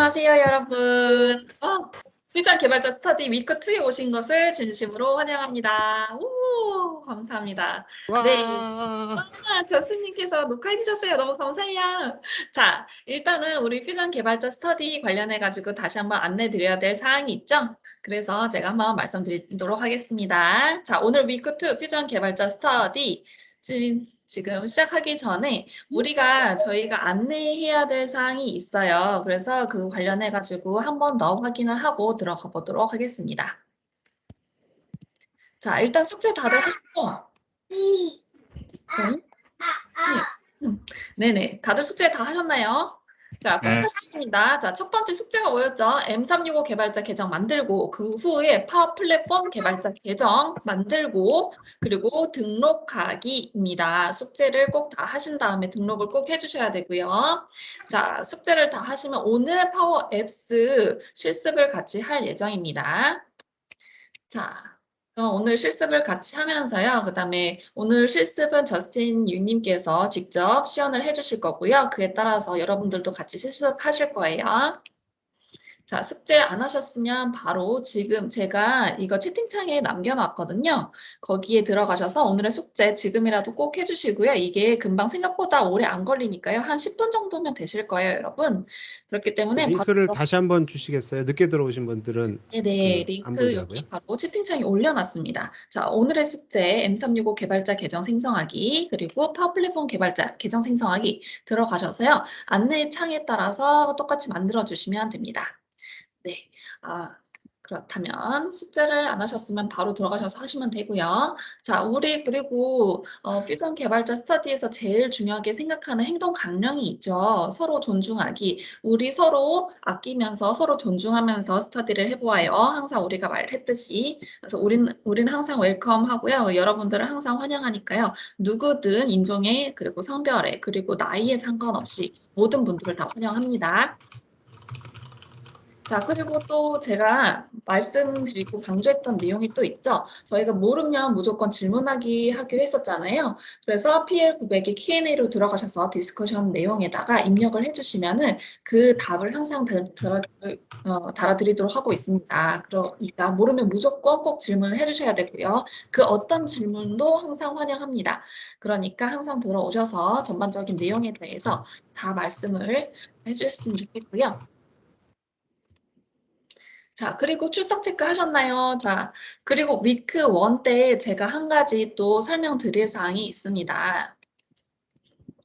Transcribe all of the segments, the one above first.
안녕하세요, 여러분. 퓨전 개발자 스터디 위크 2에 오신 것을 진심으로 환영합니다. 오, 감사합니다. 네. 와, 저스님께서 녹화해 주셨어요. 너무 감사해요. 자, 일단은 우리 퓨전 개발자 스터디 관련해가지고 다시 한번 안내 드려야 될 사항이 있죠? 그래서 제가 한번 말씀드리도록 하겠습니다. 자, 오늘 위크 2 퓨전 개발자 스터디 지금 시작하기 전에 저희가 안내해야 될 사항이 있어요. 그래서 그 관련해가지고 한 번 더 확인을 하고 들어가 보도록 하겠습니다. 자, 일단 숙제 다들 하셨죠? 응? 네네. 다들 숙제 다 하셨나요? 자, 꼭 네. 하셨습니다. 자, 첫 번째 숙제가 뭐였죠? M365 개발자 계정 만들고, 그 후에 파워 플랫폼 개발자 계정 만들고, 그리고 등록하기입니다. 숙제를 꼭 다 하신 다음에 등록을 꼭 해주셔야 되고요. 자, 숙제를 다 하시면 오늘 파워 앱스 실습을 같이 할 예정입니다. 자, 오늘 실습을 같이 하면서요. 그 다음에 오늘 실습은 저스틴 유님께서 직접 시연을 해주실 거고요. 그에 따라서 여러분들도 같이 실습하실 거예요. 자, 숙제 안 하셨으면 바로 지금 제가 이거 채팅창에 남겨놨거든요. 거기에 들어가셔서 오늘의 숙제 지금이라도 꼭 해주시고요. 이게 금방 생각보다 오래 안 걸리니까요. 한 10분 정도면 되실 거예요, 여러분. 그렇기 때문에 링크를 다시 한번 주시겠어요? 늦게 들어오신 분들은 네네, 안 링크 보이더라고요. 여기 바로 채팅창에 올려놨습니다. 자, 오늘의 숙제 M365 개발자 계정 생성하기 그리고 파워 플랫폼 개발자 계정 생성하기 들어가셔서요. 안내 창에 따라서 똑같이 만들어 주시면 됩니다. 네, 그렇다면 숙제를 안 하셨으면 바로 들어가셔서 하시면 되고요. 자, 우리 그리고 퓨전 개발자 스터디에서 제일 중요하게 생각하는 행동 강령이 있죠. 서로 존중하기. 우리 서로 아끼면서 서로 존중하면서 스터디를 해보아요. 항상 우리가 말했듯이. 그래서 우린 항상 웰컴하고요. 여러분들은 항상 환영하니까요. 누구든 인종에 그리고 성별에 그리고 나이에 상관없이 모든 분들을 다 환영합니다. 자, 그리고 또 제가 말씀드리고 강조했던 내용이 또 있죠. 저희가 모르면 무조건 질문하기 하기로 했었잖아요. 그래서 PL900의 Q&A로 들어가셔서 디스커션 내용에다가 입력을 해주시면은 그 답을 항상 달아드리도록 하고 있습니다. 그러니까 모르면 무조건 꼭 질문을 해주셔야 되고요. 그 어떤 질문도 항상 환영합니다. 그러니까 항상 들어오셔서 전반적인 내용에 대해서 다 말씀을 해주셨으면 좋겠고요. 자, 그리고 출석 체크 하셨나요? 자, 그리고 위크 1 때 제가 한 가지 또 설명드릴 사항이 있습니다.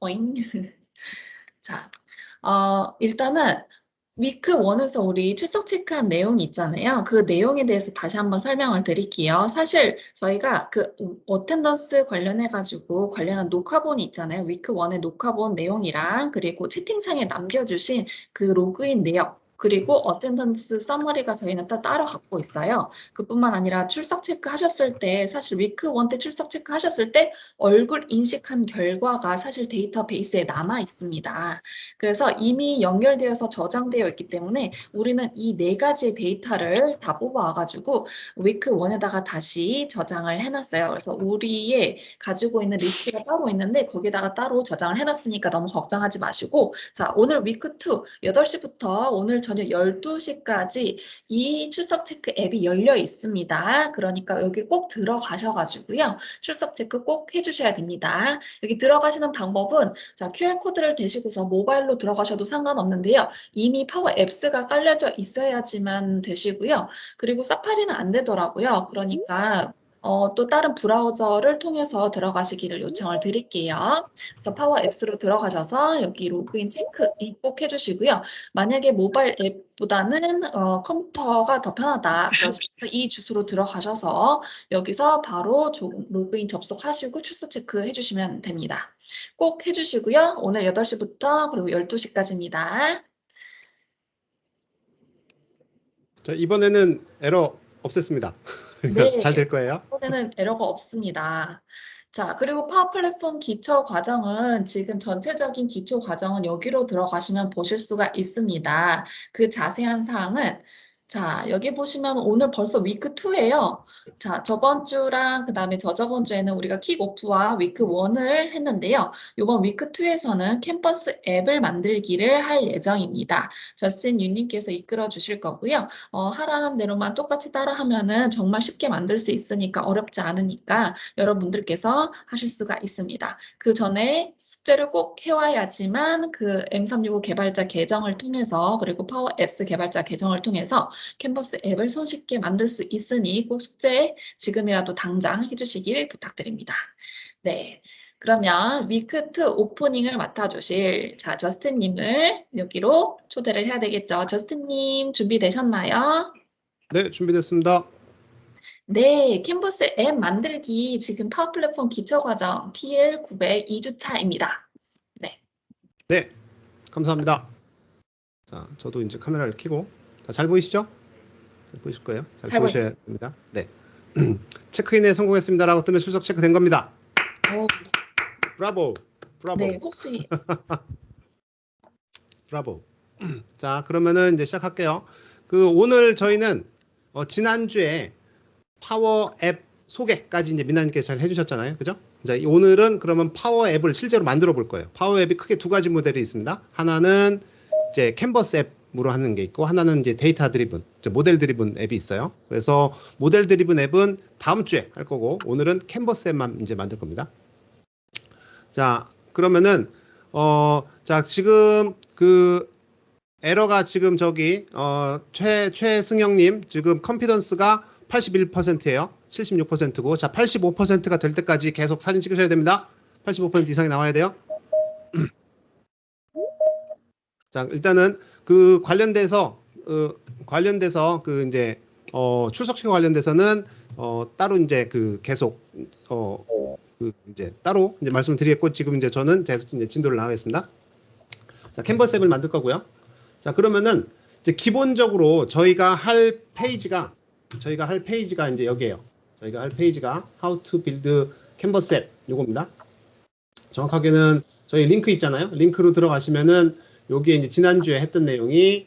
오잉. 자, 일단은 위크 1에서 우리 출석 체크한 내용이 있잖아요. 그 내용에 대해서 다시 한번 설명을 드릴게요. 사실 저희가 그 어텐던스 관련해가지고 관련한 녹화본이 있잖아요. 위크 1의 녹화본 내용이랑 그리고 채팅창에 남겨주신 그 로그인 내역 그리고 어텐던스 서머리가 저희는 따로 갖고 있어요. 그뿐만 아니라 출석 체크 하셨을 때 사실 위크 1 때 출석 체크 하셨을 때 얼굴 인식한 결과가 사실 데이터베이스에 남아 있습니다. 그래서 이미 연결되어서 저장되어 있기 때문에 우리는 이 네 가지의 데이터를 다 뽑아와가지고 위크 1에다가 다시 저장을 해놨어요. 그래서 우리의 가지고 있는 리스트가 따로 있는데 거기다가 따로 저장을 해놨으니까 너무 걱정하지 마시고 자, 오늘 위크 2 8시부터 오늘 저녁 12시까지 이 출석 체크 앱이 열려 있습니다. 그러니까 여기 꼭 들어가셔가지고요. 출석 체크 꼭 해주셔야 됩니다. 여기 들어가시는 방법은 자, QR코드를 대시고서 모바일로 들어가셔도 상관없는데요. 이미 파워 앱스가 깔려져 있어야지만 되시고요. 그리고 사파리는 안 되더라고요. 그러니까 또 다른 브라우저를 통해서 들어가시기를 요청을 드릴게요. 그래서 파워 앱스로 들어가셔서 여기 로그인 체크 꼭 해주시고요. 만약에 모바일 앱보다는 컴퓨터가 더 편하다. 그래서 이 주소로 들어가셔서 여기서 바로 로그인 접속하시고 출석 체크 해주시면 됩니다. 꼭 해주시고요. 오늘 8시부터 그리고 12시까지입니다. 자, 이번에는 에러 없앴습니다. 네, 잘 될 거예요. 이번에는 에러가 없습니다. 자, 그리고 파워 플랫폼 기초 과정은 지금 전체적인 기초 과정은 여기로 들어가시면 보실 수가 있습니다. 그 자세한 사항은 자, 여기 보시면 오늘 벌써 위크 2예요. 자, 저번 주랑 그 다음에 저저번 주에는 우리가 킥오프와 위크 1을 했는데요. 이번 위크 2에서는 캠퍼스 앱을 만들기를 할 예정입니다. 저스틴 유님께서 이끌어 주실 거고요. 하라는 대로만 똑같이 따라하면은 정말 쉽게 만들 수 있으니까 어렵지 않으니까 여러분들께서 하실 수가 있습니다. 그 전에 숙제를 꼭 해와야지만 그 M365 개발자 계정을 통해서 그리고 파워 앱스 개발자 계정을 통해서 캔버스 앱을 손쉽게 만들 수 있으니 꼭 숙제 지금이라도 당장 해주시길 부탁드립니다. 네. 그러면 위크2 오프닝을 맡아주실 저스틴님을 여기로 초대를 해야 되겠죠. 저스틴님 준비되셨나요? 네, 준비됐습니다. 네, 캔버스 앱 만들기 지금 파워 플랫폼 기초과정 PL900 2주차입니다. 네. 네, 감사합니다. 자, 저도 이제 카메라를 켜고. 자, 잘 보이시죠? 잘 보이실 거예요. 잘 보셔야 됩니다. 네. 체크인에 성공했습니다라고 뜨면 출석 체크된 겁니다. 오, 브라보. 브라보. 네, 혹시 브라보. 자, 그러면은 이제 시작할게요. 오늘 저희는 지난주에 파워 앱 소개까지 이제 미나님께서 잘 해주셨잖아요. 그죠? 자, 오늘은 그러면 파워 앱을 실제로 만들어 볼 거예요. 파워 앱이 크게 두 가지 모델이 있습니다. 하나는 이제 캔버스 앱으로 하는 게 있고, 하나는 이제 데이터 드리븐, 모델 드리븐 앱이 있어요. 그래서 모델 드리븐 앱은 다음 주에 할 거고, 오늘은 캔버스 앱만 이제 만들 겁니다. 자, 그러면은 자, 지금 에러가 지금 저기 최승영님 지금 컨피던스가 81%예요. 76%고, 자, 85%가 될 때까지 계속 사진 찍으셔야 됩니다. 85% 이상이 나와야 돼요. 자, 일단은 관련돼서 이제 출석식 관련돼서는 따로 이제 계속 이제 따로 이제 말씀을 드리겠고, 지금 이제 저는 계속 이제 진도를 나가겠습니다. 자, 캔버스 앱을 만들 거고요. 자, 그러면은 이제 기본적으로 저희가 할 페이지가 이제 여기에요. 저희가 할 페이지가 How to build canvas app 요겁니다. 정확하게는 저희 링크 있잖아요. 링크로 들어가시면은 여기에 이제 지난주에 했던 내용이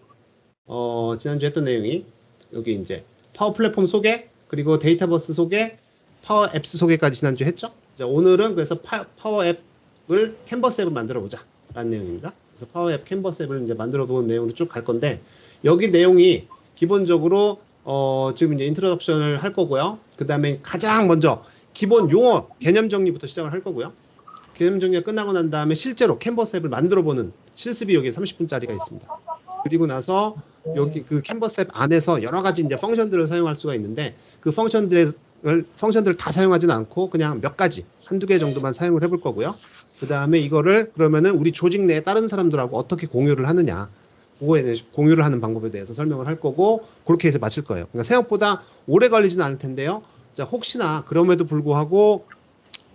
여기 이제 파워 플랫폼 소개, 그리고 데이터버스 소개, 파워 앱스 소개까지 지난주에 했죠. 자, 오늘은 그래서 파워 앱을 캔버스 앱을 만들어 보자 라는 내용입니다. 그래서 파워 앱 캔버스 앱을 이제 만들어 본 내용으로 쭉 갈 건데, 여기 내용이 기본적으로 지금 이제 인트로덕션을 할 거고요. 그 다음에 가장 먼저 기본 용어 개념 정리부터 시작을 할 거고요. 개념 정리가 끝나고 난 다음에 실제로 캔버스 앱을 만들어 보는 실습이 여기 30분짜리가 있습니다. 그리고 나서 여기 그 캔버스 앱 안에서 여러 가지 이제 펑션들을 사용할 수가 있는데, 그 펑션들을 다 사용하지는 않고 그냥 몇 가지, 한두 개 정도만 사용을 해볼 거고요. 그 다음에 이거를 그러면은 우리 조직 내에 다른 사람들하고 어떻게 공유를 하느냐, 그거에 대해서 공유를 하는 방법에 대해서 설명을 할 거고, 그렇게 해서 마칠 거예요. 그러니까 생각보다 오래 걸리지는 않을 텐데요. 자, 혹시나 그럼에도 불구하고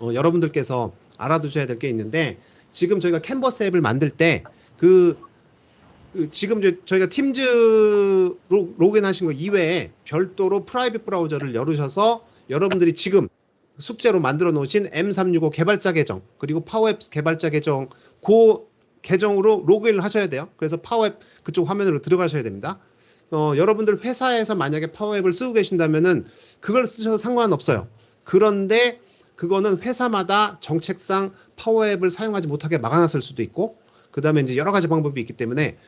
여러분들께서 알아두셔야 될 게 있는데, 지금 저희가 캔버스 앱을 만들 때 지금 저희가 팀즈 로그인 하신 거 이외에 별도로 프라이빗 브라우저를 열으셔서 여러분들이 지금 숙제로 만들어 놓으신 M365 개발자 계정, 그리고 파워앱 개발자 계정, 그 계정으로 로그인을 하셔야 돼요. 그래서 파워앱 그쪽 화면으로 들어가셔야 됩니다. 여러분들 회사에서 만약에 파워앱을 쓰고 계신다면은 그걸 쓰셔도 상관없어요. 그런데 그거는 회사마다 정책상 파워앱을 사용하지 못하게 막아놨을 수도 있고, 그 다음에 이제 여러 가지 방법이 있기 때문에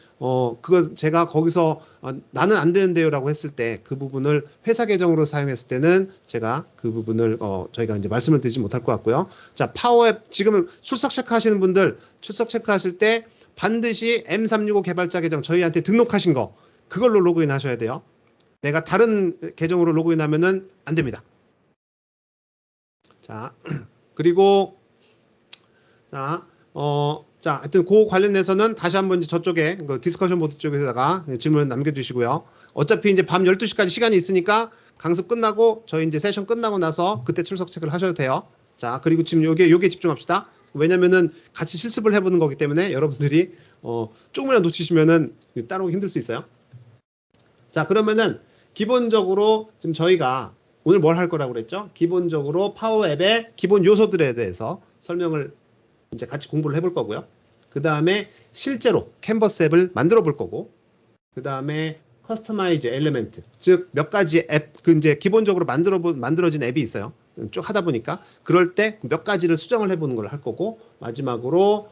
그거 제가 거기서 나는 안 되는데요라고 했을 때 그 부분을 회사 계정으로 사용했을 때는 제가 그 부분을 저희가 이제 말씀을 드리지 못할 것 같고요. 자, 파워앱 지금 출석 체크하시는 분들 출석 체크하실 때 반드시 M365 개발자 계정 저희한테 등록하신 거 그걸로 로그인 하셔야 돼요. 내가 다른 계정으로 로그인하면은 안 됩니다. 자, 그리고 자, 하여튼 그 관련해서는 다시 한번 이제 저쪽에 그 디스커션 보드 쪽에다가 질문 남겨주시고요. 어차피 이제 밤 12시까지 시간이 있으니까 강습 끝나고 저희 이제 세션 끝나고 나서 그때 출석 체크를 하셔도 돼요. 자, 그리고 지금 요게 집중합시다. 왜냐면은 같이 실습을 해보는 거기 때문에 여러분들이 조금이라도 놓치시면은 따라오기 힘들 수 있어요. 자, 그러면은 기본적으로 지금 저희가 오늘 뭘 할 거라고 그랬죠? 기본적으로 파워 앱의 기본 요소들에 대해서 설명을 이제 같이 공부를 해볼 거고요. 그 다음에 실제로 캔버스 앱을 만들어 볼 거고, 그 다음에 커스터마이즈 엘리멘트, 즉 몇 가지 앱, 그 이제 기본적으로 만들어진 앱이 있어요. 쭉 하다 보니까 그럴 때 몇 가지를 수정을 해보는 걸 할 거고, 마지막으로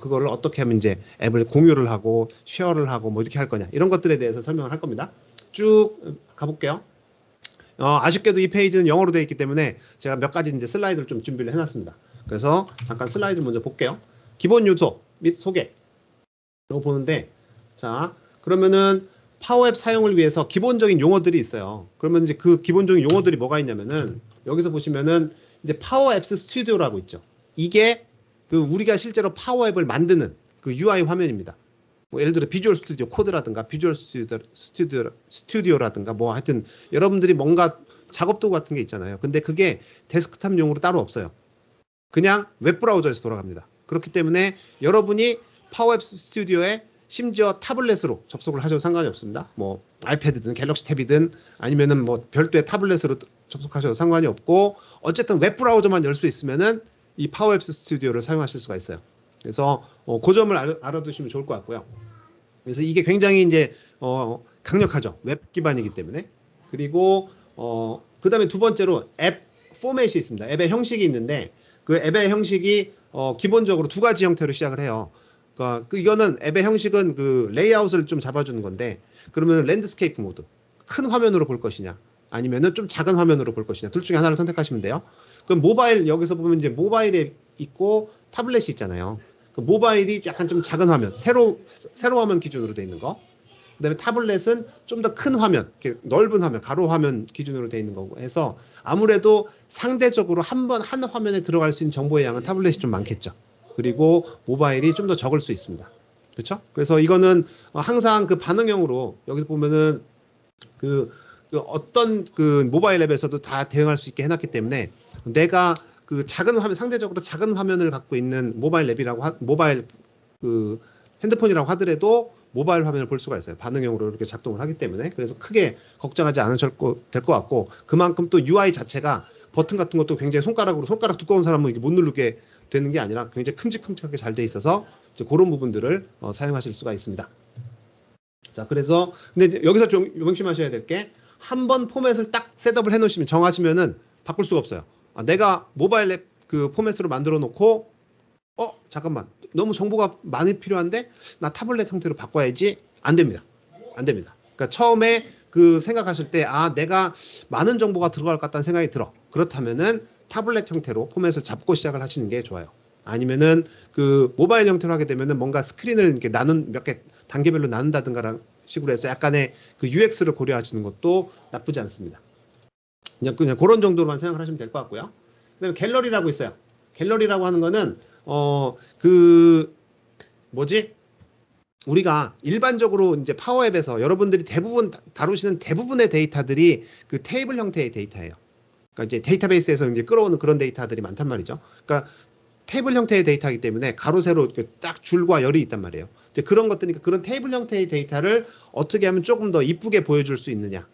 그거를 어떻게 하면 이제 앱을 공유를 하고 쉐어를 하고 뭐 이렇게 할 거냐, 이런 것들에 대해서 설명을 할 겁니다. 쭉 가볼게요. 아쉽게도 이 페이지는 영어로 되어 있기 때문에 제가 몇 가지 이제 슬라이드를 좀 준비를 해놨습니다. 그래서 잠깐 슬라이드 먼저 볼게요. 기본 요소 및 소개. 이거 보는데, 자, 그러면은 파워앱 사용을 위해서 기본적인 용어들이 있어요. 그러면 이제 그 기본적인 용어들이 뭐가 있냐면은, 여기서 보시면은 이제 파워앱스 스튜디오라고 있죠. 이게 그 우리가 실제로 파워앱을 만드는 그 UI 화면입니다. 뭐 예를 들어 비주얼 스튜디오 코드라든가 비주얼 스튜디오라든가 뭐 하여튼 여러분들이 뭔가 작업 도구 같은 게 있잖아요. 근데 그게 데스크탑용으로 따로 없어요. 그냥 웹브라우저에서 돌아갑니다. 그렇기 때문에 여러분이 파워앱 스튜디오에 심지어 타블렛으로 접속을 하셔도 상관이 없습니다. 뭐 아이패드든 갤럭시 탭이든 아니면은 뭐 별도의 타블렛으로 접속하셔도 상관이 없고, 어쨌든 웹브라우저만 열 수 있으면은 이 파워앱 스튜디오를 사용하실 수가 있어요. 그래서 그 점을 알아두시면 좋을 것 같고요. 그래서 이게 굉장히 이제 강력하죠. 웹 기반이기 때문에. 그리고 그 다음에 두 번째로 앱 포맷이 있습니다. 앱의 형식이 있는데, 그 앱의 형식이 기본적으로 두 가지 형태로 시작을 해요. 그러니까 이거는 앱의 형식은 그 레이아웃을 좀 잡아주는 건데, 그러면 랜드스케이프 모드, 큰 화면으로 볼 것이냐 아니면은 좀 작은 화면으로 볼 것이냐, 둘 중에 하나를 선택하시면 돼요. 그럼 모바일, 여기서 보면 이제 모바일에 있고 타블렛이 있잖아요. 그 모바일이 약간 좀 작은 화면, 세로 화면 기준으로 되어 있는 거. 그다음에 타블렛은 좀 더 큰 화면, 이렇게 넓은 화면, 가로 화면 기준으로 되어 있는 거고 해서 아무래도 상대적으로 한 화면에 들어갈 수 있는 정보의 양은 타블렛이 좀 많겠죠. 그리고 모바일이 좀 더 적을 수 있습니다. 그렇죠? 그래서 이거는 항상 그 반응형으로, 여기서 보면은 그 어떤 그 모바일 앱에서도 다 대응할 수 있게 해놨기 때문에, 내가 그 작은 화면, 상대적으로 작은 화면을 갖고 있는 모바일 앱이라고 모바일 그 핸드폰이라고 하더라도 모바일 화면을 볼 수가 있어요. 반응형으로 이렇게 작동을 하기 때문에. 그래서 크게 걱정하지 않으셔도 될 것 같고, 그만큼 또 UI 자체가 버튼 같은 것도 굉장히 손가락 두꺼운 사람은 이게 못 누르게 되는 게 아니라 굉장히 큼직큼직하게 잘 돼 있어서 이제 그런 부분들을 사용하실 수가 있습니다. 자, 그래서 근데 여기서 좀 명심하셔야 될 게, 한번 포맷을 딱 셋업을 해놓으시면, 정하시면은 바꿀 수가 없어요. 내가 모바일 앱 그 포맷으로 만들어 놓고 잠깐만, 너무 정보가 많이 필요한데 나 타블렛 형태로 바꿔야지, 안 됩니다. 안 됩니다. 그러니까 처음에 그 생각하실 때 내가 많은 정보가 들어갈 것 같다는 생각이 들어. 그렇다면은 타블렛 형태로 포맷을 잡고 시작을 하시는 게 좋아요. 아니면은 그 모바일 형태로 하게 되면은 뭔가 스크린을 이렇게 몇 개 단계별로 나눈다든가 식으로 해서 약간의 그 UX를 고려하시는 것도 나쁘지 않습니다. 그냥 그런 정도로만 생각을 하시면 될 것 같고요. 그다음에 갤러리라고 있어요. 갤러리라고 하는 거는 우리가 일반적으로 이제 파워앱에서 여러분들이 대부분 다루시는 대부분의 데이터들이 그 테이블 형태의 데이터예요. 그러니까 이제 데이터베이스에서 이제 끌어오는 그런 데이터들이 많단 말이죠. 그러니까 테이블 형태의 데이터이기 때문에 가로 세로 딱 줄과 열이 있단 말이에요. 이제 그런 것들이니까 그런 테이블 형태의 데이터를 어떻게 하면 조금 더 이쁘게 보여줄 수 있느냐.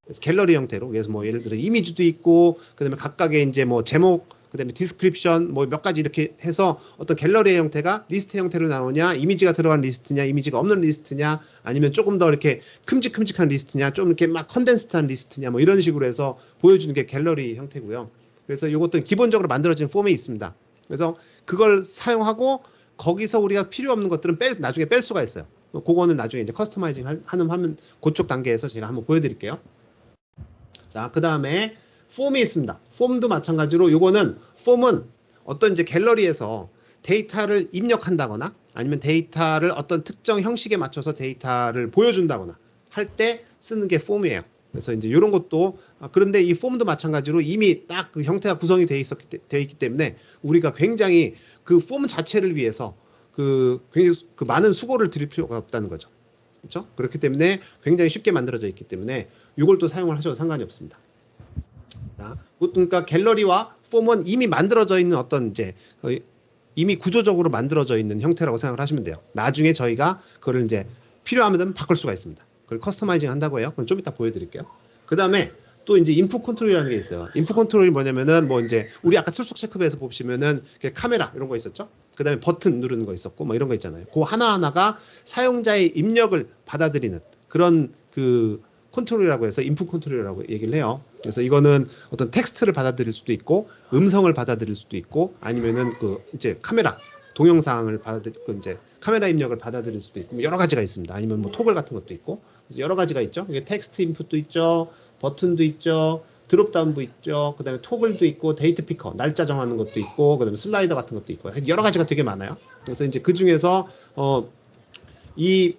그래서 갤러리 형태로, 그래서 뭐 예를 들어 이미지도 있고, 그다음에 각각의 이제 뭐 제목, 그다음에 디스크립션 뭐 몇 가지 이렇게 해서 어떤 갤러리의 형태가 리스트 형태로 나오냐, 이미지가 들어간 리스트냐, 이미지가 없는 리스트냐, 아니면 조금 더 이렇게 큼직큼직한 리스트냐, 좀 이렇게 막 컨덴스드한 리스트냐, 뭐 이런 식으로 해서 보여주는 게 갤러리 형태고요. 그래서 이것도 기본적으로 만들어진 폼이 있습니다. 그래서 그걸 사용하고 거기서 우리가 필요 없는 것들은 나중에 뺄 수가 있어요. 그거는 나중에 이제 커스터마이징 하는 화면 그쪽 단계에서 제가 한번 보여드릴게요. 자, 그 다음에 폼이 있습니다. 폼도 마찬가지로, 요거는 폼은 어떤 이제 갤러리에서 데이터를 입력한다거나 아니면 데이터를 어떤 특정 형식에 맞춰서 데이터를 보여준다거나 할 때 쓰는 게 폼이에요. 그래서 이제 이런 것도 그런데 이 폼도 마찬가지로 이미 딱 그 형태가 구성이 되어 있기 때문에 우리가 굉장히 그 폼 자체를 위해서 굉장히 많은 수고를 들일 필요가 없다는 거죠. 그렇죠? 그렇기 때문에 굉장히 쉽게 만들어져 있기 때문에 이걸 또 사용을 하셔도 상관이 없습니다. 자, 그러니까 갤러리와 폼은 이미 만들어져 있는 어떤 이제 이미 구조적으로 만들어져 있는 형태라고 생각을 하시면 돼요. 나중에 저희가 그걸 이제 필요하면 바꿀 수가 있습니다. 그걸 커스터마이징 한다고 해요. 그건 좀 이따 보여드릴게요. 그 다음에 또 이제 인풋 컨트롤이라는 게 있어요. 인풋 컨트롤이 뭐냐면은 뭐 이제 우리 아까 출석 체크부에서 보시면은 카메라 이런 거 있었죠. 그 다음에 버튼 누르는 거 있었고 뭐 이런 거 있잖아요. 그 하나하나가 사용자의 입력을 받아들이는 그런 그 컨트롤이라고 해서 인풋 컨트롤이라고 얘기를 해요. 그래서 이거는 어떤 텍스트를 받아들일 수도 있고 음성을 받아들일 수도 있고 아니면은 그 이제 카메라 동영상을 받아들일 이제 카메라 입력을 받아들일 수도 있고 여러 가지가 있습니다. 아니면 뭐 토글 같은 것도 있고 그래서 여러 가지가 있죠. 이게 텍스트 인풋도 있죠, 버튼도 있죠, 드롭다운도 있죠, 그다음에 토글도 있고 데이트 피커 날짜 정하는 것도 있고 그다음에 슬라이더 같은 것도 있고 여러 가지가 되게 많아요. 그래서 이제 그 중에서 이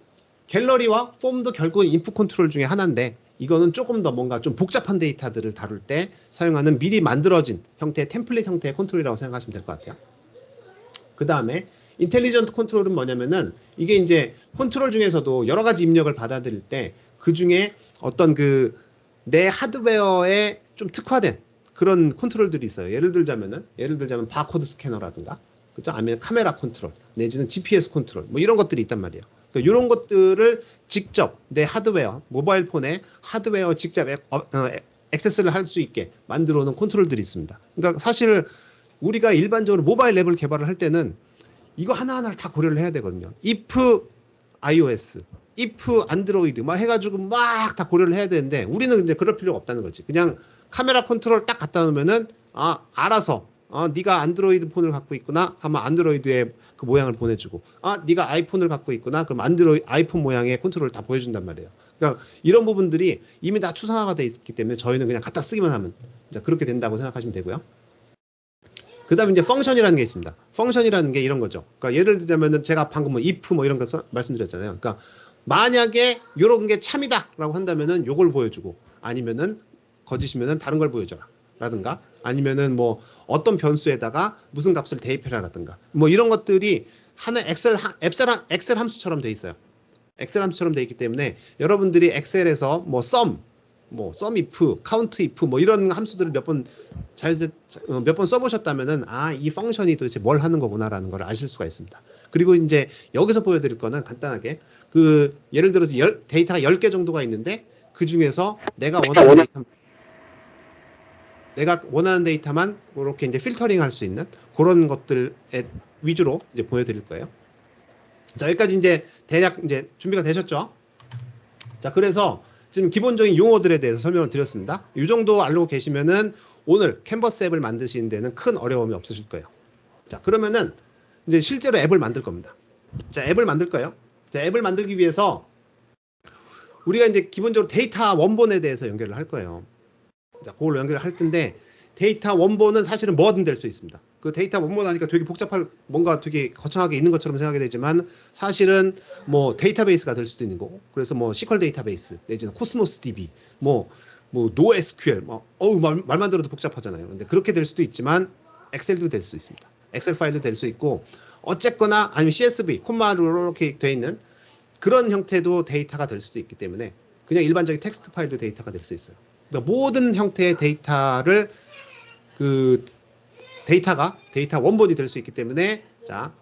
갤러리와 폼도 결국은 인풋 컨트롤 중에 하나인데 이거는 조금 더 뭔가 좀 복잡한 데이터들을 다룰 때 사용하는 미리 만들어진 형태의 템플릿 형태의 컨트롤이라고 생각하시면 될 것 같아요. 그 다음에 인텔리전트 컨트롤은 뭐냐면은 이게 이제 컨트롤 중에서도 여러 가지 입력을 받아들일 때 그 중에 어떤 그 내 하드웨어에 좀 특화된 그런 컨트롤들이 있어요. 예를 들자면 바코드 스캐너라든가 그죠? 아니면 카메라 컨트롤 내지는 GPS 컨트롤 뭐 이런 것들이 있단 말이에요. 그러니까 이런 것들을 직접 내 하드웨어 모바일 폰에 하드웨어 직접 액세스를 할 수 있게 만들어 놓은 컨트롤들이 있습니다. 그러니까 사실 우리가 일반적으로 모바일 앱을 개발을 할 때는 이거 하나하나를 다 고려를 해야 되거든요. if iOS, if 안드로이드 막 해가지고 막 다 고려를 해야 되는데 우리는 이제 그럴 필요가 없다는 거지. 그냥 카메라 컨트롤 딱 갖다 놓으면은 알아서 네가 안드로이드 폰을 갖고 있구나 하면 안드로이드의 그 모양을 보내주고 네가 아이폰을 갖고 있구나 그럼 아이폰 모양의 컨트롤을 다 보여준단 말이에요. 그러니까 이런 부분들이 이미 다 추상화가 돼 있기 때문에 저희는 그냥 갖다 쓰기만 하면 이제 그렇게 된다고 생각하시면 되고요. 그 다음에 이제 펑션이라는 게 있습니다. 펑션이라는 게 이런 거죠. 그러니까 예를 들자면은 제가 방금 뭐 if 뭐 이런 거 말씀드렸잖아요. 그러니까 만약에 이런 게 참이다라고 한다면은 요걸 보여주고 아니면은 거짓이면은 다른 걸 보여줘라 라든가 아니면은 뭐 어떤 변수에다가 무슨 값을 대입해라라든가 뭐 이런 것들이 하나 엑셀 함수처럼 돼 있어요. 엑셀 함수처럼 돼 있기 때문에 여러분들이 엑셀에서 뭐 sum if, count if 뭐 이런 함수들을 몇 번 써보셨다면은 이 펑션이 도대체 뭘 하는 거구나라는 걸 아실 수가 있습니다. 그리고 이제 여기서 보여드릴 거는 간단하게 그 예를 들어서 데이터가 10개 정도가 있는데 그 중에서 내가 원하는 데이터만 이렇게 이제 필터링 할 수 있는 그런 것들 위주로 이제 보여드릴 거예요. 자, 여기까지 이제 대략 이제 준비가 되셨죠? 자, 그래서 지금 기본적인 용어들에 대해서 설명을 드렸습니다. 이 정도 알고 계시면은 오늘 캔버스 앱을 만드시는 데는 큰 어려움이 없으실 거예요. 자, 그러면은 이제 실제로 앱을 만들 겁니다. 자, 앱을 만들 거예요. 자, 앱을 만들기 위해서 우리가 이제 기본적으로 데이터 원본에 대해서 연결을 할 거예요. 자, 그걸로 연결을 할 텐데 데이터 원본은 사실은 뭐든 될 수 있습니다. 그 데이터 원본 하니까 되게 뭔가 되게 거창하게 있는 것처럼 생각이 되지만 사실은 뭐 데이터베이스가 될 수도 있는 거고 그래서 뭐 SQL 데이터베이스 내지는 코스모스 DB 뭐 NoSQL 말만 들어도 복잡하잖아요. 근데 그렇게 될 수도 있지만 엑셀도 될 수 있습니다. 엑셀 파일도 될 수 있고 어쨌거나 아니면 CSV 콤마로 이렇게 돼 있는 그런 형태도 데이터가 될 수도 있기 때문에 그냥 일반적인 텍스트 파일도 데이터가 될 수 있어요. 그러니까 모든 형태의 데이터를 데이터 원본이 될 수 있기 때문에 자,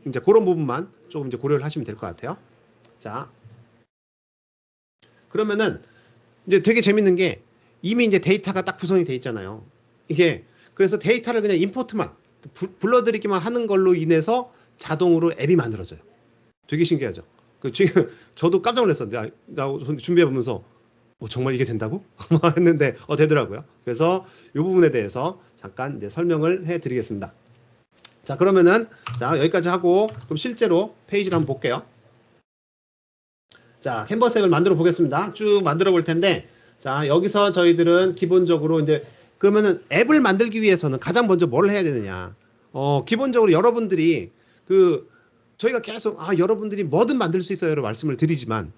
이제 그런 부분만 조금 이제 고려를 하시면 될 것 같아요. 자, 그러면은 이제 되게 재밌는 게 이미 이제 데이터가 딱 구성이 돼 있잖아요. 이게 그래서 데이터를 그냥 임포트만 불러들이기만 하는 걸로 인해서 자동으로 앱이 만들어져요. 되게 신기하죠. 지금 저도 깜짝 놀랐어요. 나 준비해 보면서 정말 이게 된다고? 했는데 되더라고요. 그래서 이 부분에 대해서 잠깐 이제 설명을 해드리겠습니다. 자, 그러면은 자 여기까지 하고 그럼 실제로 페이지를 한번 볼게요. 자, 캔버스 앱을 만들어 보겠습니다. 쭉 만들어 볼 텐데 자, 여기서 저희들은 기본적으로 이제 그러면은 앱을 만들기 위해서는 가장 먼저 뭘 해야 되느냐? 기본적으로 여러분들이 저희가 계속 여러분들이 뭐든 만들 수 있어요라고 말씀을 드리지만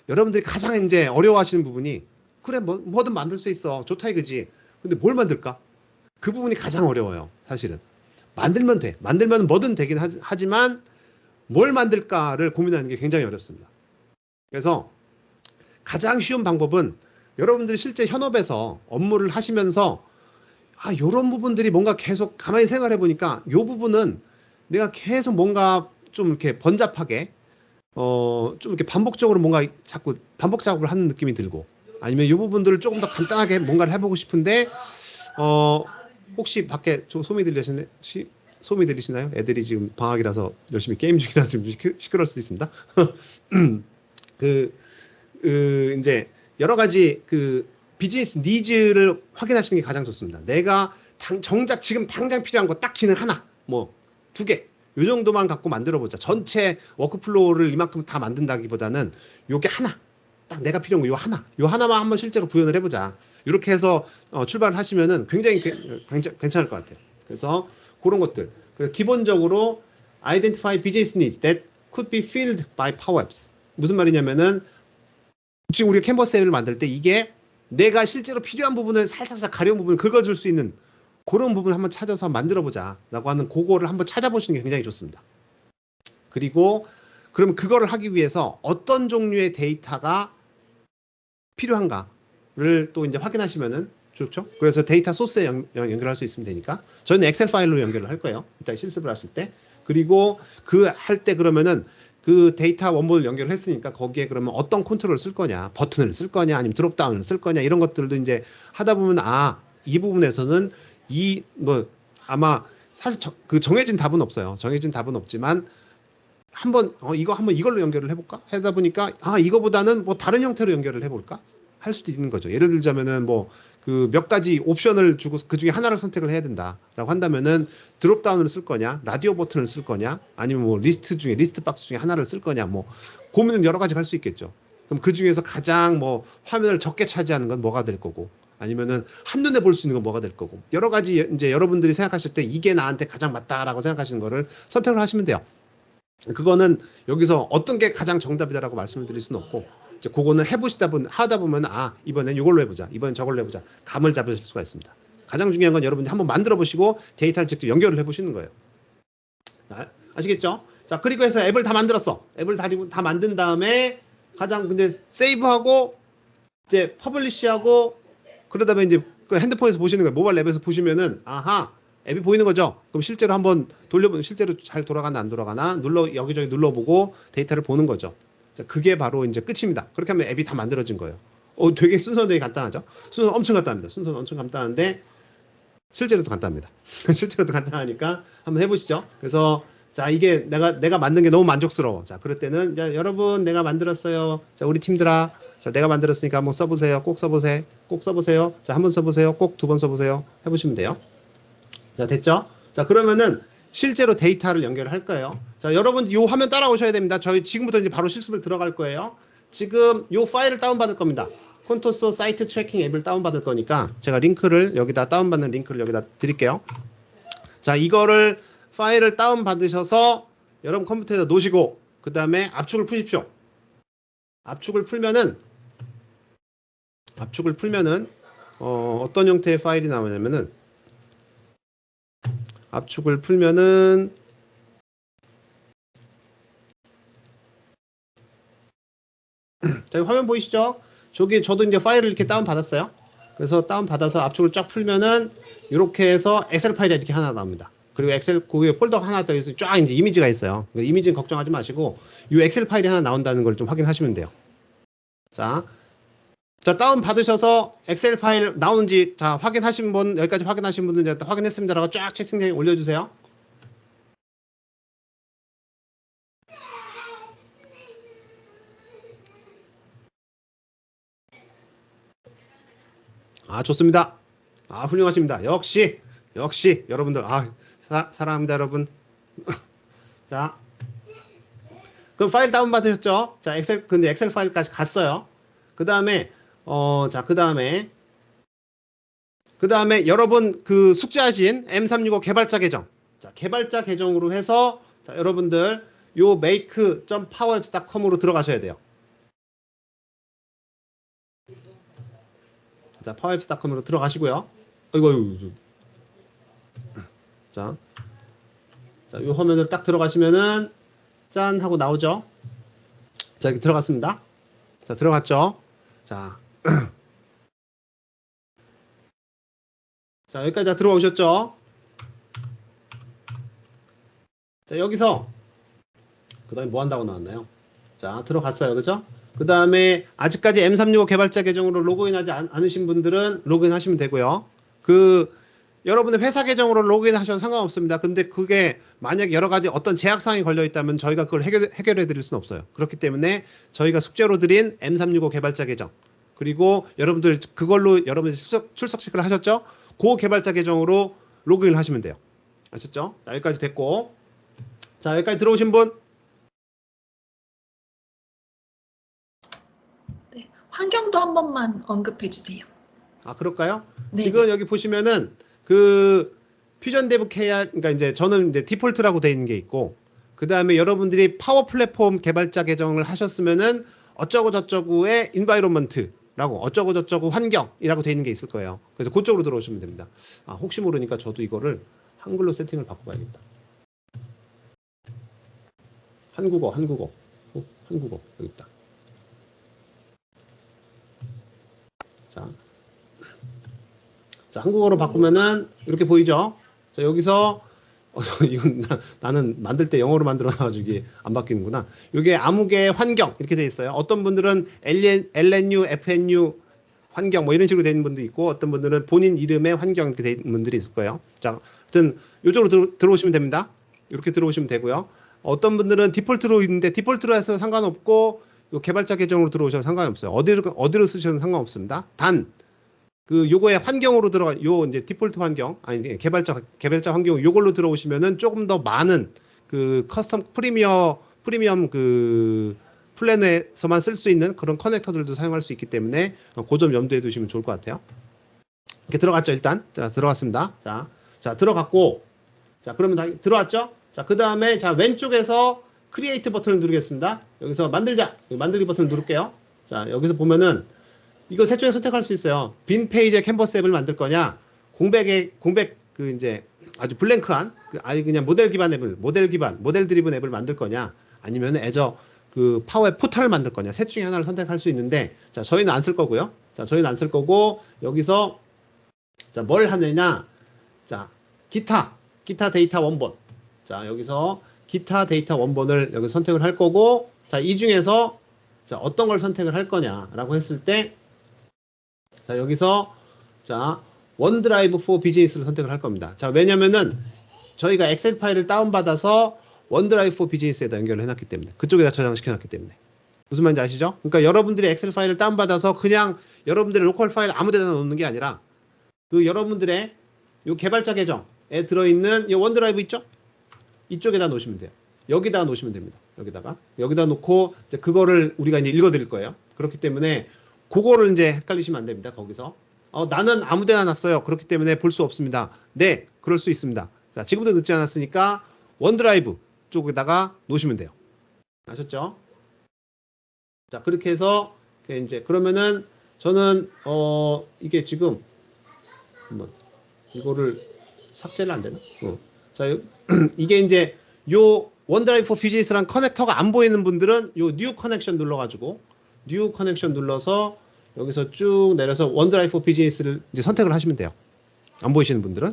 여러분들이 가장 이제 어려워하시는 부분이 그래 뭐든 만들 수 있어 좋다 이거지 근데 뭘 만들까? 그 부분이 가장 어려워요. 사실은 만들면 돼. 만들면 뭐든 되긴 하지만 뭘 만들까를 고민하는 게 굉장히 어렵습니다. 그래서 가장 쉬운 방법은 여러분들이 실제 현업에서 업무를 하시면서 요런 부분들이 뭔가 계속 가만히 생각해 보니까 요 부분은 내가 계속 뭔가 좀 이렇게 번잡하게 좀 이렇게 반복적으로 뭔가 자꾸 반복 작업을 하는 느낌이 들고 아니면 이 부분들을 조금 더 간단하게 뭔가를 해보고 싶은데 혹시 밖에 소음이 들리시나요? 애들이 지금 방학이라서 열심히 게임 중이라 좀 시끄러울 수도 있습니다. 이제 여러 가지 비즈니스 니즈를 확인하시는 게 가장 좋습니다. 내가 정작 지금 당장 필요한 거 딱 기능 하나, 뭐 2개, 요 정도만 갖고 만들어 보자. 전체 워크플로우를 이만큼 다 만든다기보다는 요게 하나, 딱 내가 필요한 거 요 하나만 한번 실제로 구현을 해보자. 이렇게 해서 출발을 하시면은 굉장히 괜찮을 것 같아요. 그래서 그런 것들. 기본적으로 identify business needs that could be filled by Power Apps. 무슨 말이냐면은 지금 우리가 캔버스 앱을 만들 때 이게 내가 실제로 필요한 부분을 살살살 가려운 부분을 긁어줄 수 있는 그런 부분을 한번 찾아서 만들어보자 라고 하는 그거를 한번 찾아보시는 게 굉장히 좋습니다. 그리고 그럼 그거를 하기 위해서 어떤 종류의 데이터가 필요한가를 또 이제 확인하시면은 좋죠. 그래서 데이터 소스에 연결할 수 있으면 되니까 저희는 엑셀 파일로 연결을 할 거예요. 이따 실습을 하실 때. 그리고 할 때 그러면은 그 데이터 원본을 연결했으니까 거기에 그러면 어떤 컨트롤을 쓸 거냐, 버튼을 쓸 거냐, 아니면 드롭다운을 쓸 거냐 이런 것들도 이제 하다 보면 이 부분에서는 아마 사실 정해진 답은 없어요. 정해진 답은 없지만 한번 이걸로 연결을 해볼까? 하다 보니까 이거보다는 뭐 다른 형태로 연결을 해볼까? 할 수도 있는 거죠. 예를 들자면은 몇 가지 옵션을 주고 그 중에 하나를 선택을 해야 된다라고 한다면은 드롭다운을 쓸 거냐, 라디오 버튼을 쓸 거냐, 아니면 뭐 리스트 박스 중에 하나를 쓸 거냐, 뭐 고민은 여러 가지 할 수 있겠죠. 그럼 그 중에서 가장 화면을 적게 차지하는 건 뭐가 될 거고, 아니면은 한눈에 볼 수 있는 건 뭐가 될 거고, 여러 가지 이제 여러분들이 생각하실 때 이게 나한테 가장 맞다라고 생각하시는 거를 선택을 하시면 돼요. 그거는 여기서 어떤 게 가장 정답이다라고 말씀을 드릴 수는 없고, 이제 그거는 하다 보면 이번엔 이걸로 해보자, 이번엔 저걸로 해보자, 감을 잡으실 수가 있습니다. 가장 중요한 건 여러분들이 한번 만들어 보시고 데이터를 직접 연결을 해보시는 거예요. 아시겠죠? 자, 그리고 해서 앱을 다 만들었어. 앱을 다 만든 다음에 근데 세이브하고 이제 퍼블리시하고 그러다 보면 이제 핸드폰에서 보시는 거예요. 모바일 앱에서 보시면은 앱이 보이는 거죠. 그럼 실제로 한번 돌려보면 실제로 잘 돌아가나 안 돌아가나 여기저기 눌러보고 데이터를 보는 거죠. 그게 바로 이제 끝입니다. 그렇게 하면 앱이 다 만들어진 거예요. 되게 순서는 되게 간단하죠. 순서는 엄청 간단합니다. 순서는 엄청 간단한데 실제로도 간단합니다. 실제로도 간단하니까 한번 해보시죠. 그래서 자, 이게 내가 만든 게 너무 만족스러워. 자, 그럴 때는 여러분 내가 만들었어요. 자, 우리 팀들아, 자, 내가 만들었으니까 한번 써보세요. 꼭 써보세요. 꼭 써보세요. 자, 한 번 써보세요. 꼭 2번 써보세요. 해보시면 돼요. 자, 됐죠? 자, 그러면은 실제로 데이터를 연결할 거예요. 자, 여러분 요 화면 따라오셔야 됩니다. 저희 지금부터 이제 바로 실습을 들어갈 거예요. 지금 요 파일을 다운받을 겁니다. 콘토소 사이트 트래킹 앱을 다운받을 거니까 제가 다운받는 링크를 여기다 드릴게요. 자, 이거를 파일을 다운받으셔서 여러분 컴퓨터에다 놓으시고 그 다음에 압축을 푸십시오. 압축을 풀면은 어떤 형태의 파일이 나오냐면은 압축을 풀면은 자, 화면 보이시죠? 저도 이제 파일을 이렇게 다운받았어요. 그래서 다운받아서 압축을 쫙 풀면은 이렇게 해서 엑셀 파일이 이렇게 하나 나옵니다. 그리고 엑셀 거기에 폴더가 하나 더 있어서 쫙 이제 이미지가 있어요. 이미지는 걱정하지 마시고 이 엑셀 파일이 하나 나온다는 걸 좀 확인하시면 돼요. 자, 다운 받으셔서 엑셀 파일 나오는지 확인하신 분, 여기까지 확인하신 분들 이제 확인했습니다라고 쫙 채팅창에 올려주세요. 좋습니다. 훌륭하십니다. 역시 여러분들 사랑합니다, 여러분. 자, 그럼 파일 다운 받으셨죠? 자, 근데 엑셀 파일까지 갔어요. 그 다음에 여러분 숙지하신 M365 개발자 계정. 자, 개발자 계정으로 해서 여러분들 요 make.powerapps.com으로 들어가셔야 돼요. 자, powerapps.com으로 들어가시고요. 아이고. 자, 요 화면을 딱 들어가시면은 짠 하고 나오죠. 자, 여기 들어갔습니다. 자, 들어갔죠. 자, 자, 여기까지 다 들어오셨죠. 자, 여기서 그 다음에 뭐 한다고 나왔나요? 자, 들어갔어요. 그죠? 그 다음에 아직까지 M365 개발자 계정으로 로그인하지 않으신 분들은 로그인 하시면 되고요. 여러분의 회사 계정으로 로그인 하셔도 상관없습니다. 근데 그게 만약 여러 가지 어떤 제약사항이 걸려 있다면 저희가 그걸 해결해 드릴 수는 없어요. 그렇기 때문에 저희가 숙제로 드린 M365 개발자 계정, 그리고 여러분들 그걸로 여러분들 출석 체크를 하셨죠? 그 개발자 계정으로 로그인을 하시면 돼요. 아셨죠? 자, 여기까지 됐고. 자, 여기까지 들어오신 분? 네, 환경도 한 번만 언급해 주세요. 아, 그럴까요? 네. 지금 여기 보시면은 그 퓨전 데브 KR, 그러니까 이제 저는 이제 디폴트라고 되어 있는 게 있고, 그 다음에 여러분들이 파워 플랫폼 개발자 계정을 하셨으면은 어쩌고 저쩌고의 인바이로먼트라고 어쩌고 저쩌고 환경이라고 되어 있는 게 있을 거예요. 그래서 그쪽으로 들어오시면 됩니다. 아, 혹시 모르니까 저도 이거를 한글로 세팅을 바꿔봐야겠다. 한국어 한국어 여기 있다. 자, 한국어로 바꾸면은 이렇게 보이죠? 자, 여기서 이건 나는 만들 때 영어로 만들어놔가지고 이게 안 바뀌는구나. 이게 암흑의 환경 이렇게 돼 있어요. 어떤 분들은 LNU, FNU 환경 뭐 이런 식으로 돼 있는 분도 있고, 어떤 분들은 본인 이름의 환경 이렇게 돼 있는 분들이 있을 거예요. 자, 하여튼 이쪽으로 들어오시면 됩니다. 이렇게 들어오시면 되고요. 어떤 분들은 디폴트로 있는데 디폴트로 해서 상관없고, 요 개발자 계정으로 들어오셔도 상관이 없어요. 어디로 쓰셔도 상관없습니다. 단 그 요거의 환경으로 들어가 요 이제 디폴트 환경 아니 개발자 환경 요걸로 들어오시면은 조금 더 많은 그 커스텀 프리미엄 그 플랜에서만 쓸 수 있는 그런 커넥터들도 사용할 수 있기 때문에 그 점 염두에 두시면 좋을 것 같아요. 이렇게 들어갔죠. 일단 자, 들어갔습니다. 자 들어갔고, 자 그러면 다 들어왔죠. 자 그 다음에 자 왼쪽에서 크리에이트 버튼을 누르겠습니다. 여기서 만들기 버튼을 누를게요. 자 여기서 보면은 이거 셋 중에 선택할 수 있어요. 빈 페이지의 캔버스 앱을 만들 거냐, 공백 그 이제 아주 블랭크한 아니 그냥 모델 드리븐 앱을 만들 거냐, 아니면 애저 그 파워앱 포털을 만들 거냐, 셋 중에 하나를 선택할 수 있는데, 자 저희는 안 쓸 거고요. 자 저희는 안 쓸 거고, 여기서 자 뭘 하느냐, 자 기타 데이터 원본, 자 여기서 기타 데이터 원본을 여기 선택을 할 거고, 자 이 중에서 자 어떤 걸 선택을 할 거냐라고 했을 때, 자 여기서 자 원드라이브 for 비즈니스를 선택을 할 겁니다. 자 왜냐면은 저희가 엑셀 파일을 다운받아서 원드라이브 for 비즈니스에다 연결을 해놨기 때문에, 그쪽에다 저장시켜놨기 때문에. 무슨 말인지 아시죠? 그러니까 여러분들이 엑셀 파일을 다운받아서 그냥 여러분들의 로컬 파일 아무데나 놓는 게 아니라, 그 여러분들의 요 개발자 계정에 들어있는 이 원드라이브 있죠? 이쪽에다 놓으시면 돼요. 여기다가 놓으시면 됩니다. 여기다 놓고 이제 그거를 우리가 이제 읽어드릴 거예요. 그렇기 때문에 그거를 이제 헷갈리시면 안 됩니다. 거기서 나는 아무데나 놨어요. 그렇기 때문에 볼 수 없습니다. 네, 그럴 수 있습니다. 자, 지금부터 늦지 않았으니까 원드라이브 쪽에다가 놓으시면 돼요. 아셨죠? 자, 그렇게 해서 이제 그러면은 저는 이게 지금 한번 이거를 삭제를 안 되나? 자, 이게 이제 요 원드라이브 for 비즈니스랑 커넥터가 안 보이는 분들은 요 뉴 커넥션 눌러가지고 뉴 커넥션 눌러서 여기서 쭉 내려서 원드라이브 for 비즈니스를 이제 선택을 하시면 돼요. 안 보이시는 분들은.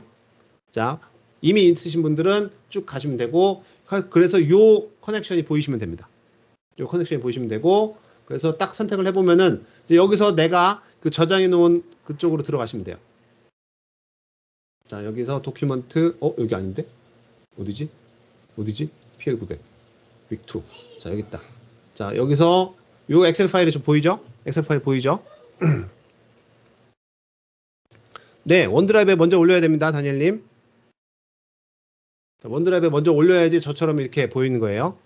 자, 이미 있으신 분들은 쭉 가시면 되고, 그래서 요 커넥션이 보이시면 됩니다. 요 커넥션이 보이시면 되고, 그래서 딱 선택을 해보면은 이제 여기서 내가 그 저장해 놓은 그쪽으로 들어가시면 돼요. 자, 여기서 도큐먼트, 여기 아닌데? 어디지? PL900, 윅2. 자, 여기 있다. 자, 여기서 요 엑셀 파일이 좀 보이죠? 엑셀 파일 보이죠? 네, 원드라이브에 먼저 올려야 됩니다, 다니엘님. 원드라이브에 먼저 올려야지 저처럼 이렇게 보이는 거예요.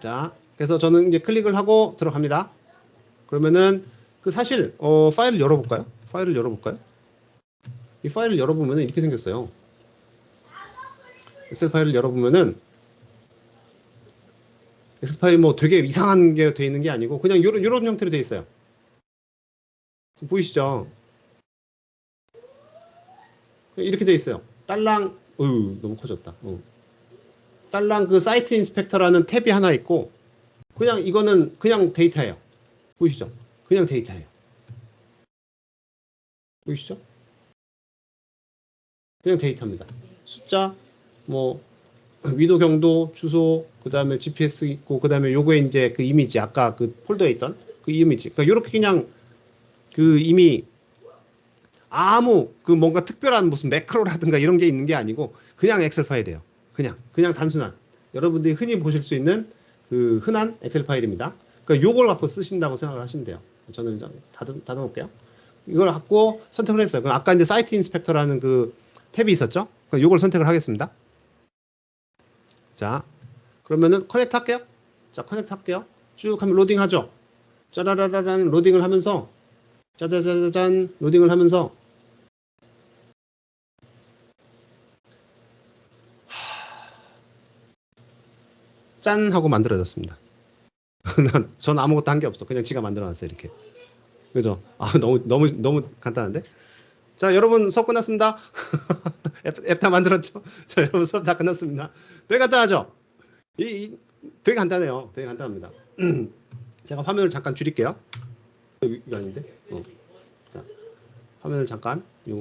자, 그래서 저는 이제 클릭을 하고 들어갑니다. 그러면은 그 사실 파일을 열어볼까요? 이 파일을 열어보면은 이렇게 생겼어요. 엑셀 파일을 열어보면은 엑셀 파일 뭐 되게 이상한 게 돼 있는 게 아니고 그냥 요런 형태로 돼 있어요. 보이시죠? 이렇게 돼 있어요. 딸랑 너무 커졌다. 딸랑 그 사이트 인스펙터라는 탭이 하나 있고, 그냥 이거는 그냥 데이터예요. 보이시죠? 그냥 데이터예요. 보이시죠? 그냥 데이터입니다. 숫자, 뭐 위도, 경도, 주소, 그 다음에 GPS 있고, 그 다음에 요거에 이제 그 이미지, 아까 그 폴더에 있던 그 이미지. 그러니까 요렇게 그냥 그 이미 아무 그 뭔가 특별한 무슨 매크로라든가 이런 게 있는 게 아니고 그냥 엑셀 파일이에요. 그냥 단순한 여러분들이 흔히 보실 수 있는 그 흔한 엑셀 파일입니다. 그러니까 요걸 갖고 쓰신다고 생각을 하시면 돼요. 저는 닫아놓을게요. 이걸 갖고 선택을 했어요. 그럼 아까 이제 사이트 인스펙터라는 그 탭이 있었죠? 그럼 요걸 선택을 하겠습니다. 자, 그러면은 커넥트 할게요. 자, 커넥트 할게요. 쭉 하면 로딩 하죠. 짜라라라란 로딩을 하면서 짜자자자잔 로딩을 하면서 짠 하고 만들어졌습니다. 전 아무것도 한 게 없어. 그냥 지가 만들어놨어요. 이렇게. 그죠? 아, 너무 간단한데? 자, 여러분 수업 끝났습니다. 앱 다 만들었죠? 자, 여러분 수업 다 끝났습니다. 되게 간단하죠? 되게 간단해요. 되게 간단합니다. 제가 화면을 잠깐 줄일게요. 이거 아닌데? 자, 요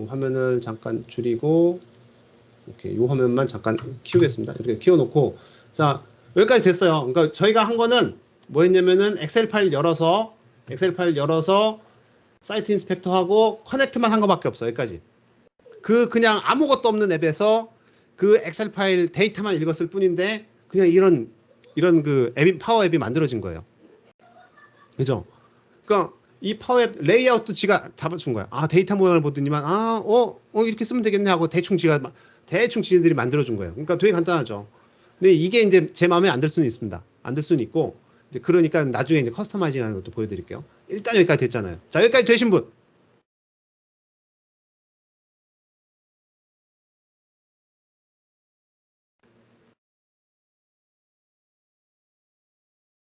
화면을 잠깐 줄이고, 이렇게 요 화면만 잠깐 키우겠습니다. 이렇게 키워놓고, 자, 여기까지 됐어요. 그러니까 저희가 한 거는 뭐 했냐면은 엑셀 파일 열어서 사이트 인스펙터하고 커넥트만 한 거밖에 없어요. 여기까지. 그냥 아무것도 없는 앱에서 그 엑셀 파일 데이터만 읽었을 뿐인데 그냥 이런 그 앱이 파워 앱이 만들어진 거예요. 그죠? 그러니까 이 파워 앱 레이아웃도 지가 잡아준 거야. 아, 데이터 모양을 보더니만 이렇게 쓰면 되겠네 하고 대충 지들이 만들어준 거예요. 그러니까 되게 간단하죠. 근데 이게 이제 제 마음에 안 들 수는 있습니다. 안 들 수는 있고, 이제 그러니까 나중에 이제 커스터마이징 하는 것도 보여드릴게요. 일단 여기까지 됐잖아요. 자, 여기까지 되신 분.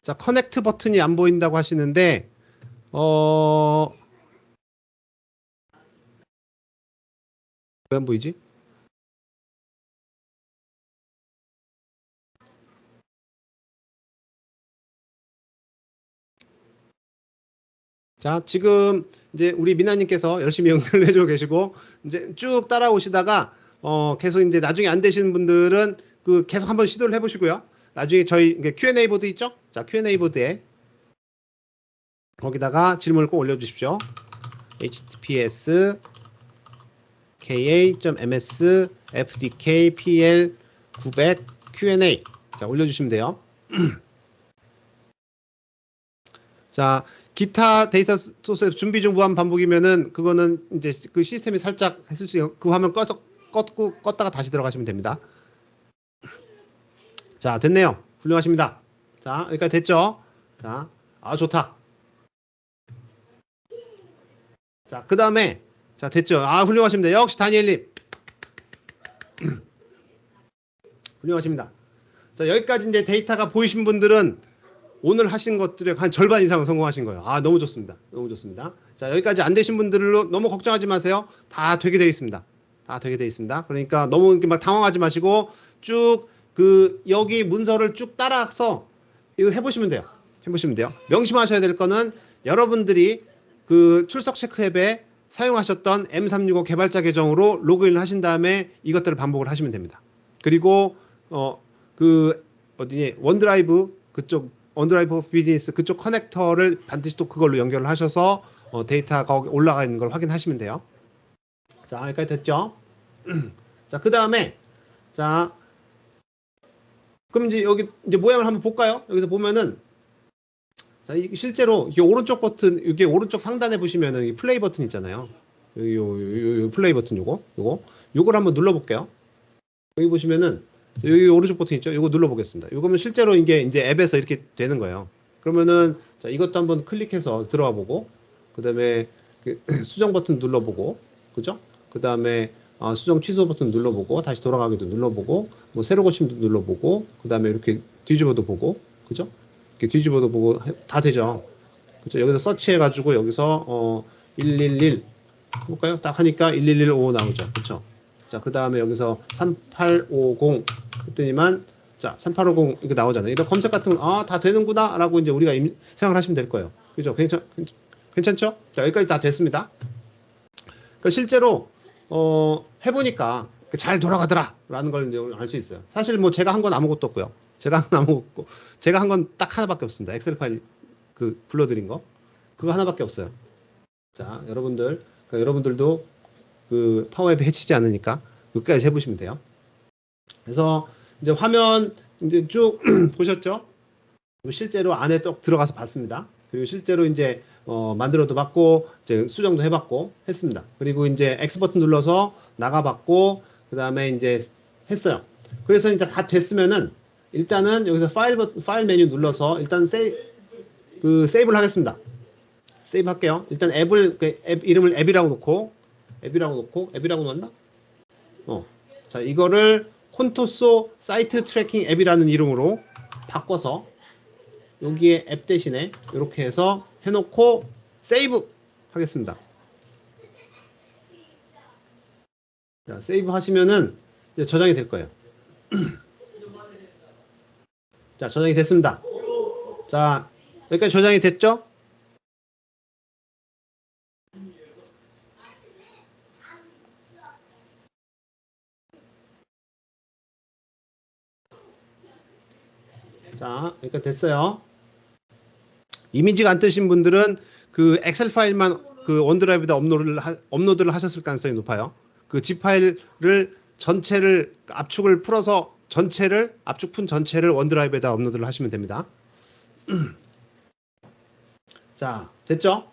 자, 커넥트 버튼이 안 보인다고 하시는데, 왜 안 보이지? 자, 지금 이제 우리 미나님께서 열심히 연구를 해주고 계시고, 이제 쭉 따라오시다가, 계속 이제 나중에 안 되시는 분들은 계속 한번 시도를 해보시고요. 나중에 저희 Q&A 보드 있죠? 자, Q&A 보드에 거기다가 질문을 꼭 올려주십시오. https ka.ms fdk pl 900 Q&A 자, 올려주시면 돼요. 자, 기타 데이터 소스 준비 중 무한 반복이면은 그거는 이제 그 시스템이 살짝 했을 수 있고 그 화면 껐다가 다시 들어가시면 됩니다. 자, 됐네요. 훌륭하십니다. 자, 여기까지 됐죠? 자, 좋다. 자, 그 다음에 자, 됐죠? 훌륭하십니다. 역시 다니엘님. 훌륭하십니다. 자, 여기까지 이제 데이터가 보이신 분들은 오늘 하신 것들의 한 절반 이상은 성공하신 거예요. 너무 좋습니다. 너무 좋습니다. 자, 여기까지 안 되신 분들로 너무 걱정하지 마세요. 다 되게 되어 있습니다. 다 되게 되어 있습니다. 그러니까 너무 이렇게 막 당황하지 마시고 쭉 여기 문서를 쭉 따라서 이거 해보시면 돼요. 명심하셔야 될 거는 여러분들이 그 출석 체크 앱에 사용하셨던 M365 개발자 계정으로 로그인을 하신 다음에 이것들을 반복을 하시면 됩니다. 그리고 원드라이브 원드라이브 비즈니스 그쪽 커넥터를 반드시 또 그걸로 연결을 하셔서 데이터가 올라가 있는 걸 확인하시면 돼요. 자, 여기까지 됐죠? 자, 그 다음에 자, 그럼 이제 여기 이제 모양을 한번 볼까요? 여기서 보면은 자, 실제로 이게 오른쪽 버튼, 이게 오른쪽 상단에 보시면은 이 플레이 버튼 있잖아요. 요 플레이 버튼 요걸 한번 눌러볼게요. 여기 보시면은 여기 오른쪽 버튼 있죠? 이거 눌러보겠습니다. 이거면 실제로 이게 이제 앱에서 이렇게 되는 거예요. 그러면은 자, 이것도 한번 클릭해서 들어가 보고, 그 다음에 수정 버튼 눌러보고, 그죠? 그 다음에 수정 취소 버튼 눌러보고, 다시 돌아가기도 눌러보고, 뭐 새로 고침도 눌러보고, 그 다음에 이렇게 뒤집어도 보고, 그죠? 이렇게 뒤집어도 보고 다 되죠. 그죠? 여기서 서치해가지고 여기서 111 해볼까요? 딱 하니까 11155 나오죠. 그쵸? 자, 그 다음에 여기서 3850 했더니만 자, 3850 이거 나오잖아요. 이런 검색 같은 거 다 되는구나 라고 이제 우리가 생각을 하시면 될 거예요. 그죠? 괜찮죠? 자, 여기까지 다 됐습니다. 그러니까 실제로 해보니까 잘 돌아가더라 라는 걸 이제 알 수 있어요. 사실 뭐 제가 한 건 아무것도 없고요. 제가 한 건 딱 하나밖에 없습니다. 엑셀 파일 불러드린 거 그거 하나밖에 없어요. 자, 여러분들도 그 파워 앱이 해치지 않으니까 여기까지 해보시면 돼요. 그래서 이제 화면 이제 쭉 보셨죠? 실제로 안에 또 들어가서 봤습니다. 그리고 실제로 이제 만들어도 봤고 이제 수정도 해봤고 했습니다. 그리고 이제 X 버튼 눌러서 나가봤고 그 다음에 이제 했어요. 그래서 이제 다 됐으면은 일단은 여기서 파일 메뉴 눌러서 일단 세이브를 하겠습니다. 세이브 할게요. 일단 앱 이름을 앱이라고 넣었나? 자, 이거를 콘토소 사이트 트래킹 앱이라는 이름으로 바꿔서 여기에 앱 대신에 이렇게 해서 해놓고 세이브 하겠습니다. 자, 세이브 하시면은 이제 저장이 될 거예요. 자, 저장이 됐습니다. 자, 여기까지 저장이 됐죠? 자, 여기까지 됐어요. 이미지가 안 뜨신 분들은 그 엑셀 파일만 그 원드라이브에다 업로드를 하셨을 가능성이 높아요. 그 zip 파일을 전체를 압축을 풀어서 압축 푼 전체를 원드라이브에다 업로드를 하시면 됩니다. 자, 됐죠?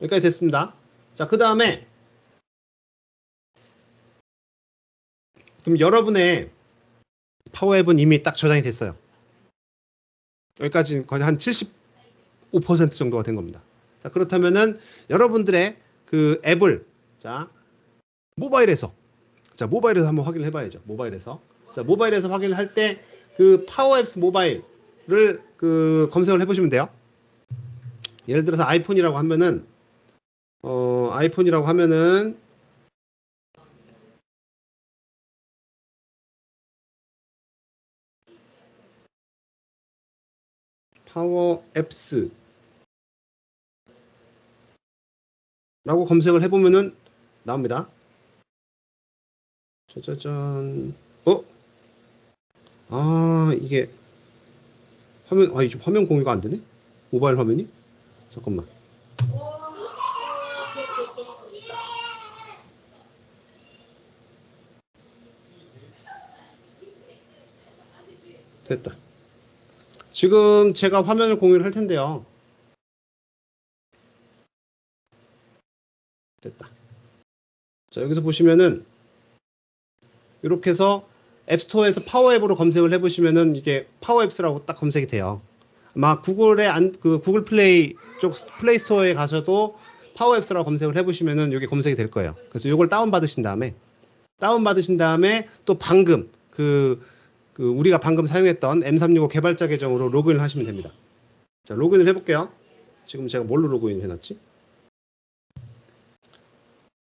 여기까지 됐습니다. 자, 그 다음에 그럼 여러분의 파워 앱은 이미 딱 저장이 됐어요. 여기까지 거의 한 75% 정도가 된 겁니다. 자, 그렇다면은 여러분들의 그 앱을 모바일에서 한번 확인을 해봐야죠. 모바일에서 확인을 할 때 그 파워 앱스 모바일을 그 검색을 해보시면 돼요. 예를 들어서 아이폰이라고 하면은 파워 앱스 라고 검색을 해보면은 나옵니다. 짜자잔. 이게 이게 화면 공유가 안 되네? 모바일 화면이? 잠깐만. 됐다. 지금 제가 화면을 공유를 할 텐데요. 됐다. 자, 여기서 보시면은 이렇게 해서 앱스토어에서 파워앱으로 검색을 해보시면은 이게 파워앱스라고 딱 검색이 돼요. 아마 구글 플레이 쪽 플레이 스토어에 가셔도 파워앱스라고 검색을 해보시면은 여기 검색이 될 거예요. 그래서 이걸 다운받으신 다음에 또 방금 우리가 방금 사용했던 M365 개발자 계정으로 로그인을 하시면 됩니다. 자, 로그인을 해볼게요. 지금 제가 뭘로 로그인 해놨지?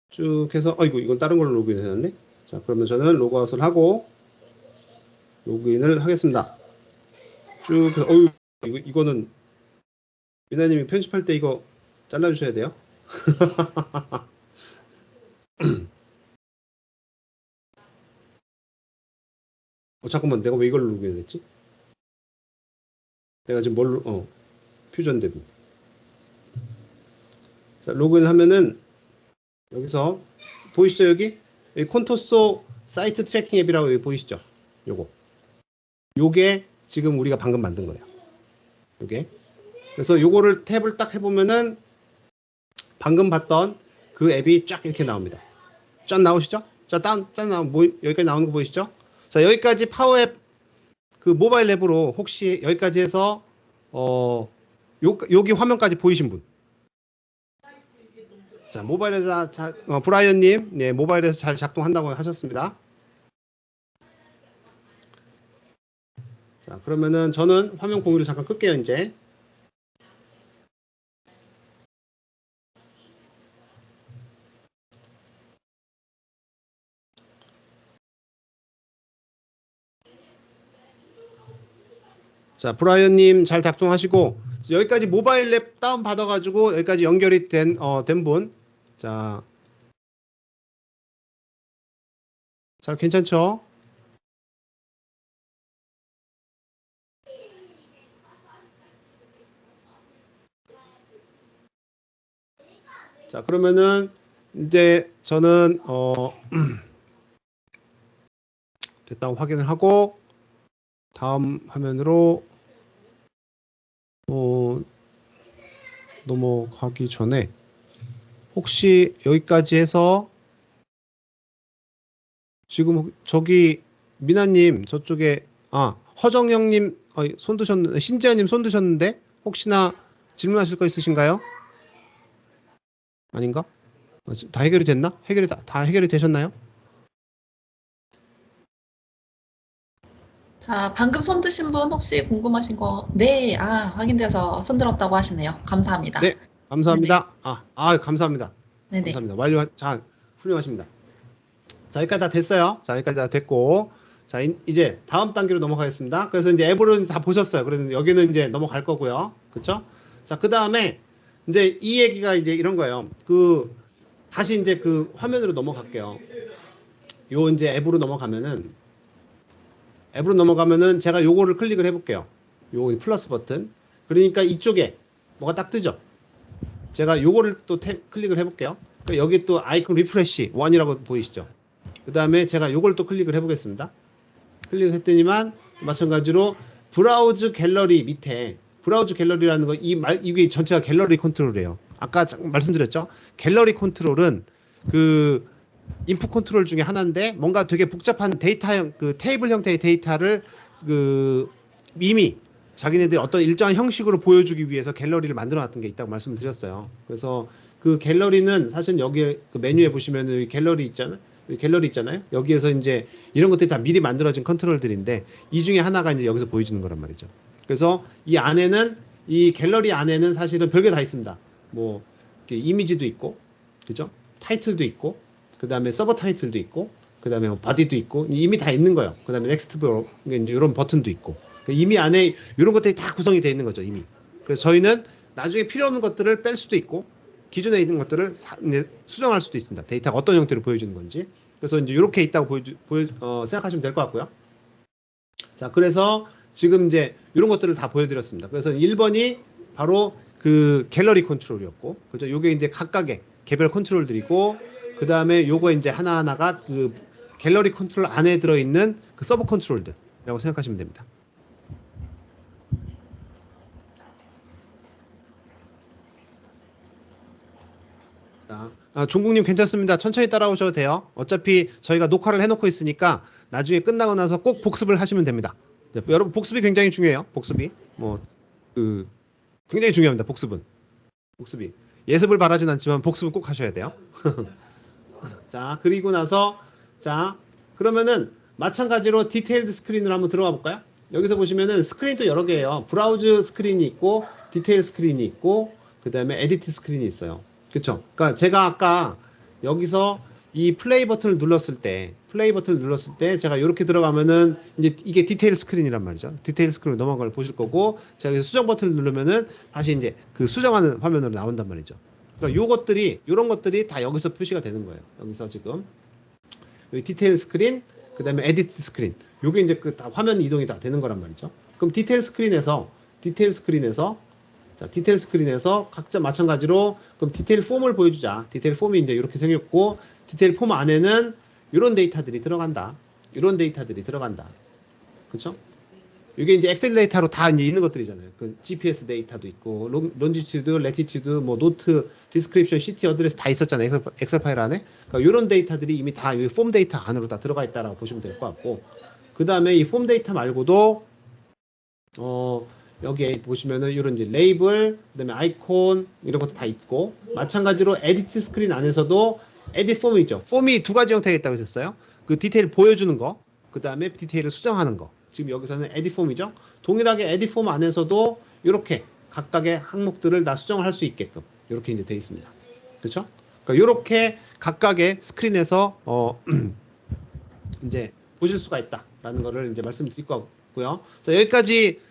쭉 해서 이건 다른 걸로 로그인 해놨네. 자, 그러면 저는 로그아웃을 하고 로그인을 하겠습니다. 쭉 해서 이거는 미나님이 편집할 때 이거 잘라주셔야 돼요. 잠깐만, 내가 왜 이걸로 로그인 했지? 내가 지금 퓨전 대비. 자, 로그인 하면은 여기서 보이시죠? 여기 콘토소 사이트 트래킹 앱이라고 여기 보이시죠? 요게 지금 우리가 방금 만든 거예요. 요게. 그래서 요거를 탭을 딱 해보면은 방금 봤던 그 앱이 쫙 이렇게 나옵니다. 쫙 나오시죠? 여기까지 나오는 거 보이시죠? 자, 여기까지 파워앱 그 모바일 앱으로 혹시 여기까지 해서 여기 화면까지 보이신 분. 자, 모바일에서 브라이언님, 네, 모바일에서 잘 작동한다고 하셨습니다. 자, 그러면은 저는 화면 공유를 잠깐 끌게요, 이제. 자, 브라이언님 잘 작동하시고, 여기까지 모바일 앱 다운 받아가지고, 여기까지 연결이 된 분. 자, 잘 괜찮죠? 자, 그러면은 이제 저는 됐다고 확인을 하고 다음 화면으로 넘어가기 전에 혹시 여기까지 해서 지금 저기 미나님 저쪽에 허정영님 손 드셨는데 신재현님 손 드셨는데 혹시나 질문하실 거 있으신가요? 아닌가? 다 해결이 됐나? 다 해결이 되셨나요? 자, 방금 손 드신 분 혹시 궁금하신 거? 네, 확인돼서 손 들었다고 하시네요. 감사합니다. 네, 감사합니다. 감사합니다. 네네. 감사합니다. 완료. 자, 훌륭하십니다. 자, 여기까지 다 됐어요. 자, 여기까지 다 됐고, 자, 이제 다음 단계로 넘어가겠습니다. 그래서 이제 앱으로는 다 보셨어요. 그래서 여기는 이제 넘어갈 거고요. 그쵸? 자, 그 다음에 이제 이 얘기가 이제 이런 거예요. 다시 이제 그 화면으로 넘어갈게요. 요 이제 앱으로 넘어가면은 제가 요거를 클릭을 해볼게요. 요 플러스 버튼. 그러니까 이쪽에 뭐가 딱 뜨죠? 제가 요거를 또 클릭을 해볼게요. 그러니까 여기 또 아이콘 리프레시 1이라고 보이시죠? 그 다음에 제가 요걸 또 클릭을 해보겠습니다. 클릭을 했더니만 마찬가지로 브라우즈 갤러리 밑에 브라우즈 갤러리라는 거 이게 전체가 갤러리 컨트롤이에요. 아까 말씀드렸죠? 갤러리 컨트롤은 그 인풋 컨트롤 중에 하나인데 뭔가 되게 복잡한 데이터형 그 테이블 형태의 데이터를 이미 자기네들이 어떤 일정한 형식으로 보여주기 위해서 갤러리를 만들어 놨던 게 있다고 말씀드렸어요. 그래서 그 갤러리는 사실 여기 그 메뉴에 보시면 갤러리 있잖아요. 여기에서 이제 이런 것들이 다 미리 만들어진 컨트롤들인데 이 중에 하나가 이제 여기서 보여주는 거란 말이죠. 그래서 이 갤러리 안에는 사실은 별게 다 있습니다. 뭐 이미지도 있고, 그죠? 타이틀도 있고, 그 다음에 서버 타이틀도 있고, 그 다음에 바디도 있고 이미 다 있는 거예요. 그 다음에 넥스트 이제 이런 버튼도 있고 이미 안에 이런 것들이 다 구성이 되어 있는 거죠. 이미. 그래서 저희는 나중에 필요 없는 것들을 뺄 수도 있고 기존에 있는 것들을 수정할 수도 있습니다. 데이터가 어떤 형태로 보여주는 건지. 그래서 이제 이렇게 있다고 생각하시면 될 것 같고요. 자, 그래서 지금 이제 이런 것들을 다 보여드렸습니다. 그래서 1번이 바로 그 갤러리 컨트롤이었고, 그죠? 요게 이제 각각의 개별 컨트롤들이고, 그 다음에 요거 이제 하나하나가 그 갤러리 컨트롤 안에 들어있는 그 서브 컨트롤들이라고 생각하시면 됩니다. 종국님 괜찮습니다. 천천히 따라오셔도 돼요. 어차피 저희가 녹화를 해놓고 있으니까 나중에 끝나고 나서 꼭 복습을 하시면 됩니다. 여러분 복습이 굉장히 중요해요. 복습이 굉장히 중요합니다. 복습이 예습을 바라진 않지만 복습은 꼭 하셔야 돼요. 자, 그리고 나서 자 그러면은 마찬가지로 디테일드 스크린으로 한번 들어가 볼까요? 여기서 보시면은 스크린도 여러 개예요. 브라우즈 스크린이 있고 디테일 스크린이 있고 그 다음에 에디트 스크린이 있어요. 그쵸? 그러니까 제가 아까 여기서 이 플레이 버튼을 눌렀을 때 제가 이렇게 들어가면은 이제 이게 디테일 스크린이란 말이죠. 디테일 스크린으로 넘어간 걸 보실 거고 제가 여기서 수정 버튼을 누르면은 다시 이제 그 수정하는 화면으로 나온단 말이죠. 그러니까 이런 것들이 다 여기서 표시가 되는 거예요. 여기서 지금 여기 디테일 스크린, 그 다음에 에디트 스크린. 요게 이제 그 다 화면 이동이 다 되는 거란 말이죠. 그럼 디테일 스크린에서 각자 마찬가지로 그럼 디테일 폼을 보여주자. 디테일 폼이 이제 이렇게 생겼고 디테일 폼 안에는 이런 데이터들이 들어간다. 그쵸? 이게 이제 엑셀 데이터로 다 이제 있는 것들이잖아요. 그 GPS 데이터도 있고, 론지튜드, 레티튜드, 뭐 노트, 디스크립션, 시티 어드레스 다 있었잖아요. 엑셀 파일 안에. 그러니까 이런 데이터들이 이미 다 이 폼 데이터 안으로 다 들어가 있다라고 보시면 될 것 같고, 그 다음에 이 폼 데이터 말고도 여기에 보시면은 이런 이제 레이블, 그다음에 아이콘 이런 것도 다 있고, 마찬가지로 에디트 스크린 안에서도 에디트 폼이 있죠. 폼이 두 가지 형태가 있다고 했었어요. 그 디테일 보여주는 거, 그 다음에 디테일을 수정하는 거. 지금 여기서는 에디트 폼이죠. 동일하게 에디트 폼 안에서도 이렇게 각각의 항목들을 다 수정을 할 수 있게끔 이렇게 이제 되어 있습니다. 그렇죠? 그러니까 이렇게 각각의 스크린에서 이제 보실 수가 있다라는 거를 이제 말씀드릴 거고요. 자, 여기까지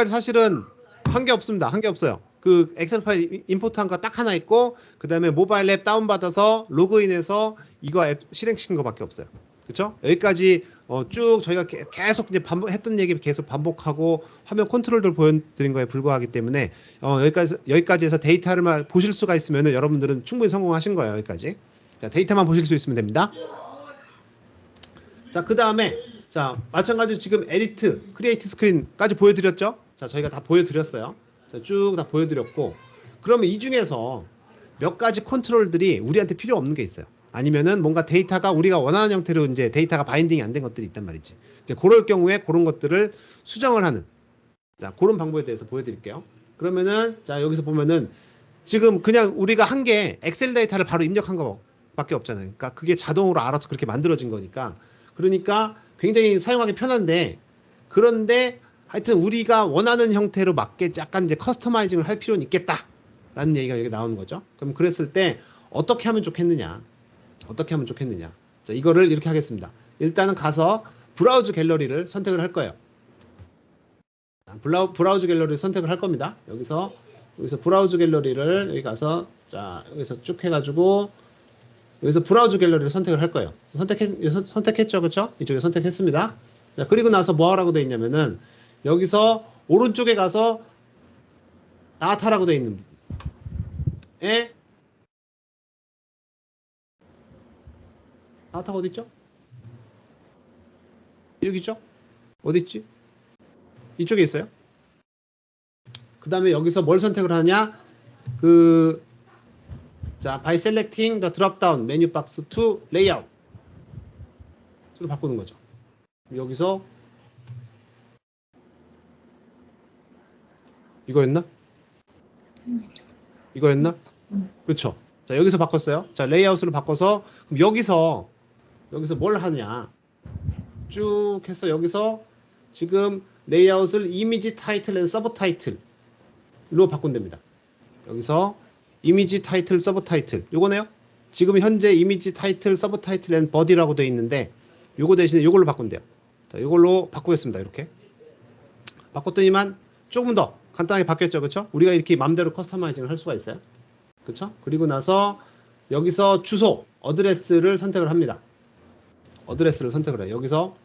사실은 한 게 없습니다. 한 게 없어요. 그 엑셀 파일 임포트한 거 딱 하나 있고, 그 다음에 모바일 앱 다운받아서 로그인해서 이거 앱 실행시킨 거밖에 없어요. 그쵸? 여기까지 쭉 저희가 계속 이제 했던 얘기 계속 반복하고 화면 컨트롤들 보여드린 거에 불과하기 때문에 여기까지 해서 데이터를 보실 수가 있으면은 여러분들은 충분히 성공하신 거예요. 여기까지. 자, 데이터만 보실 수 있으면 됩니다. 자, 그 다음에 자, 마찬가지로 지금 에디트, 크리에이트 스크린까지 보여드렸죠? 자, 저희가 다 보여드렸어요. 쭉 다 보여드렸고, 그러면 이 중에서 몇 가지 컨트롤들이 우리한테 필요 없는 게 있어요. 아니면은 뭔가 데이터가 우리가 원하는 형태로 이제 데이터가 바인딩이 안 된 것들이 있단 말이지. 이제 그럴 경우에 그런 것들을 수정을 하는, 자, 그런 방법에 대해서 보여드릴게요. 그러면은, 자, 여기서 보면은 지금 그냥 우리가 한 게 엑셀 데이터를 바로 입력한 거밖에 없잖아요. 그러니까 그게 자동으로 알아서 그렇게 만들어진 거니까. 그러니까 굉장히 사용하기 편한데, 그런데 하여튼 우리가 원하는 형태로 맞게 약간 이제 커스터마이징을 할 필요는 있겠다라는 얘기가 여기 나오는 거죠. 그럼 그랬을 때 어떻게 하면 좋겠느냐? 어떻게 하면 좋겠느냐? 자, 이거를 이렇게 하겠습니다. 일단은 가서 브라우즈 갤러리를 선택을 할 거예요. 브라우즈 갤러리를 선택을 할 겁니다. 여기서 브라우즈 갤러리를 여기 가서 자, 여기서 쭉 해가지고 여기서 브라우즈 갤러리를 선택을 할 거예요. 선택했죠, 그렇죠? 이쪽에 선택했습니다. 자, 그리고 나서 뭐 하라고 되어 있냐면은 여기서 오른쪽에 가서 다타라고 되어 있는 부분에 다타가 어디 있죠? 여기 있죠? 어디 있지? 이쪽에 있어요. 그 다음에 여기서 뭘 선택을 하냐? 자, by selecting the drop down menu box to layout. 로 바꾸는 거죠. 여기서 이거였나? 이거였나? 그렇죠. 자, 여기서 바꿨어요. 자, 레이아웃으로 바꿔서 그럼 여기서 뭘 하냐? 쭉 해서 여기서 지금 레이아웃을 이미지 타이틀 앤 서브 타이틀로 바꾼답니다. 여기서 이미지 타이틀 서브 타이틀 요거네요. 지금 현재 이미지 타이틀 서브 타이틀 앤 버디라고 되어 있는데 요거 대신에 요걸로 바꾼대요. 자, 요걸로 바꾸겠습니다. 이렇게 바꿨더니만 조금 더 간단하게 바뀌었죠. 그렇죠? 우리가 이렇게 맘대로 커스터마이징을 할 수가 있어요. 그렇죠? 그리고 나서 여기서 주소, 어드레스를 선택을 합니다. 어드레스를 선택을 해요. 여기서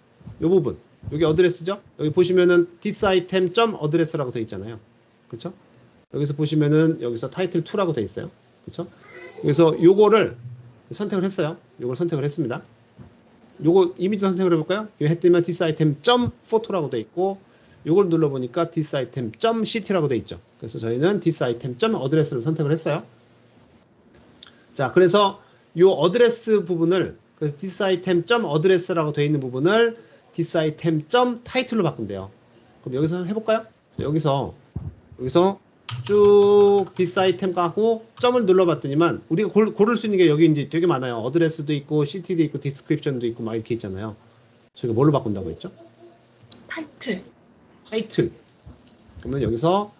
이 부분, 여기 어드레스죠? 여기 보시면은 thisItem.address라고 되어 있잖아요. 그렇죠? 여기서 보시면은 여기서 타이틀 2라고 되어 있어요. 그렇죠? 그래서 요거를 선택을 했어요. 요걸 선택을 했습니다. 요거 이미지 선택을 해볼까요? 이거 했더니만 thisItem.photo라고 되어 있고 요걸 눌러보니까 thisItem.ct라고 되어 있죠. 그래서 저희는 thisItem.address를 선택을 했어요. 자, 그래서 요 어드레스 부분을 그래서 thisItem.address라고 되어 있는 부분을 thisItem.title로 바꾼대요. 그럼 여기서 해볼까요? 여기서 쭉 thisItem 하고 점을 눌러봤더니만 우리가 고를 수 있는 게 여기 이제 되게 많아요. 어드레스도 있고 ct도 있고 디스크립션도 있고 막 이렇게 있잖아요. 저희가 뭘로 바꾼다고 했죠? 타이틀. 그러면 여기서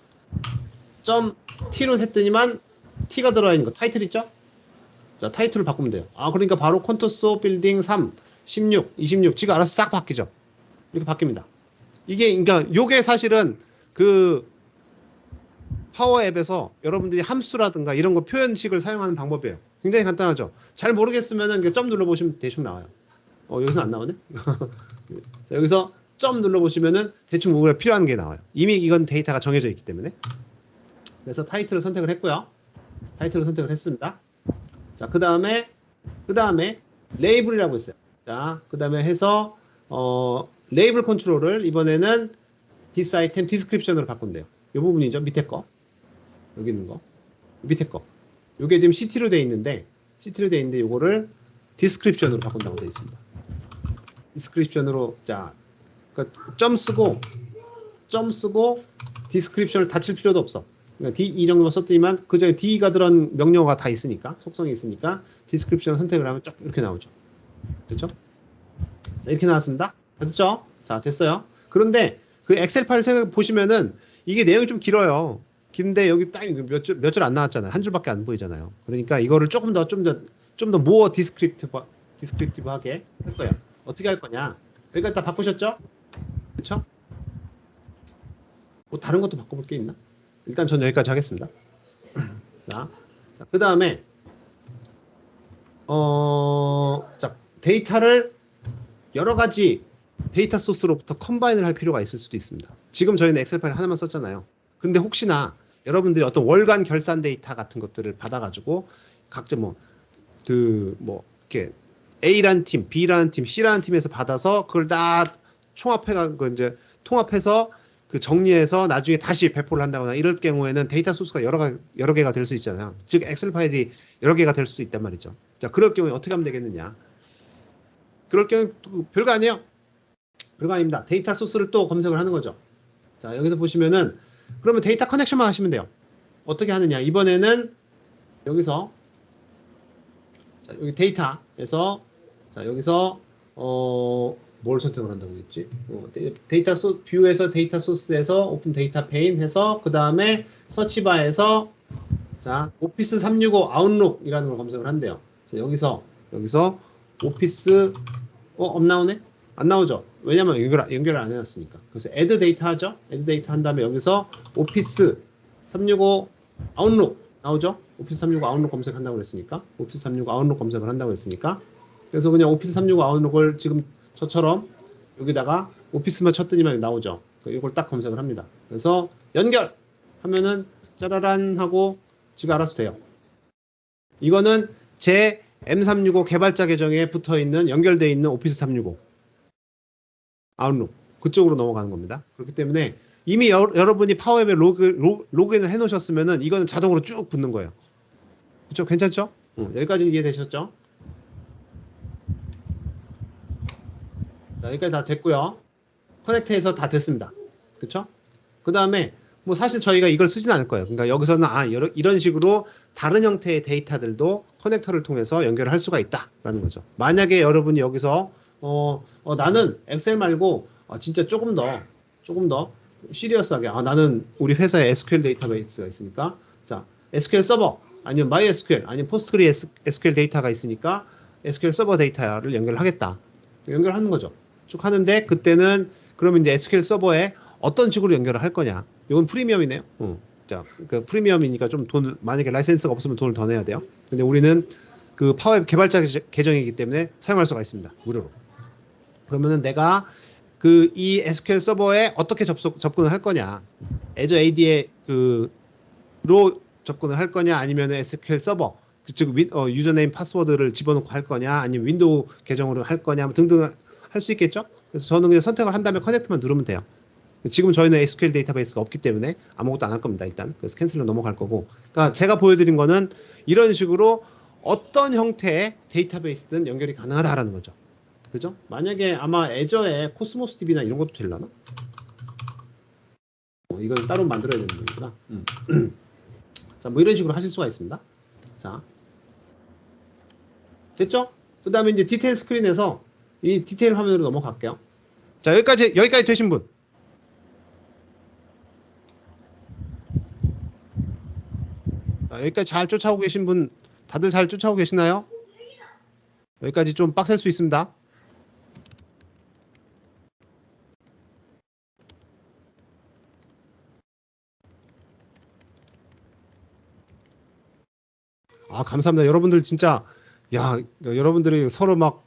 점 t로 했더니만 t가 들어가 있는 거 타이틀 있죠? 자, 타이틀을 바꾸면 돼요. 아, 그러니까 바로 콘토소 빌딩 3, 16, 26 지가 알아서 싹 바뀌죠. 이렇게 바뀝니다. 이게 그러니까 요게 사실은 그 파워 앱에서 여러분들이 함수라든가 이런 거 표현식을 사용하는 방법이에요. 굉장히 간단하죠. 잘 모르겠으면은 점 눌러보시면 대충 나와요. 여기서 안 나오네? 자, 여기서 점 눌러보시면은 대충 우리가 필요한 게 나와요. 이미 이건 데이터가 정해져 있기 때문에. 그래서 타이틀을 선택을 했고요. 타이틀을 선택을 했습니다. 자, 그 다음에 레이블이라고 있어요. 자, 그 다음에 해서 레이블 컨트롤을 이번에는 thisItem description으로 바꾼대요. 이 부분이죠. 밑에 거. 여기 있는 거. 밑에 거. 요게 지금 CT로 되어 있는데 요거를 description으로 바꾼다고 되어 있습니다. description으로 자, 그러니까 점 쓰고 description을 닫힐 필요도 없어. 그러니까 D 이 정도만 썼더니만 그 전에 D가 들어간 명령어가 다 있으니까 속성이 있으니까 description 선택을 하면 쫙 이렇게 나오죠. 됐죠? 자, 이렇게 나왔습니다. 됐죠? 자, 됐어요. 그런데 그 엑셀 파일 보시면은 이게 내용이 좀 길어요. 긴데 여기 딱 몇 줄 안 나왔잖아요. 한 줄밖에 안 보이잖아요. 그러니까 이거를 좀 더 more descriptive하게 할 거예요. 어떻게 할 거냐? 여기까지 다 바꾸셨죠? 그렇죠? 뭐 다른 것도 바꿔볼 게 있나? 일단 전 여기까지 하겠습니다. 자, 그 다음에 자, 데이터를 여러 가지 데이터 소스로부터 컴바인을 할 필요가 있을 수도 있습니다. 지금 저희는 엑셀 파일 하나만 썼잖아요. 근데 혹시나 여러분들이 어떤 월간 결산 데이터 같은 것들을 받아가지고 각자 이렇게 A라는 팀, B라는 팀, C라는 팀에서 받아서 그걸 다 이제 통합해서 그 정리해서 나중에 다시 배포를 한다거나 이럴 경우에는 데이터 소스가 여러 개가 될 수 있잖아요. 즉 엑셀 파일이 여러 개가 될 수도 있단 말이죠. 자, 그럴 경우에 어떻게 하면 되겠느냐? 그럴 경우에 별거 아니에요. 별거 아닙니다. 데이터 소스를 또 검색을 하는 거죠. 자, 여기서 보시면은 그러면 데이터 커넥션만 하시면 돼요. 어떻게 하느냐? 이번에는 여기서 자, 여기 데이터에서 자, 여기서 뭘 선택을 한다고 했지? 데이터 뷰에서 데이터 소스에서 오픈 데이터 페인 해서 그 다음에 서치바에서 자, 오피스 365 아웃룩이라는 걸 검색을 한대요. 자, 여기서 오피스 안 나오네? 안 나오죠? 왜냐면 연결을 안 해놨으니까. 그래서 add 데이터 하죠? add 데이터 한 다음에 여기서 오피스 365 아웃룩 나오죠? 오피스 365 아웃룩 검색한다고 그랬으니까. 오피스 365 아웃룩 검색을 한다고 했으니까. 그래서 그냥 오피스 365 아웃룩을 지금 저처럼 여기다가 오피스만 쳤더니만 나오죠. 이걸 딱 검색을 합니다. 그래서 연결 하면은 짜라란 하고 지가 알아서 돼요. 이거는 제 M365 개발자 계정에 붙어 있는 연결되어 있는 오피스 365 아웃룩 그쪽으로 넘어가는 겁니다. 그렇기 때문에 이미 여러분이 파워앱에 로그인을 해 놓으셨으면은 이거는 자동으로 쭉 붙는 거예요. 그렇죠? 괜찮죠? 여기까지 이해되셨죠? 자, 여기까지 다 됐고요. 커넥트해서 다 됐습니다. 그쵸? 그 다음에 뭐 사실 저희가 이걸 쓰진 않을 거예요. 그러니까 여기서는 이런 식으로 다른 형태의 데이터들도 커넥터를 통해서 연결을 할 수가 있다라는 거죠. 만약에 여러분이 여기서 나는 엑셀 말고 진짜 조금 더 시리어스하게 나는 우리 회사에 SQL 데이터베이스가 있으니까 자 SQL 서버 아니면 MySQL 아니면 PostgreSQL 데이터가 있으니까 SQL 서버 데이터를 연결하겠다. 연결하는 거죠. 쭉 하는데 그때는 그러면 이제 SQL 서버에 어떤 식으로 연결을 할 거냐. 이건 프리미엄이네요. 자, 그 프리미엄이니까 좀 만약에 라이센스가 없으면 돈을 더 내야 돼요. 근데 우리는 그 파워앱 개발자 계정이기 때문에 사용할 수가 있습니다. 무료로. 그러면은 내가 이 SQL 서버에 어떻게 접근을 할 거냐. Azure AD에 로 접근을 할 거냐 아니면 SQL 서버 즉 유저네임 파스워드를 집어넣고 할 거냐 아니면 윈도우 계정으로 할 거냐 등등 할 수 있겠죠. 그래서 저는 그냥 선택을 한 다음에 커넥트만 누르면 돼요. 지금 저희는 SQL 데이터베이스가 없기 때문에 아무것도 안 할 겁니다. 일단 그래서 캔슬로 넘어갈 거고. 그러니까 제가 보여드린 거는 이런 식으로 어떤 형태의 데이터베이스든 연결이 가능하다라는 거죠. 그죠? 만약에 아마 애저에 코스모스 DB나 이런 것도 되려나? 이건 따로 만들어야 되는 거구나. 자, 뭐 이런 식으로 하실 수가 있습니다. 자, 됐죠? 그 다음에 이제 디테일 스크린에서 이 디테일 화면으로 넘어갈게요. 자, 여기까지 되신 분. 자, 여기까지 잘 쫓아오고 계신 분, 다들 잘 쫓아오고 계시나요? 여기까지 좀 빡셀 수 있습니다. 감사합니다. 여러분들 진짜, 여러분들이 서로 막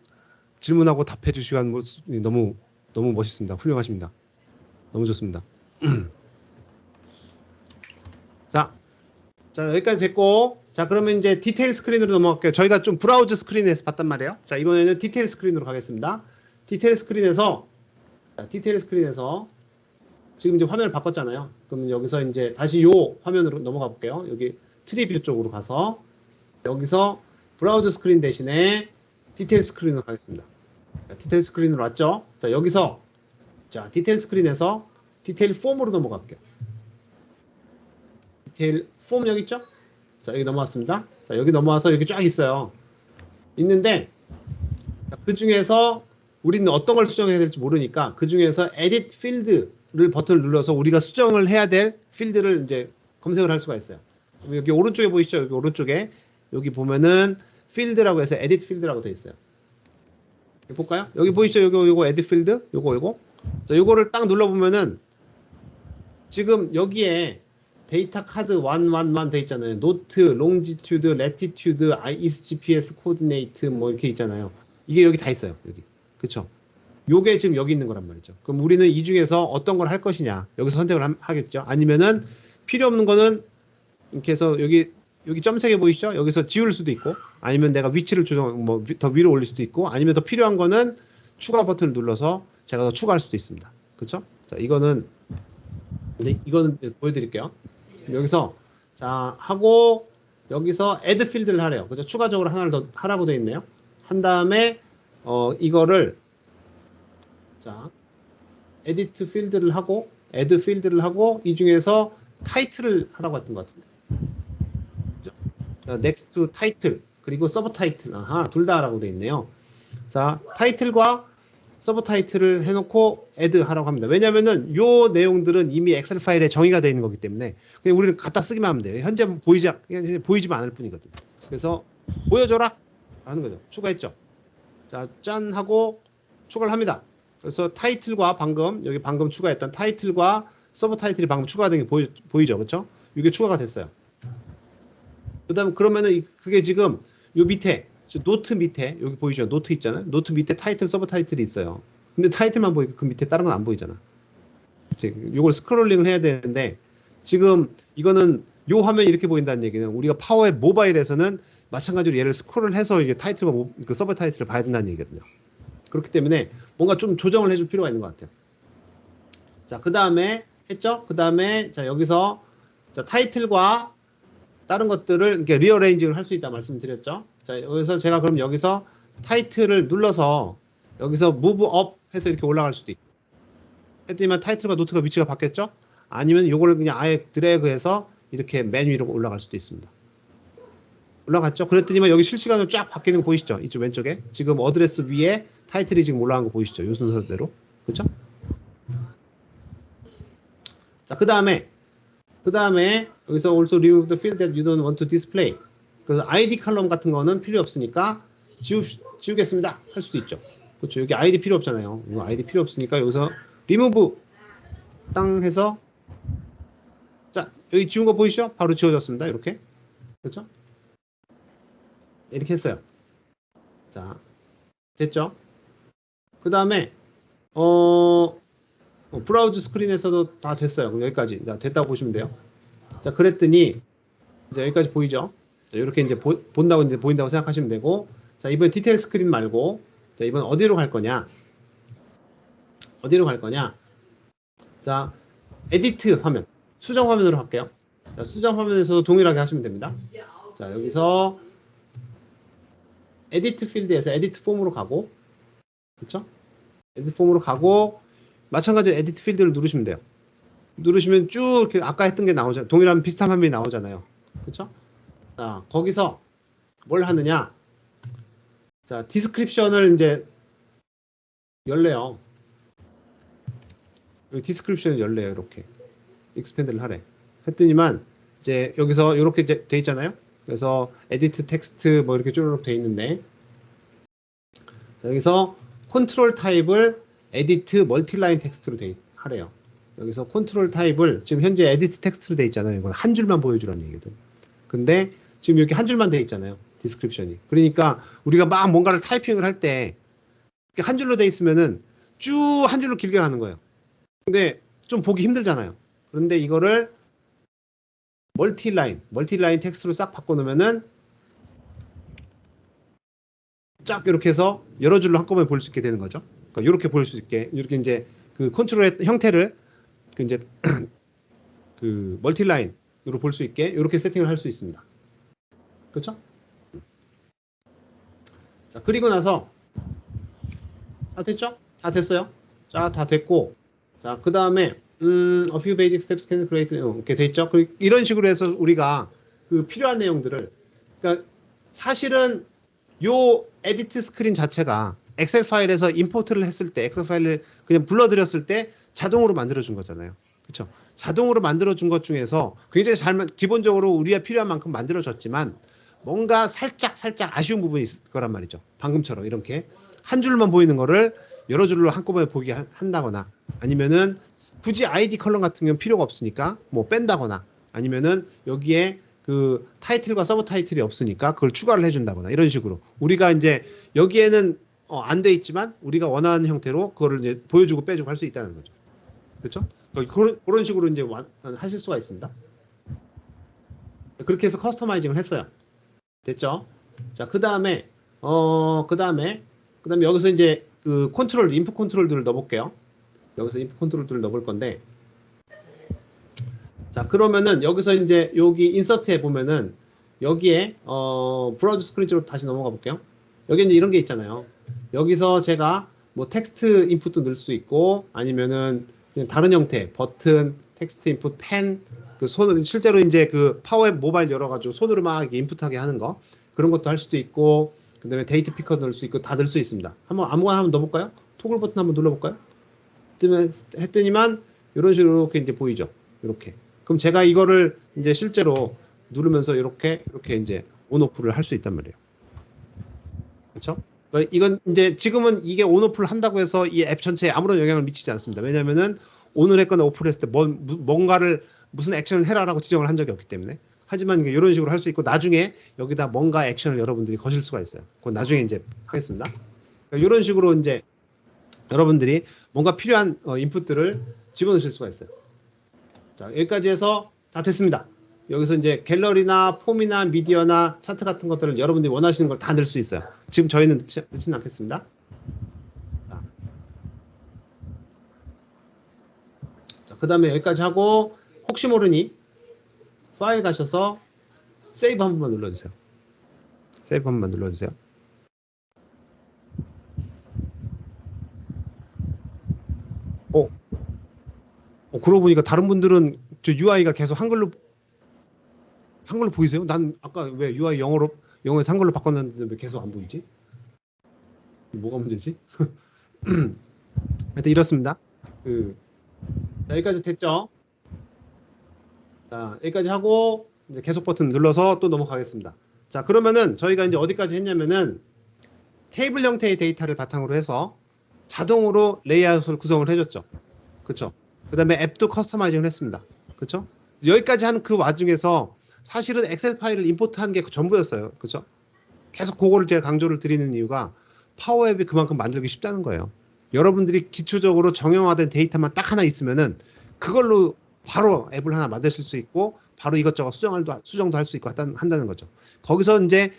질문하고 답해 주시고 하는 모습이 너무 멋있습니다. 훌륭하십니다. 너무 좋습니다. 자, 여기까지 됐고, 자, 그러면 이제 디테일 스크린으로 넘어갈게요. 저희가 좀 브라우즈 스크린에서 봤단 말이에요. 자, 이번에는 디테일 스크린으로 가겠습니다. 디테일 스크린에서 지금 이제 화면을 바꿨잖아요. 그럼 여기서 이제 다시 요 화면으로 넘어가 볼게요. 여기 트리뷰 쪽으로 가서 여기서 브라우즈 스크린 대신에 디테일 스크린으로 가겠습니다. 자, 디테일 스크린으로 왔죠? 자, 여기서 자, 디테일 스크린에서 디테일 폼으로 넘어갈게요. 디테일 폼 여기 있죠? 자, 여기 넘어왔습니다. 자, 여기 넘어와서 여기 쫙 있어요. 있는데 그 중에서 우리는 어떤 걸 수정해야 될지 모르니까 그 중에서 edit field를 버튼을 눌러서 우리가 수정을 해야 될 필드를 이제 검색을 할 수가 있어요. 여기 오른쪽에 보이시죠? 여기 오른쪽에 여기 보면은 필드라고 해서 edit field라고 되어 있어요. 볼까요? 여기 보이시죠? 요거 edit field 요거 자, 요거를 딱 눌러보면은 지금 여기에 데이터 카드 111 돼 있잖아요. 노트, 롱지튜드, 레티튜드, ISGPS 코디네이트 뭐 이렇게 있잖아요. 이게 여기 다 있어요. 여기. 그쵸? 요게 지금 여기 있는 거란 말이죠. 그럼 우리는 이 중에서 어떤 걸 할 것이냐 여기서 선택을 하겠죠. 아니면은 필요 없는 거는 이렇게 해서 여기 점 3개 보이시죠? 여기서 지울 수도 있고 아니면 내가 위치를 조정 뭐 더 위로 올릴 수도 있고 아니면 더 필요한 거는 추가 버튼을 눌러서 제가 더 추가할 수도 있습니다. 그렇죠? 자, 이거는 보여드릴게요. 여기서 자 하고 여기서 add field를 하래요. 그죠? 추가적으로 하나를 더 하라고 되어 있네요. 한 다음에 이거를 자 edit field를 하고 add field를 하고 이 중에서 title을 하라고 했던 것 같은데. 자, next to title 그리고 subtitle 아하 둘 다 하라고 되어 있네요. 자 title과 서브타이틀을 해놓고 add 하라고 합니다. 왜냐면은 요 내용들은 이미 엑셀 파일에 정의가 되어 있는 거기 때문에 그냥 우리는 갖다 쓰기만 하면 돼요. 현재 보이지만 않을 뿐이거든. 그래서 보여줘라 하는 거죠. 추가했죠. 자, 짠 하고 추가를 합니다. 그래서 타이틀과 여기 방금 추가했던 타이틀과 서브타이틀이 방금 추가된 게 보이죠. 그렇죠? 이게 추가가 됐어요. 그다음 그러면은 그게 지금 요 밑에 노트 밑에 여기 보이죠? 노트 있잖아요. 노트 밑에 타이틀, 서브 타이틀이 있어요. 근데 타이틀만 보이고 그 밑에 다른 건 안 보이잖아. 이걸 스크롤링을 해야 되는데 지금 이거는 요 화면이 이렇게 보인다는 얘기는 우리가 파워앱 모바일에서는 마찬가지로 얘를 스크롤을 해서 이게 타이틀과 그 서브 타이틀을 봐야 된다는 얘기거든요. 그렇기 때문에 뭔가 좀 조정을 해줄 필요가 있는 것 같아요. 자, 그 다음에 했죠? 그 다음에 자 여기서 자 타이틀과 다른 것들을 이렇게 리어레인징을 할 수 있다 말씀드렸죠. 자, 여기서 제가 그럼 여기서 타이틀을 눌러서 여기서 move up 해서 이렇게 올라갈 수도 있고 했더니만 타이틀과 노트가 위치가 바뀌었죠? 아니면 요거를 그냥 아예 드래그해서 이렇게 맨 위로 올라갈 수도 있습니다. 올라갔죠? 그랬더니만 여기 실시간으로 쫙 바뀌는 거 보이시죠? 이쪽 왼쪽에 지금 어드레스 위에 타이틀이 지금 올라간 거 보이시죠? 요 순서대로. 그렇죠? 자, 그 다음에 여기서 also remove the field that you don't want to display. 그 ID 컬럼 같은 거는 필요 없으니까 지우겠습니다. 할 수도 있죠. 그렇죠. 여기 ID 필요 없잖아요. 이거 ID 필요 없으니까 여기서 remove 땅 해서 자 여기 지운 거 보이시죠? 바로 지워졌습니다. 이렇게 그렇죠? 이렇게 했어요. 자 됐죠? 그 다음에 브라우즈 스크린에서도 다 됐어요. 그럼 여기까지 됐다고 보시면 돼요. 자, 그랬더니 이제 여기까지 보이죠? 자, 이렇게 이제 보인다고 생각하시면 되고, 자, 이번 디테일 스크린 말고, 자, 이번 어디로 갈 거냐? 자, 에디트 화면, 수정 화면으로 할게요. 자, 수정 화면에서도 동일하게 하시면 됩니다. 자, 여기서 에디트 필드에서 에디트 폼으로 가고, 그렇죠? 에디트 폼으로 가고. 마찬가지로 에디트 필드를 누르시면 돼요. 누르시면 쭉 이렇게 아까 했던 게 나오잖아요. 동일한 비슷한 화면이 나오잖아요. 그렇죠? 자, 거기서 뭘 하느냐? 자, 디스크립션을 이제 열래요. 여기 디스크립션을 열래요. 이렇게 익스펜드를 하래. 했더니만 이제 여기서 이렇게 돼 있잖아요. 그래서 에디트 텍스트 뭐 이렇게 쭈르륵 돼 있는데 자, 여기서 컨트롤 타입을 에디트 멀티라인 텍스트로 하래요. 여기서 컨트롤 타입을 지금 현재 에디트 텍스트로 돼 있잖아요. 이건 한 줄만 보여주라는 얘기거든. 근데 지금 이렇게 한 줄만 돼 있잖아요. 디스크립션이. 그러니까 우리가 막 뭔가를 타이핑을 할 때 한 줄로 돼 있으면은 쭉 한 줄로 길게 가는 거예요. 근데 좀 보기 힘들잖아요. 그런데 이거를 멀티라인 텍스트로 싹 바꿔놓으면은 쫙 이렇게 해서 여러 줄로 한꺼번에 볼 수 있게 되는 거죠. 그러니까 이렇게 볼 수 있게 이렇게 이제 그 컨트롤의 형태를 그 이제 그 멀티라인으로 볼 수 있게 이렇게 세팅을 할 수 있습니다. 그렇죠? 자, 그리고 나서 다 됐죠? 다 됐어요. 자, 다 됐고 자, 그 다음에 a few basic steps can create 이렇게 돼 있죠? 이런 식으로 해서 우리가 그 필요한 내용들을 그러니까 사실은 요 에디트 스크린 자체가 엑셀 파일에서 임포트를 했을 때 엑셀 파일을 그냥 불러들였을 때 자동으로 만들어준 거잖아요. 그렇죠? 자동으로 만들어준 것 중에서 굉장히 기본적으로 우리가 필요한 만큼 만들어졌지만 뭔가 살짝 아쉬운 부분이 있을 거란 말이죠. 방금처럼 이렇게 한 줄만 보이는 거를 여러 줄로 한꺼번에 보게 한다거나 아니면은 굳이 ID 컬럼 같은 경우는 필요가 없으니까 뭐 뺀다거나 아니면은 여기에 그 타이틀과 서브 타이틀이 없으니까 그걸 추가를 해준다거나 이런 식으로 우리가 이제 여기에는 안 돼 있지만 우리가 원하는 형태로 그거를 이제 보여주고 빼주고 할 수 있다는 거죠. 그렇죠? 그런 식으로 이제 하실 수가 있습니다. 그렇게 해서 커스터마이징을 했어요. 됐죠? 자, 그다음에 여기서 이제 그 컨트롤, 인풋 컨트롤들을 넣어볼게요. 여기서 인풋 컨트롤들을 넣어볼 건데, 자, 그러면은 여기서 이제 여기 인서트에 보면은 여기에 브라우저 스크린 쪽으로 다시 넘어가 볼게요. 여기 이제 이런 게 있잖아요. 여기서 제가 뭐 텍스트 인풋도 넣을 수 있고 아니면은 그냥 다른 형태 버튼, 텍스트 인풋, 펜, 그 손으로 실제로 이제 그 파워앱 모바일 열어가지고 손으로 막 인풋하게 하는 거 그런 것도 할 수도 있고 그다음에 데이트 피커 넣을 수 있고 다 넣을 수 있습니다. 한번 아무거나 한번 넣어볼까요? 토글 버튼 한번 눌러볼까요? 했더니만 이런 식으로 이렇게 이제 보이죠. 이렇게. 그럼 제가 이거를 이제 실제로 누르면서 이렇게 이제 온오프를 할 수 있단 말이에요. 그렇죠? 이건 이제 지금은 이게 온오프를 한다고 해서 이 앱 전체에 아무런 영향을 미치지 않습니다. 왜냐면은 오늘 했거나 오프를 했을 때 뭔가를 무슨 액션을 해라라고 지정을 한 적이 없기 때문에. 하지만 이런 식으로 할 수 있고 나중에 여기다 뭔가 액션을 여러분들이 거실 수가 있어요. 그건 나중에 이제 하겠습니다. 그러니까 이런 식으로 이제 여러분들이 뭔가 필요한 인풋들을 집어넣으실 수가 있어요. 자, 여기까지 해서 다 됐습니다. 여기서 이제 갤러리나 폼이나 미디어나 차트 같은 것들을 여러분들이 원하시는 걸 다 넣을 수 있어요. 지금 저희는 넣지는 않겠습니다. 자, 그 다음에 여기까지 하고 혹시 모르니 파일 가셔서 세이브 한 번만 눌러주세요. 세이브 한 번만 눌러주세요. 그러고 보니까 다른 분들은 저 UI가 계속 한글로 보이세요? 난 아까 왜 UI 영어에서 한글로 바꿨는데 왜 계속 안 보이지? 뭐가 문제지? 하여튼 이렇습니다. 자, 여기까지 됐죠? 자, 여기까지 하고 이제 계속 버튼 눌러서 또 넘어가겠습니다. 자, 그러면은 저희가 이제 어디까지 했냐면은 테이블 형태의 데이터를 바탕으로 해서 자동으로 레이아웃을 구성을 해줬죠. 그렇죠? 그 다음에 앱도 커스터마이징을 했습니다. 그렇죠? 여기까지 한 그 와중에서 사실은 엑셀 파일을 임포트한 게 전부였어요. 그렇죠? 계속 그거를 제가 강조를 드리는 이유가 파워앱이 그만큼 만들기 쉽다는 거예요. 여러분들이 기초적으로 정형화된 데이터만 딱 하나 있으면은 그걸로 바로 앱을 하나 만드실 수 있고 바로 이것저것 수정도 할 수 있고 한다는 거죠. 거기서 이제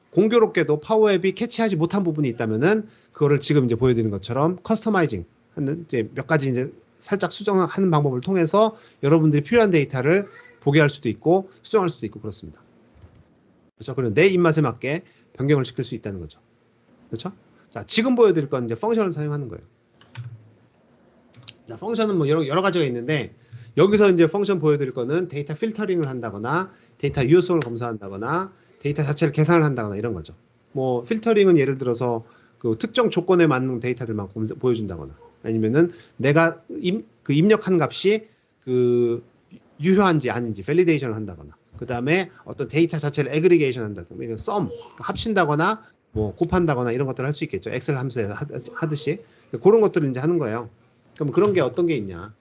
공교롭게도 파워앱이 캐치하지 못한 부분이 있다면은 그거를 지금 이제 보여드리는 것처럼 커스터마이징 하는 이제 몇 가지 이제 살짝 수정하는 방법을 통해서 여러분들이 필요한 데이터를 보게 할 수도 있고 수정할 수도 있고 그렇습니다. 그렇죠? 그리고 내 입맛에 맞게 변경을 시킬 수 있다는 거죠. 그렇죠? 자, 지금 보여드릴 건 이제 펑션을 사용하는 거예요. 자, 펑션은 뭐 여러 가지가 있는데 여기서 이제 펑션 보여드릴 거는 데이터 필터링을 한다거나 데이터 유효성을 검사한다거나 데이터 자체를 계산을 한다거나 이런 거죠. 뭐 필터링은 예를 들어서 그 특정 조건에 맞는 데이터들만 보여준다거나 아니면은 내가 입력한 값이 그 유효한지 아닌지 밸리데이션을 한다거나 그 다음에 어떤 데이터 자체를 애그리게이션 한다거나 이건 썸 합친다거나 뭐 곱한다거나 이런 것들을 할 수 있겠죠. 엑셀 함수에서 하듯이 그런 것들을 이제 하는 거예요. 그럼 그런 게 어떤 게 있냐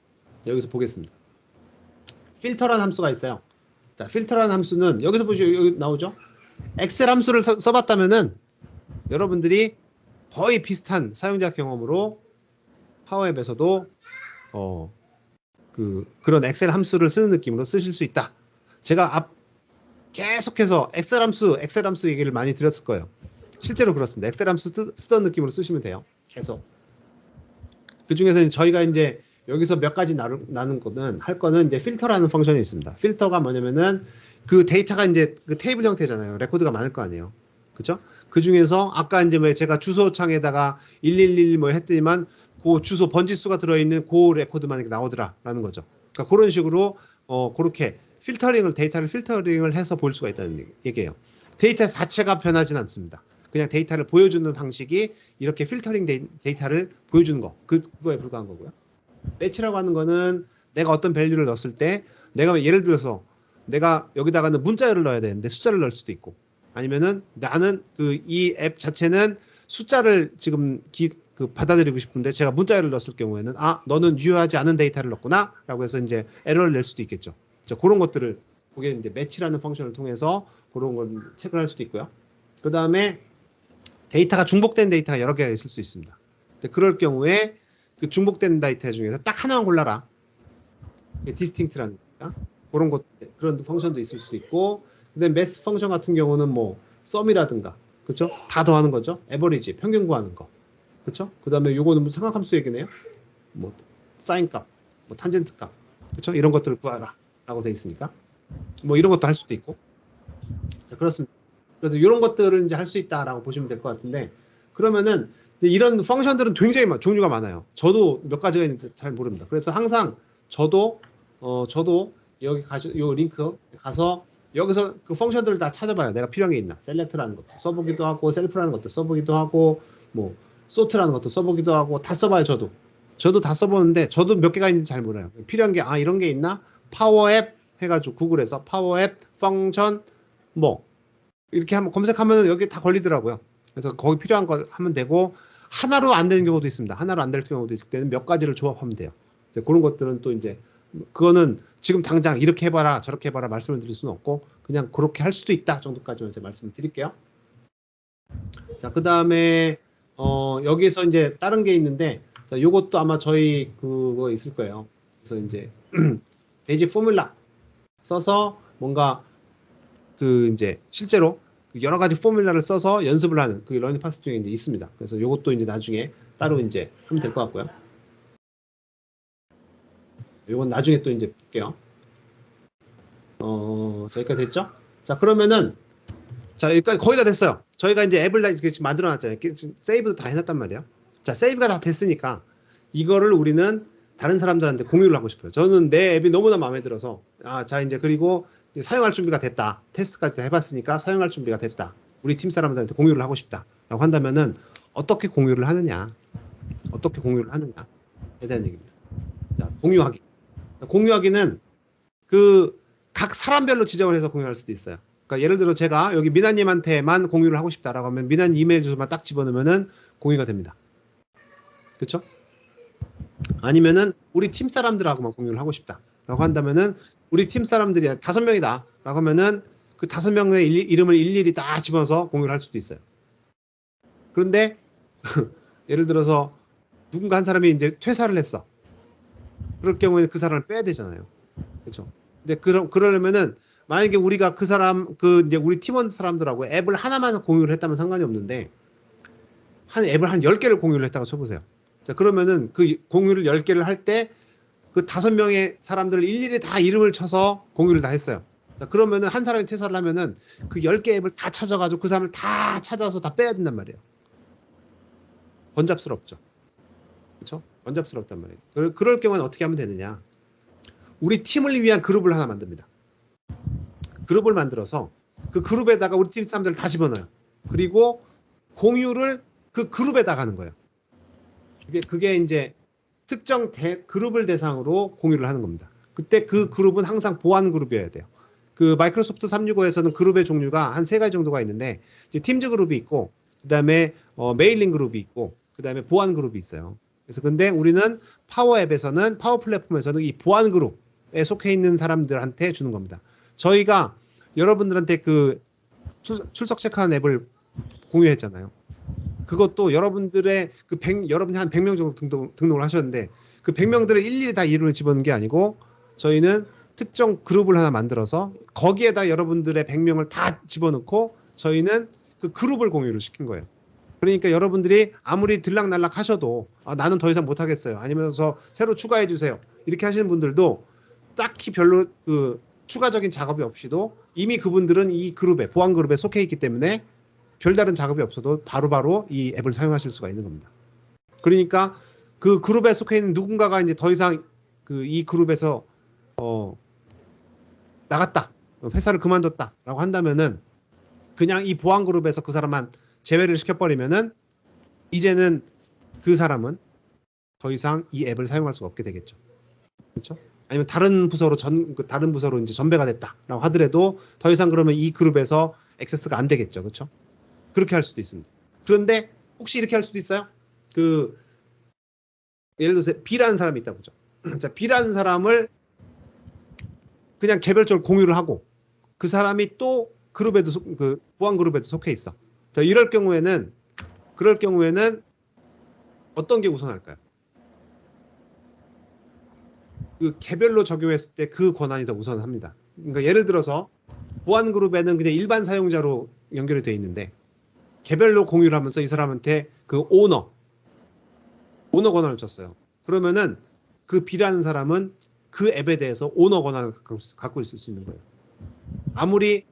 여기서 보겠습니다. 필터라는 함수가 있어요. 자, 필터라는 함수는 여기서 보시죠. 여기 나오죠. 엑셀 함수를 써봤다면은 여러분들이 거의 비슷한 사용자 경험으로 파워앱에서도 그런 엑셀 함수를 쓰는 느낌으로 쓰실 수 있다. 제가 계속해서 엑셀 함수 얘기를 많이 드렸을 거예요. 실제로 그렇습니다. 엑셀 함수 쓰던 느낌으로 쓰시면 돼요. 계속. 그 중에서 저희가 이제 여기서 몇 가지 할 거는 이제 필터라는 펑션이 있습니다. 필터가 뭐냐면은 그 데이터가 이제 그 테이블 형태잖아요. 레코드가 많을 거 아니에요. 그죠? 그 중에서 아까 이제 뭐 제가 주소창에다가 111 뭐 했더니만 그 주소 번지수가 들어있는 그 레코드만 이렇게 나오더라라는 거죠. 그러니까 그런 식으로 그렇게 데이터를 필터링을 해서 볼 수가 있다는 얘기예요. 데이터 자체가 변하진 않습니다. 그냥 데이터를 보여주는 방식이 이렇게 필터링 데이터를 보여주는 거 그거에 불과한 거고요. 매치라고 하는 거는 내가 어떤 밸류를 넣었을 때 내가 예를 들어서 내가 여기다가는 문자열을 넣어야 되는데 숫자를 넣을 수도 있고 아니면은 나는 이 앱 자체는 숫자를 지금 받아들이고 싶은데 제가 문자열을 넣었을 경우에는 너는 유효하지 않은 데이터를 넣었구나 라고 해서 이제 에러를 낼 수도 있겠죠. 그런 것들을 그게 이제 매치라는 펑션을 통해서 그런 걸 체크할 수도 있고요. 그 다음에 데이터가 중복된 데이터가 여러 개가 있을 수 있습니다. 근데 그럴 경우에 그 중복된 데이터 중에서 딱 하나만 골라라. 디스팅트라는 그런 것 그런 펑션도 있을 수 있고, 근데 매스 펑션 같은 경우는 뭐 썸이라든가, 그렇죠? 다 더하는 거죠. 에버리지 평균 구하는 거, 그렇죠? 그다음에 요거는 무슨 삼각함수 얘기네요. 뭐 사인 값, 뭐 탄젠트 값, 그렇죠? 이런 것들을 구하라라고 돼 있으니까 뭐 이런 것도 할 수도 있고. 자, 그렇습니다. 그래서 이런 것들을 이제 할 수 있다라고 보시면 될 것 같은데, 그러면은 이런 펑션들은 굉장히 종류가 많아요. 저도 몇 가지가 있는지 잘 모릅니다. 그래서 항상 저도 여기 요 링크 가서 여기서 그 펑션들을 다 찾아봐요. 내가 필요한 게 있나. 셀렉트라는 것도 써보기도 하고, 셀프라는 것도 써보기도 하고, 뭐 소트라는 것도 써보기도 하고, 다 써봐요. 저도 다 써보는데 저도 몇 개가 있는지 잘 몰라요. 필요한 게 이런 게 있나? 파워앱 해가지고 구글에서 파워앱 펑션 뭐 이렇게 한번 검색하면 여기 다 걸리더라고요. 그래서 거기 필요한 거 하면 되고, 하나로 안 되는 경우도 있습니다. 하나로 안 될 경우도 있을 때는 몇 가지를 조합하면 돼요. 그런 것들은 또 이제 그거는 지금 당장 이렇게 해봐라 저렇게 해봐라 말씀을 드릴 수는 없고, 그냥 그렇게 할 수도 있다 정도까지만 제가 말씀을 드릴게요. 자, 그 다음에 여기에서 이제 다른 게 있는데, 자, 요것도 아마 저희 그거 있을 거예요. 그래서 이제 베이직 포뮬라 써서 뭔가 그 이제 실제로 여러 가지 포뮬라를 써서 연습을 하는 그 러닝 파스 중에 이제 있습니다. 그래서 이것도 이제 나중에 따로 이제 하면 될 것 같고요. 이건 나중에 또 이제 볼게요. 저기까지 됐죠? 자, 그러면은 자, 여기까지 거의 다 됐어요. 저희가 이제 앱을 다 이렇게 만들어 놨잖아요. 세이브도 다 해놨단 말이에요. 자, 세이브가 다 됐으니까 이거를 우리는 다른 사람들한테 공유를 하고 싶어요. 저는 내 앱이 너무나 마음에 들어서 자, 이제 그리고 이제 사용할 준비가 됐다. 테스트까지 다 해봤으니까 사용할 준비가 됐다. 우리 팀 사람들한테 공유를 하고 싶다. 라고 한다면은 어떻게 공유를 하느냐. 어떻게 공유를 하느냐에 대한 얘기입니다. 자, 공유하기. 공유하기는 각 사람별로 지정을 해서 공유할 수도 있어요. 그러니까 예를 들어 제가 여기 미나님한테만 공유를 하고 싶다라고 하면 미나님 이메일 주소만 딱 집어넣으면은 공유가 됩니다. 그렇죠? 아니면은 우리 팀 사람들하고만 공유를 하고 싶다라고 한다면은 우리 팀 사람들이 5명이다 라고 하면은 그 5명의 이름을 일일이 다 집어서 공유를 할 수도 있어요. 그런데 예를 들어서 누군가 한 사람이 이제 퇴사를 했어. 그럴 경우에는 그 사람을 빼야 되잖아요. 그렇죠? 근데 그러려면은 만약에 우리가 그 사람 이제 우리 팀원 사람들하고 앱을 하나만 공유를 했다면 상관이 없는데 앱을 한 10개를 공유를 했다고 쳐보세요. 자, 그러면은 그 공유를 10개를 할 때 그 5명의 사람들을 일일이 다 이름을 쳐서 공유를 다 했어요. 자, 그러면은 한 사람이 퇴사를 하면은 그 10개 앱을 다 찾아가지고 그 사람을 다 찾아서 다 빼야 된단 말이에요. 번잡스럽죠. 그렇죠? 번잡스럽단 말이에요. 그럴 경우는 어떻게 하면 되느냐? 우리 팀을 위한 그룹을 하나 만듭니다. 그룹을 만들어서 그 그룹에다가 우리 팀 사람들을 다 집어넣어요. 그리고 공유를 그 그룹에다가 하는 거예요. 그게 이제 특정 그룹을 대상으로 공유를 하는 겁니다. 그때 그 그룹은 항상 보안 그룹이어야 돼요. 그 마이크로소프트 365에서는 그룹의 종류가 한 3가지 정도가 있는데, 이제 팀즈 그룹이 있고, 그 다음에 메일링 그룹이 있고, 그 다음에 보안 그룹이 있어요. 그래서 근데 우리는 파워 앱에서는, 파워 플랫폼에서는 이 보안 그룹에 속해 있는 사람들한테 주는 겁니다. 저희가 여러분들한테 그 출석 체크하는 앱을 공유했잖아요. 그것도 여러분들의 여러분이 한 100명 정도 등록을 하셨는데 그 100명들을 일일이 다 이름을 집어넣은 게 아니고 저희는 특정 그룹을 하나 만들어서 거기에다 여러분들의 100명을 다 집어넣고 저희는 그 그룹을 공유를 시킨 거예요. 그러니까 여러분들이 아무리 들락날락 하셔도 나는 더 이상 못하겠어요. 아니면서 새로 추가해 주세요. 이렇게 하시는 분들도 딱히 별로 추가적인 작업이 없이도 이미 그분들은 이 그룹에, 보안 그룹에 속해 있기 때문에 별다른 작업이 없어도 바로바로 이 앱을 사용하실 수가 있는 겁니다. 그러니까 그 그룹에 속해 있는 누군가가 이제 더 이상 이 그룹에서 나갔다, 회사를 그만뒀다 라고 한다면은 그냥 이 보안 그룹에서 그 사람만 제외를 시켜버리면은 이제는 그 사람은 더 이상 이 앱을 사용할 수가 없게 되겠죠. 그렇죠? 아니면 다른 부서로 이제 전배가 됐다라고 하더라도 더 이상 그러면 이 그룹에서 액세스가 안 되겠죠. 그렇죠? 그렇게 할 수도 있습니다. 그런데 혹시 이렇게 할 수도 있어요? 예를 들어서 B라는 사람이 있다고 보죠. 자, B라는 사람을 그냥 개별적으로 공유를 하고 그 사람이 또 그룹에도 보안 그룹에도 속해 있어. 자, 이럴 경우에는 그럴 경우에는 어떤 게 우선할까요? 그 개별로 적용했을 때 그 권한이 더 우선합니다. 그러니까 예를 들어서 보안 그룹에는 그냥 일반 사용자로 연결이 돼 있는데 개별로 공유를 하면서 이 사람한테 그 오너 권한을 줬어요. 그러면은 그 B라는 사람은 그 앱에 대해서 오너 권한을 갖고 있을 수 있는 거예요. 아무리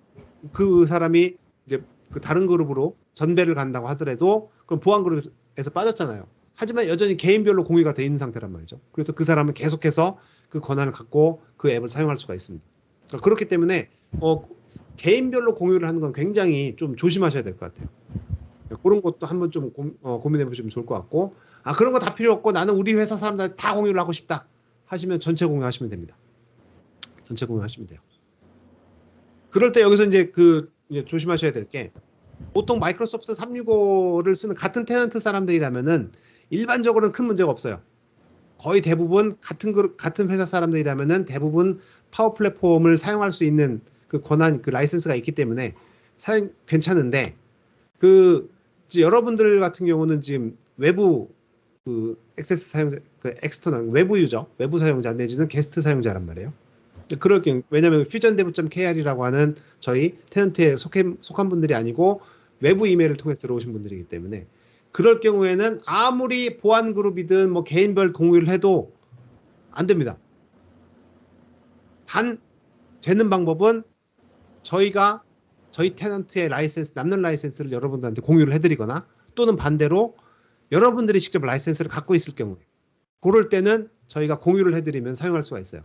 그 사람이 이제 그 다른 그룹으로 전배를 간다고 하더라도 그럼 보안 그룹에서 빠졌잖아요. 하지만 여전히 개인별로 공유가 돼 있는 상태란 말이죠. 그래서 그 사람은 계속해서 그 권한을 갖고 그 앱을 사용할 수가 있습니다. 그러니까 그렇기 때문에 개인별로 공유를 하는 건 굉장히 좀 조심하셔야 될 것 같아요. 그런 것도 한번 좀 고민해 보시면 좋을 것 같고, 그런 거 다 필요 없고 나는 우리 회사 사람들 다 공유를 하고 싶다 하시면 전체 공유하시면 됩니다. 전체 공유하시면 돼요. 그럴 때 여기서 이제 이제 조심하셔야 될 게, 보통 마이크로소프트 365를 쓰는 같은 테넌트 사람들이라면은 일반적으로는 큰 문제가 없어요. 거의 대부분 같은 회사 사람들이라면은 대부분 파워 플랫폼을 사용할 수 있는 그 권한, 그 라이센스가 있기 때문에 괜찮은데, 여러분들 같은 경우는 지금 외부 액세스 사용자, 엑스터널 외부 유저, 외부 사용자 내지는 게스트 사용자란 말이에요. 그럴 경우, 왜냐면 fusiondev.kr이라고 하는 저희 테넌트에 속한 분들이 아니고 외부 이메일을 통해서 들어오신 분들이기 때문에, 그럴 경우에는 아무리 보안 그룹이든 뭐 개인별 공유를 해도 안 됩니다. 단 되는 방법은 저희 테넌트의 남는 라이센스를 여러분들한테 공유를 해드리거나, 또는 반대로 여러분들이 직접 라이센스를 갖고 있을 경우에, 그럴 때는 저희가 공유를 해드리면 사용할 수가 있어요.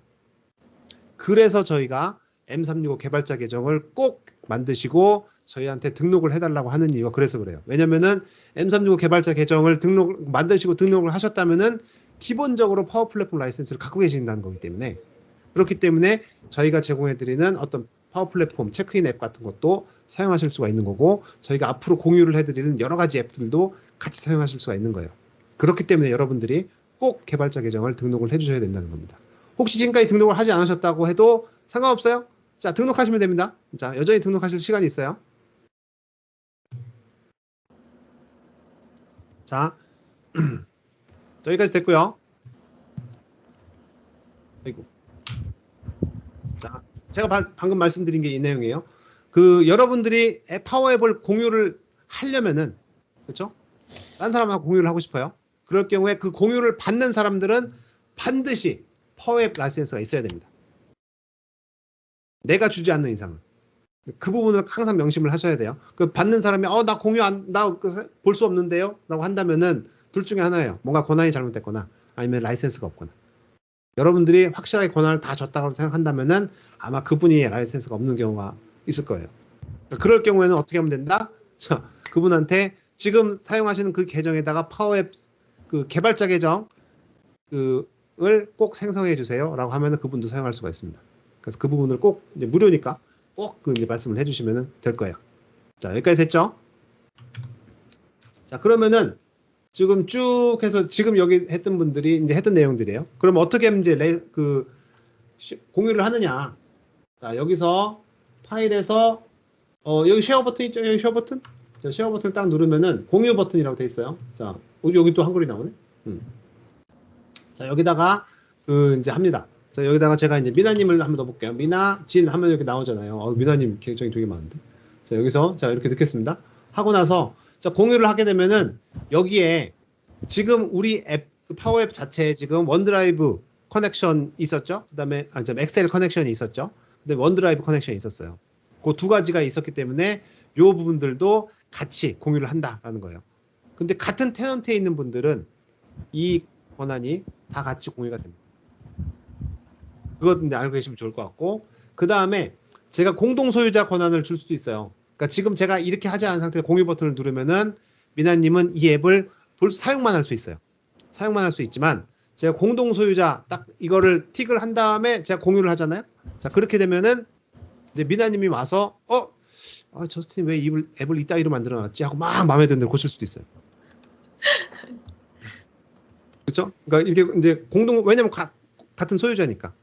그래서 저희가 M365 개발자 계정을 꼭 만드시고 저희한테 등록을 해달라고 하는 이유가 그래서 그래요. 왜냐면은 M365 개발자 계정을 만드시고 등록을 하셨다면은 기본적으로 파워 플랫폼 라이센스를 갖고 계신다는 거기 때문에, 그렇기 때문에 저희가 제공해드리는 어떤 파워 플랫폼 체크인 앱 같은 것도 사용하실 수가 있는 거고, 저희가 앞으로 공유를 해드리는 여러 가지 앱들도 같이 사용하실 수가 있는 거예요. 그렇기 때문에 여러분들이 꼭 개발자 계정을 등록을 해주셔야 된다는 겁니다. 혹시 지금까지 등록을 하지 않으셨다고 해도 상관없어요. 자, 등록하시면 됩니다. 자, 여전히 등록하실 시간이 있어요. 자, 여기까지 됐고요. 아이고. 자, 제가 방금 말씀드린 게 이 내용이에요. 여러분들이 파워앱을 공유를 하려면은, 그렇죠? 딴 사람하고 공유를 하고 싶어요. 그럴 경우에 그 공유를 받는 사람들은 반드시 파워앱 라이센스가 있어야 됩니다. 내가 주지 않는 이상은. 그 부분을 항상 명심을 하셔야 돼요. 받는 사람이 나 공유 나 볼 수 없는데요? 라고 한다면은 둘 중에 하나예요. 뭔가 권한이 잘못됐거나 아니면 라이센스가 없거나. 여러분들이 확실하게 권한을 다 줬다고 생각한다면은 아마 그분이 라이센스가 없는 경우가 있을 거예요. 그럴 경우에는 어떻게 하면 된다? 자, 그분한테 지금 사용하시는 그 계정에다가 파워앱 개발자 계정 을 꼭 생성해 주세요 라고 하면은 그분도 사용할 수가 있습니다. 그래서 그 부분을 꼭 이제 무료니까 꼭 이제 말씀을 해주시면 될 거예요. 자, 여기까지 됐죠? 자, 그러면은 지금 쭉 해서 지금 여기 했던 분들이 이제 했던 내용들이에요. 그럼 어떻게 하면 이제 공유를 하느냐? 자, 여기서 파일에서 여기 쉐어 버튼 있죠? 여기 쉐어 버튼? 자, 쉐어 버튼을 딱 누르면은 공유 버튼이라고 돼 있어요. 자, 여기 또 한글이 나오네. 자, 여기다가 이제 합니다. 자, 여기다가 제가 이제 미나님을 한번 넣어볼게요. 미나, 진 하면 이렇게 나오잖아요. 미나님 계정이 되게 많은데. 자, 여기서 자, 이렇게 넣겠습니다. 하고 나서 자, 공유를 하게 되면은 여기에 지금 우리 앱 파워앱 자체에 지금 원드라이브 커넥션 있었죠. 그다음에 엑셀 커넥션이 있었죠. 근데 원드라이브 커넥션이 있었어요. 그 두 가지가 있었기 때문에 요 부분들도 같이 공유를 한다라는 거예요. 근데 같은 테넌트에 있는 분들은 이 권한이 다 같이 공유가 됩니다. 그것 알고 계시면 좋을 것 같고, 그 다음에 제가 공동 소유자 권한을 줄 수도 있어요. 그러니까 지금 제가 이렇게 하지 않은 상태에서 공유 버튼을 누르면은 미나님은 이 앱을 사용만 할 수 있어요. 사용만 할 수 있지만 제가 공동 소유자 딱 이거를 틱을 한 다음에 제가 공유를 하잖아요. 자, 그렇게 되면은 이제 미나님이 와서 저스틴 왜 앱을 이따위로 만들어놨지 하고 막 마음에 드는 대로 고칠 수도 있어요. 그렇죠? 그러니까 이게 이제 왜냐면 같은 소유자니까.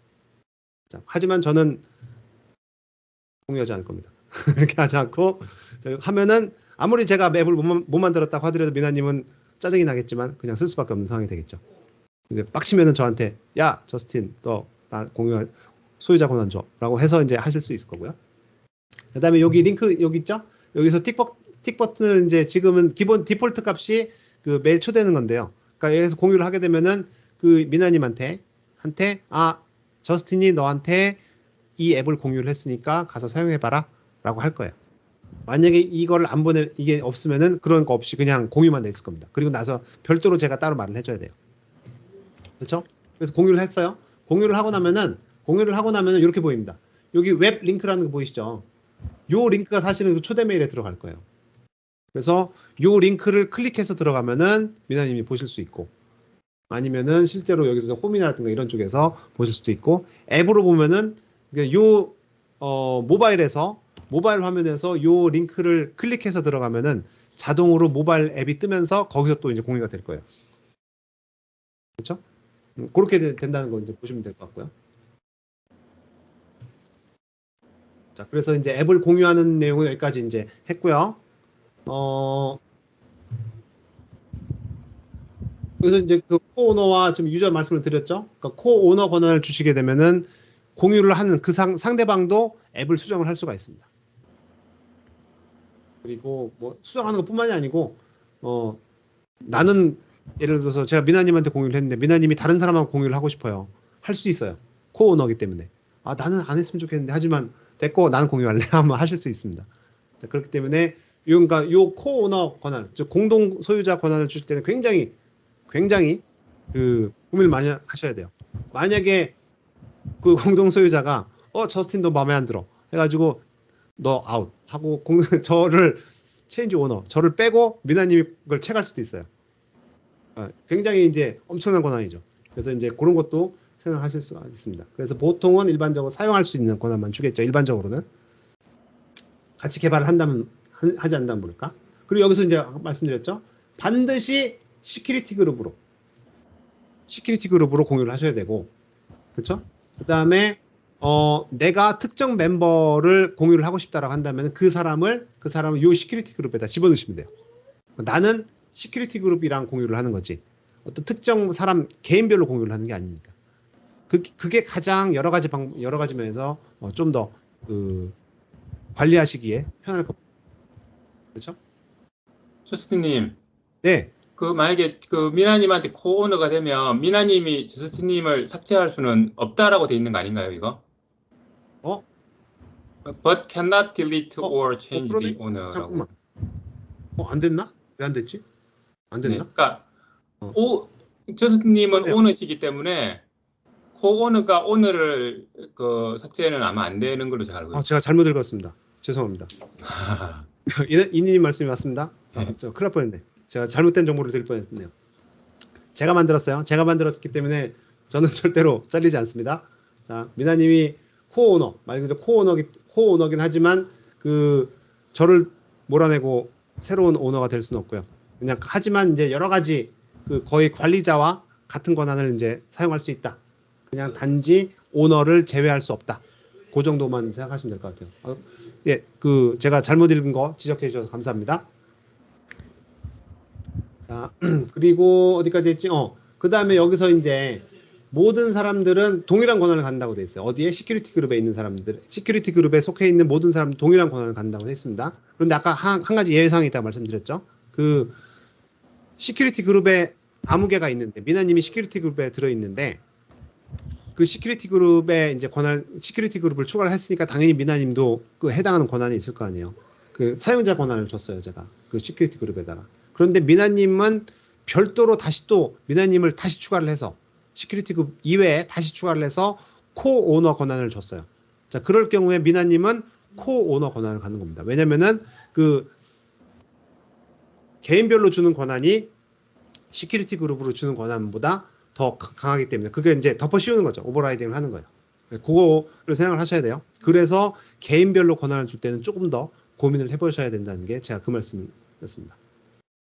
자, 하지만 저는 공유하지 않을 겁니다. 이렇게 하지 않고 하면은 아무리 제가 맵을 못 만들었다고 하더라도 미나님은 짜증이 나겠지만 그냥 쓸 수밖에 없는 상황이 되겠죠. 근데 빡치면은 저한테 야 저스틴 너 나 공유 소유자 권한 줘라고 해서 이제 하실 수 있을 거고요. 그다음에 여기 링크 여기 있죠? 여기서 틱 버튼을 이제 지금은 기본 디폴트 값이 그 메일 초대는 건데요. 그러니까 여기서 공유를 하게 되면은 그 미나님한테 저스틴이 너한테 이 앱을 공유를 했으니까 가서 사용해봐라라고 할 거예요. 만약에 이걸 안 이게 없으면은 그런 거 없이 그냥 공유만 돼 있을 겁니다. 그리고 나서 별도로 제가 따로 말을 해줘야 돼요. 그렇죠? 그래서 공유를 했어요. 공유를 하고 나면은 이렇게 보입니다. 여기 웹 링크라는 거 보이시죠? 요 링크가 사실은 그 초대 메일에 들어갈 거예요. 그래서 요 링크를 클릭해서 들어가면은 미나님이 보실 수 있고 아니면은 실제로 여기서 홈이라든가 이런 쪽에서 보실 수도 있고 앱으로 보면은 요 모바일 화면에서 요 링크를 클릭해서 들어가면은 자동으로 모바일 앱이 뜨면서 거기서 또 이제 공유가 될 거예요. 그렇죠? 그렇게 된다는 거 이제 보시면 될 것 같고요. 자, 그래서 이제 앱을 공유하는 내용은 여기까지 이제 했고요. 그래서 이제 그 코오너와 지금 유저 말씀을 드렸죠. 그러니까 코오너 권한을 주시게 되면은 공유를 하는 그 상대방도 앱을 수정을 할 수가 있습니다. 그리고 뭐 수정하는 것뿐만이 아니고 나는 예를 들어서 제가 미나님한테 공유를 했는데 미나님이 다른 사람하고 공유를 하고 싶어요. 할 수 있어요. 코오너기 때문에. 나는 안 했으면 좋겠는데 하지만 됐고 나는 공유할래 하면 하실 수 있습니다. 자, 그렇기 때문에 그러니까 요 코오너 권한, 즉 공동 소유자 권한을 주실 때는 굉장히 그 고민을 많이 하셔야 돼요. 만약에 그 공동 소유자가 저스틴 너 마음에 안 들어 해가지고 너 아웃 하고 저를 체인지 오너 저를 빼고 미나님이 그걸 채갈 수도 있어요. 굉장히 이제 엄청난 권한이죠. 그래서 이제 그런 것도 생각하실 수가 있습니다. 그래서 보통은 일반적으로 사용할 수 있는 권한만 주겠죠. 일반적으로는 같이 개발을 하지 않는다면 모를까. 그리고 여기서 이제 말씀드렸죠. 반드시 시큐리티 그룹으로 공유를 하셔야 되고, 그렇죠? 그 다음에 내가 특정 멤버를 공유를 하고 싶다라고 한다면 그 사람을 요 시큐리티 그룹에다 집어넣으시면 돼요. 나는 시큐리티 그룹이랑 공유를 하는 거지. 어떤 특정 사람 개인별로 공유를 하는 게 아니니까. 그게 가장 여러 가지 면에서 좀 더 관리하시기에 편할 겁니다. 그렇죠? 저스틴님, 네. 그 만약에 그 미나님한테 코오너가 되면 미나님이 저스틴님을 삭제할 수는 없다라고 돼 있는 거 아닌가요, 이거? But cannot delete or change the owner라고. 잠깐만. 안 됐나? 왜 안 됐지? 안 됐나? 네, 그러니까 저스틴님은 네. 오너시기 때문에 코오너가 오너를 그 삭제는 아마 안 되는 걸로 제가 알고 있습니다. 제가 잘못 읽었습니다. 죄송합니다. 이니님 말씀이 맞습니다. 저 큰일 날 뻔했네. 제가 잘못된 정보를 드릴 뻔했네요. 제가 만들었어요. 제가 만들었기 때문에 저는 절대로 잘리지 않습니다. 자, 미나님이 코오너, 말 그대로 코오너긴 하지만 저를 몰아내고 새로운 오너가 될 수는 없고요. 그냥 하지만 이제 여러 가지 거의 관리자와 같은 권한을 이제 사용할 수 있다. 그냥 단지 오너를 제외할 수 없다. 그 정도만 생각하시면 될 것 같아요. 예, 제가 잘못 읽은 거 지적해 주셔서 감사합니다. 자, 그리고 어디까지 했지? 그 다음에 여기서 이제 모든 사람들은 동일한 권한을 갖는다고 돼 있어요. 어디에? 시큐리티 그룹에 있는 사람들, 시큐리티 그룹에 속해 있는 모든 사람들 동일한 권한을 갖는다고 했습니다. 그런데 아까 한 가지 예외사항이 있다고 말씀드렸죠. 시큐리티 그룹에 아무 개가 있는데, 미나님이 시큐리티 그룹에 들어있는데, 그 시큐리티 그룹에 이제 시큐리티 그룹을 추가를 했으니까 당연히 미나님도 해당하는 권한이 있을 거 아니에요. 사용자 권한을 줬어요, 제가. 시큐리티 그룹에다가. 그런데 미나님은 별도로 다시 또 미나님을 다시 추가를 해서 시큐리티 그룹 이외에 다시 추가를 해서 코오너 권한을 줬어요. 자, 그럴 경우에 미나님은 코오너 권한을 갖는 겁니다. 왜냐면은 개인별로 주는 권한이 시큐리티 그룹으로 주는 권한보다 더 강하기 때문에 그게 이제 덮어 씌우는 거죠. 오버라이딩을 하는 거예요. 그거를 생각을 하셔야 돼요. 그래서 개인별로 권한을 줄 때는 조금 더 고민을 해보셔야 된다는 게 제가 그 말씀이었습니다.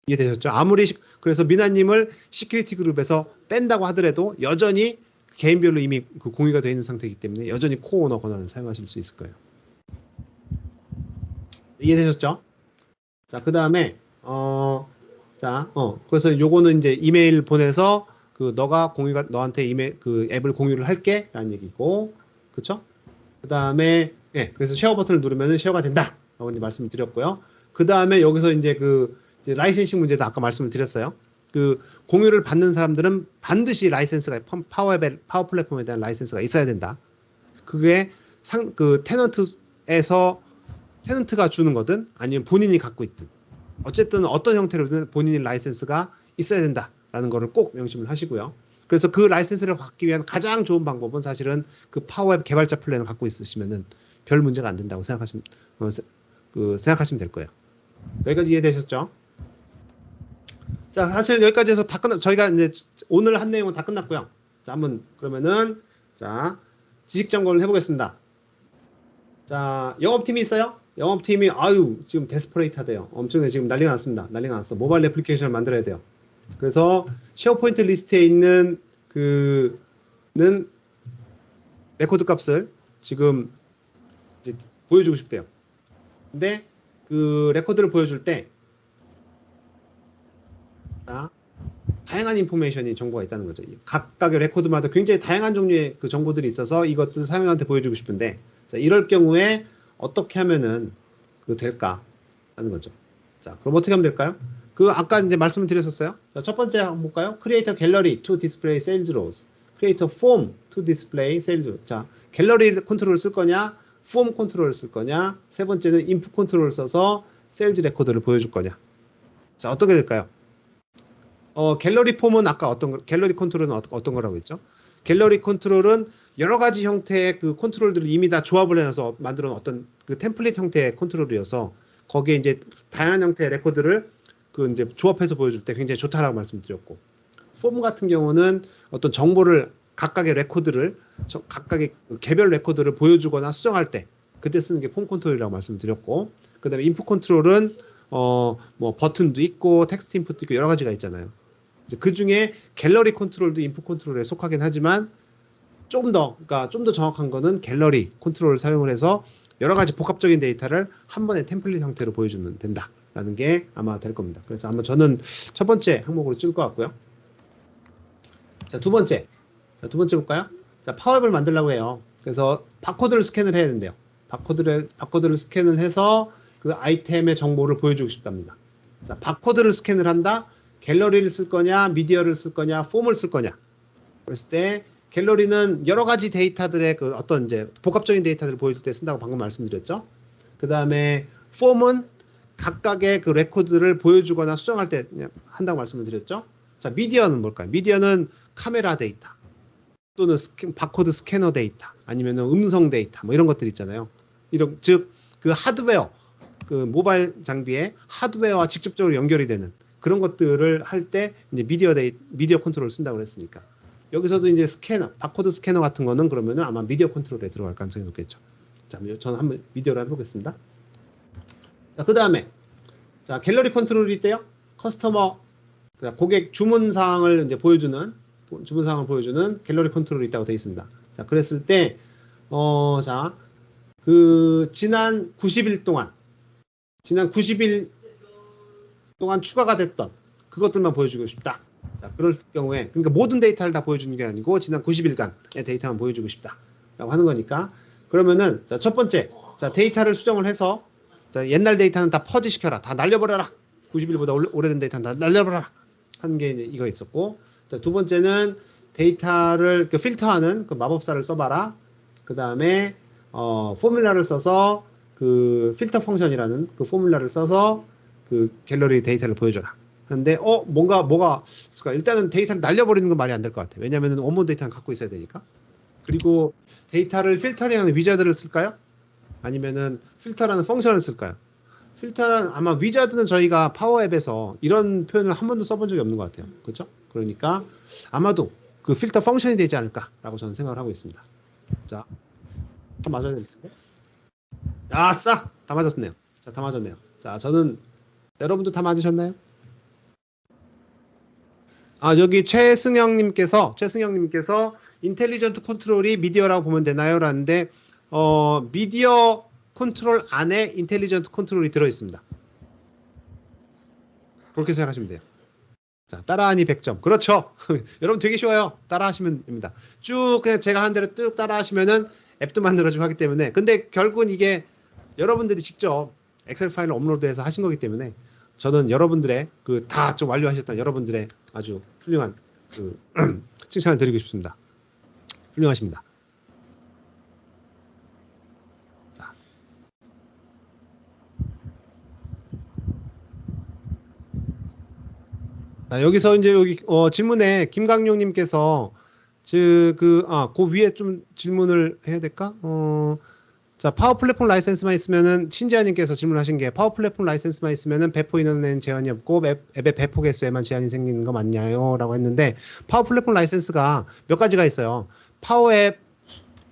이해되셨죠? 그래서 미나님을 시큐리티 그룹에서 뺀다고 하더라도 여전히 개인별로 이미 공유가 되어 있는 상태이기 때문에 여전히 코오너 권한을 사용하실 수 있을 거예요. 이해되셨죠? 자, 그 다음에, 그래서 요거는 이제 이메일 보내서 너한테 이메일, 그 앱을 공유를 할게. 라는 얘기고, 그쵸? 그 다음에, 예, 그래서 쉐어 버튼을 누르면 쉐어가 된다. 라고 이제 말씀을 드렸고요. 그 다음에 여기서 이제 이제 라이센싱 문제도 아까 말씀을 드렸어요. 공유를 받는 사람들은 반드시 라이센스가, 파워 플랫폼에 대한 라이센스가 있어야 된다. 그게 테넌트가 주는 거든 아니면 본인이 갖고 있든 어쨌든 어떤 형태로든 본인의 라이센스가 있어야 된다라는 거를 꼭 명심을 하시고요. 그래서 그 라이센스를 받기 위한 가장 좋은 방법은 사실은 그 파워앱 개발자 플랜을 갖고 있으시면은 별 문제가 안 된다고 생각하시면 될 거예요. 여기까지 이해되셨죠? 자, 사실 여기까지 해서 다 저희가 이제 오늘 한 내용은 다 끝났고요. 자, 한번 그러면은 지식 점검을 해보겠습니다. 자, 영업팀이 있어요? 영업팀이 지금 데스퍼레이트하대요. 엄청나게 지금 난리가 났습니다. 난리가 났어. 모바일 애플리케이션을 만들어야 돼요. 그래서 쉐어포인트 리스트에 있는 레코드 값을 지금 이제 보여주고 싶대요. 근데 그 레코드를 보여줄 때 다양한 인포메이션이 정보가 있다는 거죠. 각각의 레코드마다 굉장히 다양한 종류의 그 정보들이 있어서 이것들을 사용자한테 보여주고 싶은데 자, 이럴 경우에 어떻게 하면은 될까 하는 거죠. 자, 그럼 어떻게 하면 될까요? 아까 이제 말씀을 드렸었어요. 자, 첫 번째 한번 볼까요? Create a gallery to display sales rows. Create a form to display sales rows. 자, 갤러리 컨트롤을 쓸 거냐, 폼 컨트롤을 쓸 거냐, 세 번째는 인풋 컨트롤을 써서 세일즈 레코드를 보여줄 거냐. 자, 어떻게 될까요? 갤러리 폼은 아까 갤러리 컨트롤은 어떤 거라고 했죠? 갤러리 컨트롤은 여러 가지 형태의 그 컨트롤들을 이미 다 조합을 해서 만들어 놓은 어떤 그 템플릿 형태의 컨트롤이어서 거기에 이제 다양한 형태의 레코드를 이제 조합해서 보여줄 때 굉장히 좋다라고 말씀드렸고, 폼 같은 경우는 어떤 정보를 각각의 개별 레코드를 보여주거나 수정할 때 그때 쓰는 게 폼 컨트롤이라고 말씀드렸고, 그 다음에 인풋 컨트롤은 뭐 버튼도 있고 텍스트 인풋도 있고 여러 가지가 있잖아요. 그 중에 갤러리 컨트롤도 인풋 컨트롤에 속하긴 하지만 좀 더 정확한 거는 갤러리 컨트롤을 사용을 해서 여러 가지 복합적인 데이터를 한 번에 템플릿 형태로 보여주면 된다라는 게 아마 될 겁니다. 그래서 아마 저는 첫 번째 항목으로 찍을 것 같고요. 자, 두 번째 볼까요? 자, 파워앱을 만들려고 해요. 그래서 바코드를 스캔을 해야 된대요. 바코드를 스캔을 해서 그 아이템의 정보를 보여주고 싶답니다. 자, 바코드를 스캔을 한다. 갤러리를 쓸 거냐, 미디어를 쓸 거냐, 폼을 쓸 거냐. 그랬을 때 갤러리는 여러 가지 데이터들의 어떤 이제 복합적인 데이터들을 보여줄 때 쓴다고 방금 말씀드렸죠. 그 다음에 폼은 각각의 그 레코드를 보여주거나 수정할 때 한다고 말씀을 드렸죠. 자, 미디어는 뭘까요? 미디어는 카메라 데이터 또는 바코드 스캐너 데이터 아니면 음성 데이터 뭐 이런 것들 있잖아요. 즉 그 하드웨어, 그 모바일 장비에 하드웨어와 직접적으로 연결이 되는 그런 것들을 할 때 이제 미디어 컨트롤을 쓴다고 그랬으니까 여기서도 이제 바코드 스캐너 같은 거는 그러면은 아마 미디어 컨트롤에 들어갈 가능성이 높겠죠. 자, 저는 한번 미디어로 해보겠습니다. 자, 그 다음에 자, 갤러리 컨트롤이 있대요. 커스터머, 고객 주문 사항을 이제 보여주는 갤러리 컨트롤이 있다고 되어 있습니다. 자, 그랬을 때 지난 90일 동안 추가가 됐던 그것들만 보여주고 싶다. 자, 그럴 경우에 그러니까 모든 데이터를 다 보여주는 게 아니고 지난 90일간의 데이터만 보여주고 싶다라고 하는 거니까 그러면은 자, 첫 번째 자, 데이터를 수정을 해서 자, 옛날 데이터는 다 퍼지시켜라. 다 날려버려라. 90일보다 오래된 데이터는 다 날려버려라. 하는 게 이거 있었고 자, 두 번째는 데이터를 필터하는 그 마법사를 써봐라. 그 다음에 포뮬라를 써서 그 필터 펑션이라는 그 포뮬라를 써서 그 갤러리 데이터를 보여줘라. 그런데 뭐가 있을까? 일단은 데이터를 날려버리는 건 말이 안 될 것 같아요. 왜냐하면 원본 데이터는 갖고 있어야 되니까. 그리고 데이터를 필터링하는 위자드를 쓸까요? 아니면은 필터라는 펑션을 쓸까요? 필터는 아마 위자드는 저희가 파워앱에서 이런 표현을 한 번도 써본 적이 없는 것 같아요. 그렇죠? 그러니까 아마도 그 필터 펑션이 되지 않을까라고 저는 생각을 하고 있습니다. 자, 다 맞아야 될 텐데. 아싸! 다 맞았네요. 자, 다 맞았네요. 자, 여러분도 다 맞으셨나요? 여기 최승영님께서 인텔리전트 컨트롤이 미디어라고 보면 되나요? 라는데 미디어 컨트롤 안에 인텔리전트 컨트롤이 들어있습니다. 그렇게 생각하시면 돼요. 자, 따라하니 100점. 그렇죠. 여러분 되게 쉬워요. 따라하시면 됩니다. 쭉 그냥 제가 한 대로 쭉 따라하시면은 앱도 만들어주고 하기 때문에. 근데 결국은 이게 여러분들이 직접 엑셀 파일을 업로드해서 하신 거기 때문에 저는 여러분들의 그 다 좀 완료하셨던 여러분들의 아주 훌륭한 그 칭찬을 드리고 싶습니다. 훌륭하십니다. 자. 자, 여기서 이제 여기 질문에 김강용님께서 그 위에 좀 질문을 해야 될까? 자, 파워 플랫폼 라이센스만 있으면은 신지아님께서 질문하신 게 파워 플랫폼 라이센스만 있으면은 배포 인원에는 제한이 없고 앱의 배포 개수에만 제한이 생기는 거 맞냐요?라고 했는데 파워 플랫폼 라이센스가 몇 가지가 있어요. 파워 앱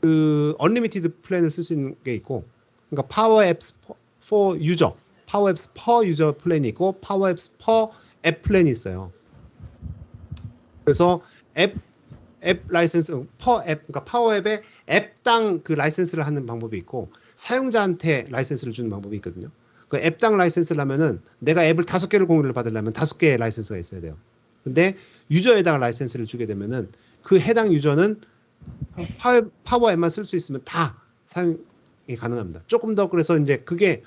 그 언리미티드 플랜을 쓸 수 있는 게 있고, 그러니까 파워 앱스 for 유저, 파워 앱스 per 유저 플랜이 있고 파워 앱스 per 앱 플랜이 있어요. 그래서 앱 라이센스 per 앱, 그러니까 파워 앱에 앱당 그 라이센스를 하는 방법이 있고 사용자한테 라이센스를 주는 방법이 있거든요. 그 앱당 라이센스를 하면은 내가 앱을 5개를 공유를 받으려면 5개의 라이센스가 있어야 돼요. 근데 유저에다가 라이센스를 주게 되면은 그 해당 유저는 파워 앱만 쓸 수 있으면 다 사용이 가능합니다. 조금 더 그래서 이제 그게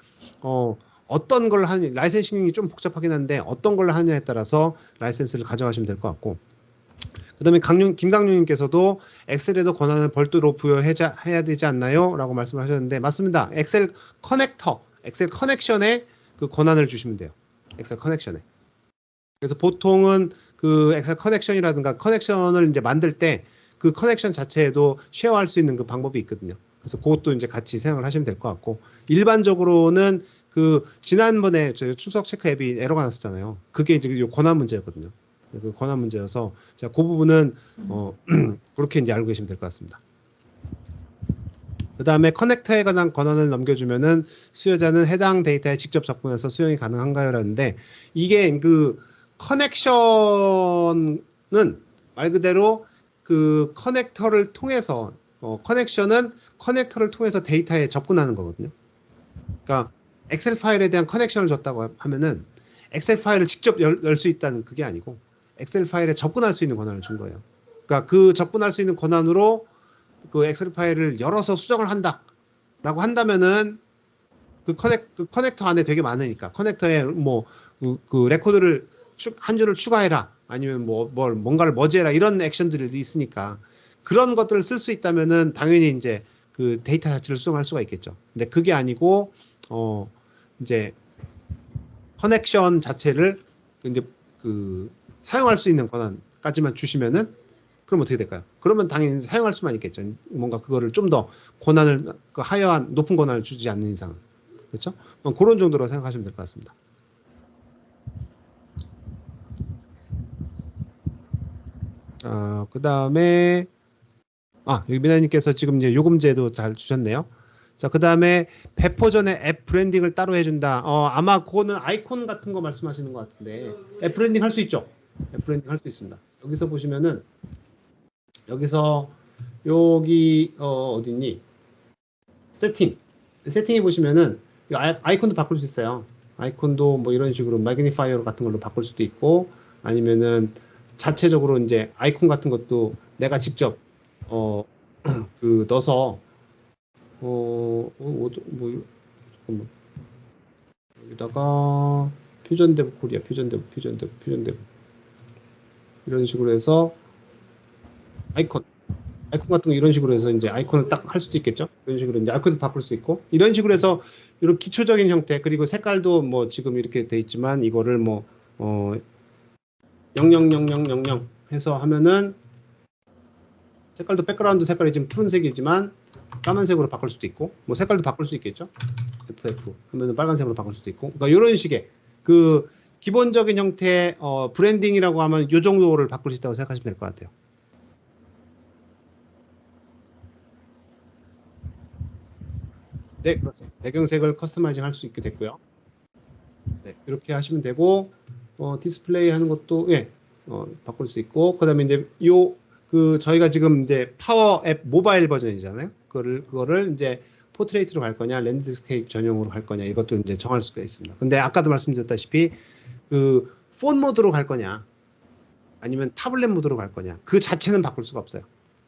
어떤 걸 하냐, 라이센싱이 좀 복잡하긴 한데 어떤 걸 하냐에 따라서 라이센스를 가져가시면 될 것 같고, 그 다음에 김강룡님께서도 엑셀에도 권한을 별도로 부여해야 되지 않나요? 라고 말씀을 하셨는데 맞습니다. 엑셀 커넥터, 엑셀 커넥션에 그 권한을 주시면 돼요. 엑셀 커넥션에. 그래서 보통은 그 엑셀 커넥션이라든가 커넥션을 이제 만들 때 그 커넥션 자체에도 쉐어할 수 있는 그 방법이 있거든요. 그래서 그것도 이제 같이 생각을 하시면 될 것 같고, 일반적으로는 그 지난번에 저희 출석 체크 앱이 에러가 났었잖아요. 그게 이제 요 권한 문제였거든요. 그 권한 문제여서 제가 그 부분은 그렇게 이제 알고 계시면 될 것 같습니다. 그 다음에 커넥터에 관한 권한을 넘겨주면은 수요자는 해당 데이터에 직접 접근해서 수용이 가능한가요? 라는데 이게 그 커넥션은 말 그대로 그 커넥터를 통해서 커넥션은 커넥터를 통해서 데이터에 접근하는 거거든요. 그러니까 엑셀 파일에 대한 커넥션을 줬다고 하면은 엑셀 파일을 직접 열 수 있다는 그게 아니고 엑셀 파일에 접근할 수 있는 권한을 준 거예요. 그러니까 그 접근할 수 있는 권한으로 그 엑셀 파일을 열어서 수정을 한다라고 한다면은 그 커넥터 안에 되게 많으니까 커넥터에 뭐 그 레코드를 한 줄을 추가해라 아니면 뭔가를 머지해라 이런 액션들이 있으니까 그런 것들을 쓸 수 있다면은 당연히 이제 그 데이터 자체를 수정할 수가 있겠죠. 근데 그게 아니고 이제 커넥션 자체를 이제 그 사용할 수 있는 권한까지만 주시면은 그럼 어떻게 될까요? 그러면 당연히 사용할 수만 있겠죠. 뭔가 그거를 좀 더 권한을 그 하여한 높은 권한을 주지 않는 이상, 그렇죠? 그런 정도로 생각하시면 될 것 같습니다. 그 다음에 여기 미나님께서 지금 이제 요금제도 잘 주셨네요. 자, 그 다음에 배포 전에 앱 브랜딩을 따로 해준다. 아마 그거는 아이콘 같은 거 말씀하시는 것 같은데 앱 브랜딩 할 수 있죠? 앱 브랜딩 할 수 있습니다. 여기서 보시면은 여기서 여기 어디니? 세팅에 보시면은 아이콘도 바꿀 수 있어요. 아이콘도 뭐 이런 식으로 매그니파이어 같은 걸로 바꿀 수도 있고 아니면은 자체적으로 이제 아이콘 같은 것도 내가 직접 그 넣어서 잠깐만 여기다가 퓨전데브 코리아 퓨전데브 이런 식으로 해서 아이콘 같은 거 이런 식으로 해서 이제 아이콘을 딱 할 수도 있겠죠. 이런 식으로 이제 아이콘도 바꿀 수 있고 이런 식으로 해서 이런 기초적인 형태 그리고 색깔도 뭐 지금 이렇게 돼 있지만 이거를 뭐 000000 해서 하면은 색깔도 백그라운드 색깔이 지금 푸른색이지만 까만색으로 바꿀 수도 있고 뭐 색깔도 바꿀 수 있겠죠. FF 하면은 빨간색으로 바꿀 수도 있고 그러니까 이런 식의 그 기본적인 형태의 브랜딩이라고 하면 이 정도를 바꿀 수 있다고 생각하시면 될 것 같아요. 네, 그렇습니다. 배경색을 커스터마이징 할 수 있게 됐고요. 네, 이렇게 하시면 되고 디스플레이 하는 것도 바꿀 수 있고 그다음에 이제 저희가 지금 이제 파워 앱 모바일 버전이잖아요. 그거를 이제 포트레이트로 갈 거냐, 랜드스케이프 전용으로 갈 거냐 이것도 이제 정할 수가 있습니다. 근데 아까도 말씀드렸다시피 그 폰 모드로 갈 거냐 아니면 타블렛 모드로 갈 거냐 그 자체는 바꿀 수가 없어요.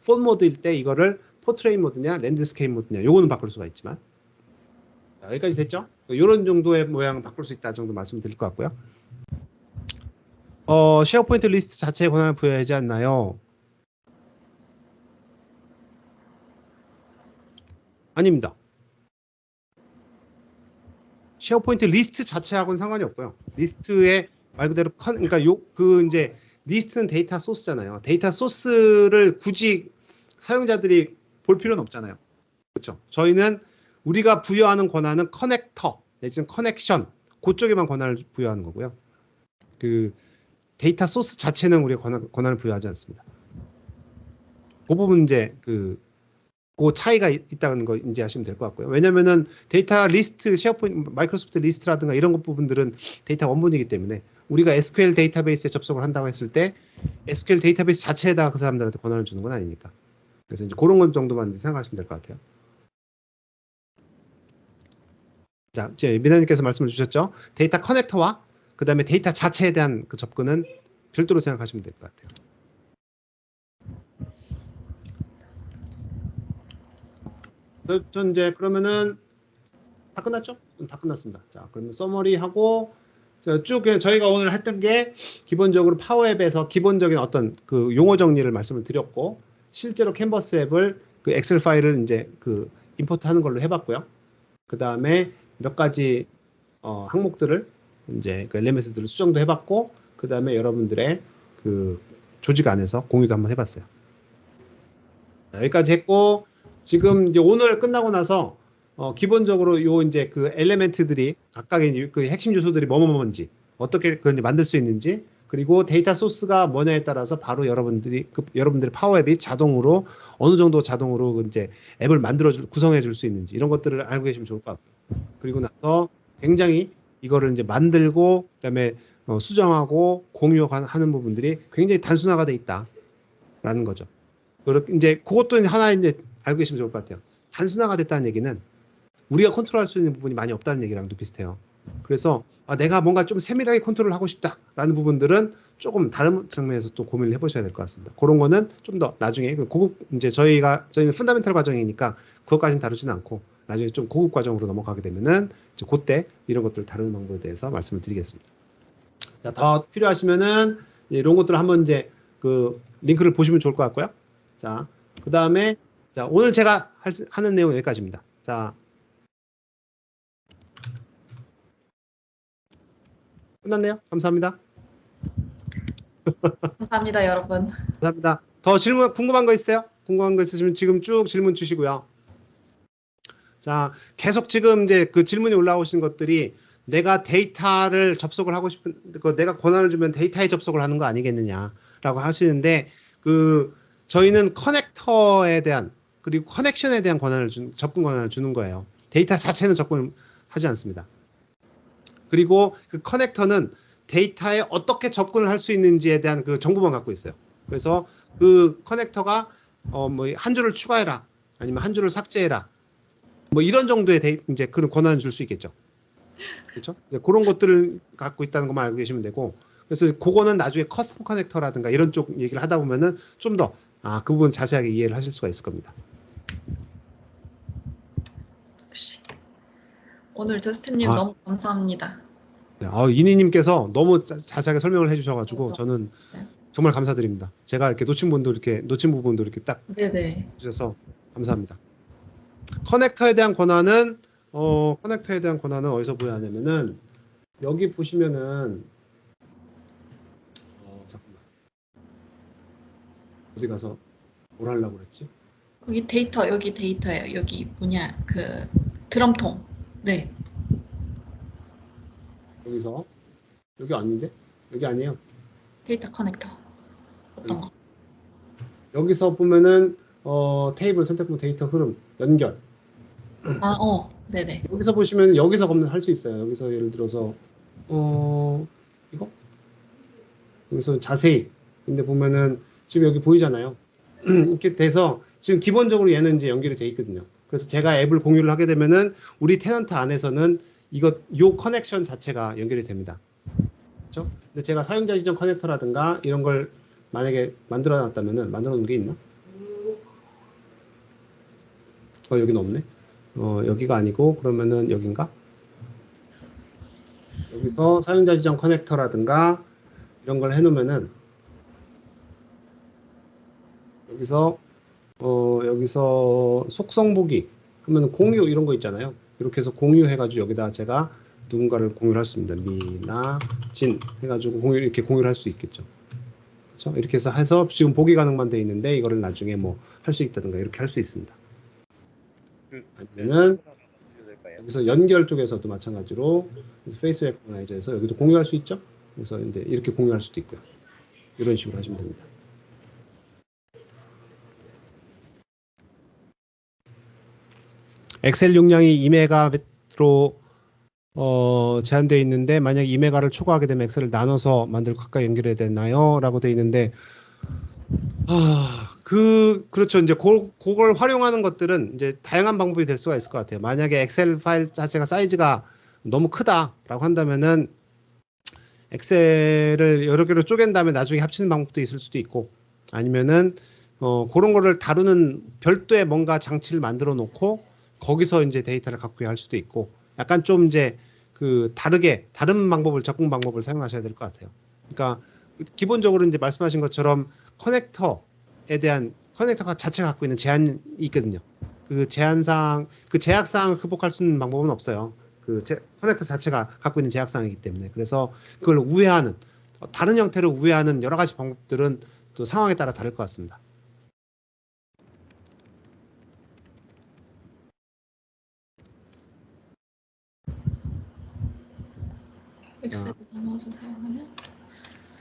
폰 모드일 때 이거를 포트레이 모드냐 랜드스케이프 모드냐 요거는 바꿀 수가 있지만 자, 여기까지 됐죠? 이런 정도의 모양 바꿀 수 있다 정도 말씀드릴 것 같고요. 쉐어포인트 리스트 자체에 권한을 부여하지 않나요? 아닙니다. 쉐어포인트 리스트 자체하고는 상관이 없고요. 리스트에 말 그대로 그러니까 이제 리스트는 데이터 소스잖아요. 데이터 소스를 굳이 사용자들이 볼 필요는 없잖아요. 그렇죠? 저희는 우리가 부여하는 권한은 커넥터 내지는 커넥션 그쪽에만 권한을 부여하는 거고요. 그 데이터 소스 자체는 우리가 권한을 부여하지 않습니다. 그 부분 이제 그 차이가 있다는 거 인지하시면 될 것 같고요. 왜냐면은 데이터 리스트, 쉐어포인트, 마이크로소프트 리스트라든가 이런 것 부분들은 데이터 원본이기 때문에 우리가 SQL 데이터베이스에 접속을 한다고 했을 때 SQL 데이터베이스 자체에다가 그 사람들한테 권한을 주는 건 아니니까. 그래서 이제 그런 것 정도만 생각하시면 될 것 같아요. 자, 이제 미나님께서 말씀을 주셨죠. 데이터 커넥터와 그 다음에 데이터 자체에 대한 그 접근은 별도로 생각하시면 될 것 같아요. 전 이제 그러면은 다 끝났죠? 다 끝났습니다. 자, 그러면 서머리하고 쭉 저희가 오늘 했던 게 기본적으로 파워앱에서 기본적인 어떤 그 용어 정리를 말씀을 드렸고 실제로 캔버스 앱을 그 엑셀 파일을 이제 그 임포트하는 걸로 해봤고요. 그 다음에 몇 가지 항목들을 이제 그 엘리멘트들을 수정도 해봤고 그 다음에 여러분들의 그 조직 안에서 공유도 한번 해봤어요. 자, 여기까지 했고 지금 이제 오늘 끝나고 나서 기본적으로 요 이제 그 엘리멘트들이 각각의 그 핵심 요소들이 뭐뭐뭐인지 어떻게 그 만들 수 있는지 그리고 데이터 소스가 뭐냐에 따라서 바로 여러분들의 파워앱이 자동으로 어느 정도 자동으로 이제 앱을 구성해 줄 수 있는지 이런 것들을 알고 계시면 좋을 것 같고요. 그리고 나서 굉장히 이거를 이제 만들고 그다음에 수정하고 공유하는 부분들이 굉장히 단순화가 돼 있다라는 거죠. 그렇게 이제 그것도 하나 이제 알고 계시면 좋을 것 같아요. 단순화가 됐다는 얘기는 우리가 컨트롤할 수 있는 부분이 많이 없다는 얘기랑도 비슷해요. 그래서 내가 뭔가 좀 세밀하게 컨트롤을 하고 싶다라는 부분들은 조금 다른 측면에서 또 고민을 해보셔야 될 것 같습니다. 그런 거는 좀 더 나중에 고급 이제 저희는 펀더멘털 과정이니까 그것까지는 다루지는 않고 나중에 좀 고급 과정으로 넘어가게 되면은 이제 그때 이런 것들을 다루는 방법에 대해서 말씀을 드리겠습니다. 자, 더 필요하시면은 이런 것들을 한번 이제 그 링크를 보시면 좋을 것 같고요. 자, 그 다음에 자, 오늘 제가 하는 내용 여기까지입니다. 자, 끝났네요. 감사합니다. 감사합니다, 여러분. 감사합니다. 더 궁금한 거 있어요? 궁금한 거 있으시면 지금 쭉 질문 주시고요. 자, 계속 지금 이제 그 질문이 올라오신 것들이 내가 데이터를 접속을 하고 싶은, 내가 권한을 주면 데이터에 접속을 하는 거 아니겠느냐라고 하시는데, 저희는 커넥터에 대한, 그리고 커넥션에 대한 접근 권한을 주는 거예요. 데이터 자체는 접근을 하지 않습니다. 그리고 그 커넥터는 데이터에 어떻게 접근을 할 수 있는지에 대한 그 정보만 갖고 있어요. 그래서 그 커넥터가 뭐 한 줄을 추가해라, 아니면 한 줄을 삭제해라, 뭐 이런 정도의 이제 그런 권한을 줄 수 있겠죠. 그렇죠? 그런 것들을 갖고 있다는 것만 알고 계시면 되고, 그래서 그거는 나중에 커스텀 커넥터라든가 이런 쪽 얘기를 하다 보면은 좀 더 그 부분 자세하게 이해를 하실 수가 있을 겁니다. 오늘 저스틴님 너무 감사합니다. 네, 이니님께서 너무 자세하게 설명을 해주셔가지고 그렇죠. 저는 네. 정말 감사드립니다. 제가 이렇게 놓친 부분도 이렇게 딱 네네. 주셔서 감사합니다. 커넥터에 대한 권한은 어디서 부여하냐면은 여기 보시면은 잠깐만 어디 가서 뭘 하려고 그랬지? 거기 데이터, 여기 데이터예요. 여기 뭐냐, 그 드럼통. 네. 여기서 여기 아닌데? 여기 아니에요. 데이터 커넥터. 어떤 거? 여기서 보면은 테이블 선택부 데이터 흐름 연결. 네네. 여기서 보시면 여기서 할 수 있어요. 여기서 예를 들어서 이거 여기서 자세히 근데 보면은 지금 여기 보이잖아요. 이렇게 돼서 지금 기본적으로 얘는 이제 연결이 돼 있거든요. 그래서 제가 앱을 공유를 하게 되면은 우리 테넌트 안에서는 요 커넥션 자체가 연결이 됩니다. 그렇죠? 근데 제가 사용자 지정 커넥터라든가 이런 걸 만약에 만들어 놨다면은 만들어 놓은 게 있나? 여기는 없네. 여기가 아니고 그러면은 여긴가? 여기서 사용자 지정 커넥터라든가 이런 걸 해놓으면은 여기서 속성 보기 하면 공유 이런 거 있잖아요. 이렇게 해서 공유해가지고 여기다 제가 누군가를 공유를 할 수 있습니다. 미나 진 해가지고 이렇게 공유를 할 수 있겠죠. 그렇죠? 이렇게 해서 지금 보기 가능만 돼 있는데 이거를 나중에 뭐 할 수 있다든가 이렇게 할 수 있습니다. 아니면은 여기서 연결 쪽에서도 마찬가지로 페이스 레코그나이저에서 여기도 공유할 수 있죠. 그래서 이제 이렇게 공유할 수도 있고요. 이런 식으로 하시면 됩니다. 엑셀 용량이 2메가로 제한되어 있는데 만약 2메가를 초과하게 되면 엑셀을 나눠서 만들고 가까이 연결해야 되나요? 라고 되어 있는데 그렇죠. 이제 그걸 활용하는 것들은 이제 다양한 방법이 될 수가 있을 것 같아요. 만약에 엑셀 파일 자체가 사이즈가 너무 크다라고 한다면은 엑셀을 여러 개로 쪼갠 다음에 나중에 합치는 방법도 있을 수도 있고 아니면은 그런 거를 다루는 별도의 뭔가 장치를 만들어 놓고 거기서 이제 데이터를 갖고 할 수도 있고 약간 좀 이제 다른 방법을 접근 방법을 사용하셔야 될 것 같아요. 그러니까 기본적으로 이제 말씀하신 것처럼 커넥터에 대한 커넥터가 자체가 갖고 있는 제한이 있거든요. 그 제약사항을 극복할 수 있는 방법은 없어요. 커넥터 자체가 갖고 있는 제약사항이기 때문에 그래서 그걸 우회하는 다른 형태로 우회하는 여러 가지 방법들은 또 상황에 따라 다를 것 같습니다. 엑셀을 나눠서 사용하면?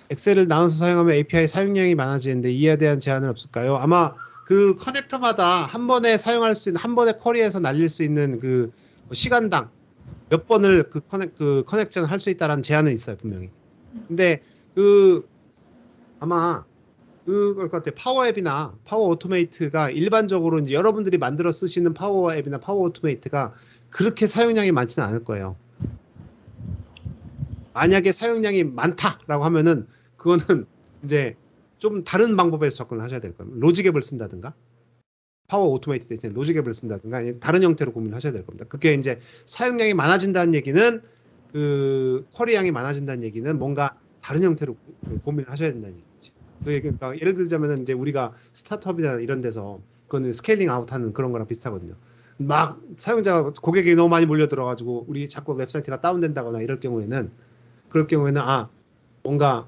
엑셀을 나눠서 사용하면 API 사용량이 많아지는데 이에 대한 제한은 없을까요? 아마 그 커넥터마다 한 번에 사용할 수 있는 한 번에 쿼리에서 날릴 수 있는 그 시간당 몇 번을 커넥션 할 수 있다라는 제한은 있어요 분명히. 근데 아마 그걸 것 같아요. 파워앱이나 파워 오토메이트가 일반적으로 이제 여러분들이 만들어 쓰시는 파워앱이나 파워 오토메이트가 그렇게 사용량이 많지는 않을 거예요. 만약에 사용량이 많다라고 하면은 그거는 이제 좀 다른 방법에서 접근을 하셔야 될 겁니다. 로직앱을 쓴다든가 파워 오토메이트 대신에 로직앱을 쓴다든가 아니면 다른 형태로 고민을 하셔야 될 겁니다. 그게 이제 사용량이 많아진다는 얘기는 쿼리 양이 많아진다는 얘기는 뭔가 다른 형태로 고민을 하셔야 된다는 얘기지. 그러니까 예를 들자면은 이제 우리가 스타트업이나 이런 데서 그거는 스케일링 아웃하는 그런 거랑 비슷하거든요. 막 사용자가 고객이 너무 많이 몰려 들어가지고 우리 자꾸 웹사이트가 다운된다거나 이럴 경우에는 뭔가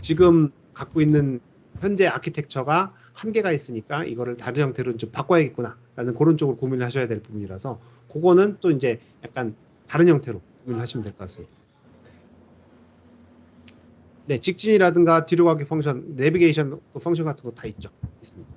지금 갖고 있는 현재 아키텍처가 한계가 있으니까 이거를 다른 형태로 좀 바꿔야겠구나 라는 그런 쪽으로 고민을 하셔야 될 부분이라서 그거는 또 이제 약간 다른 형태로 고민을 하시면 될 것 같습니다. 네, 직진이라든가 뒤로 가기 펑션, 내비게이션 펑션 같은 거 다 있습니다.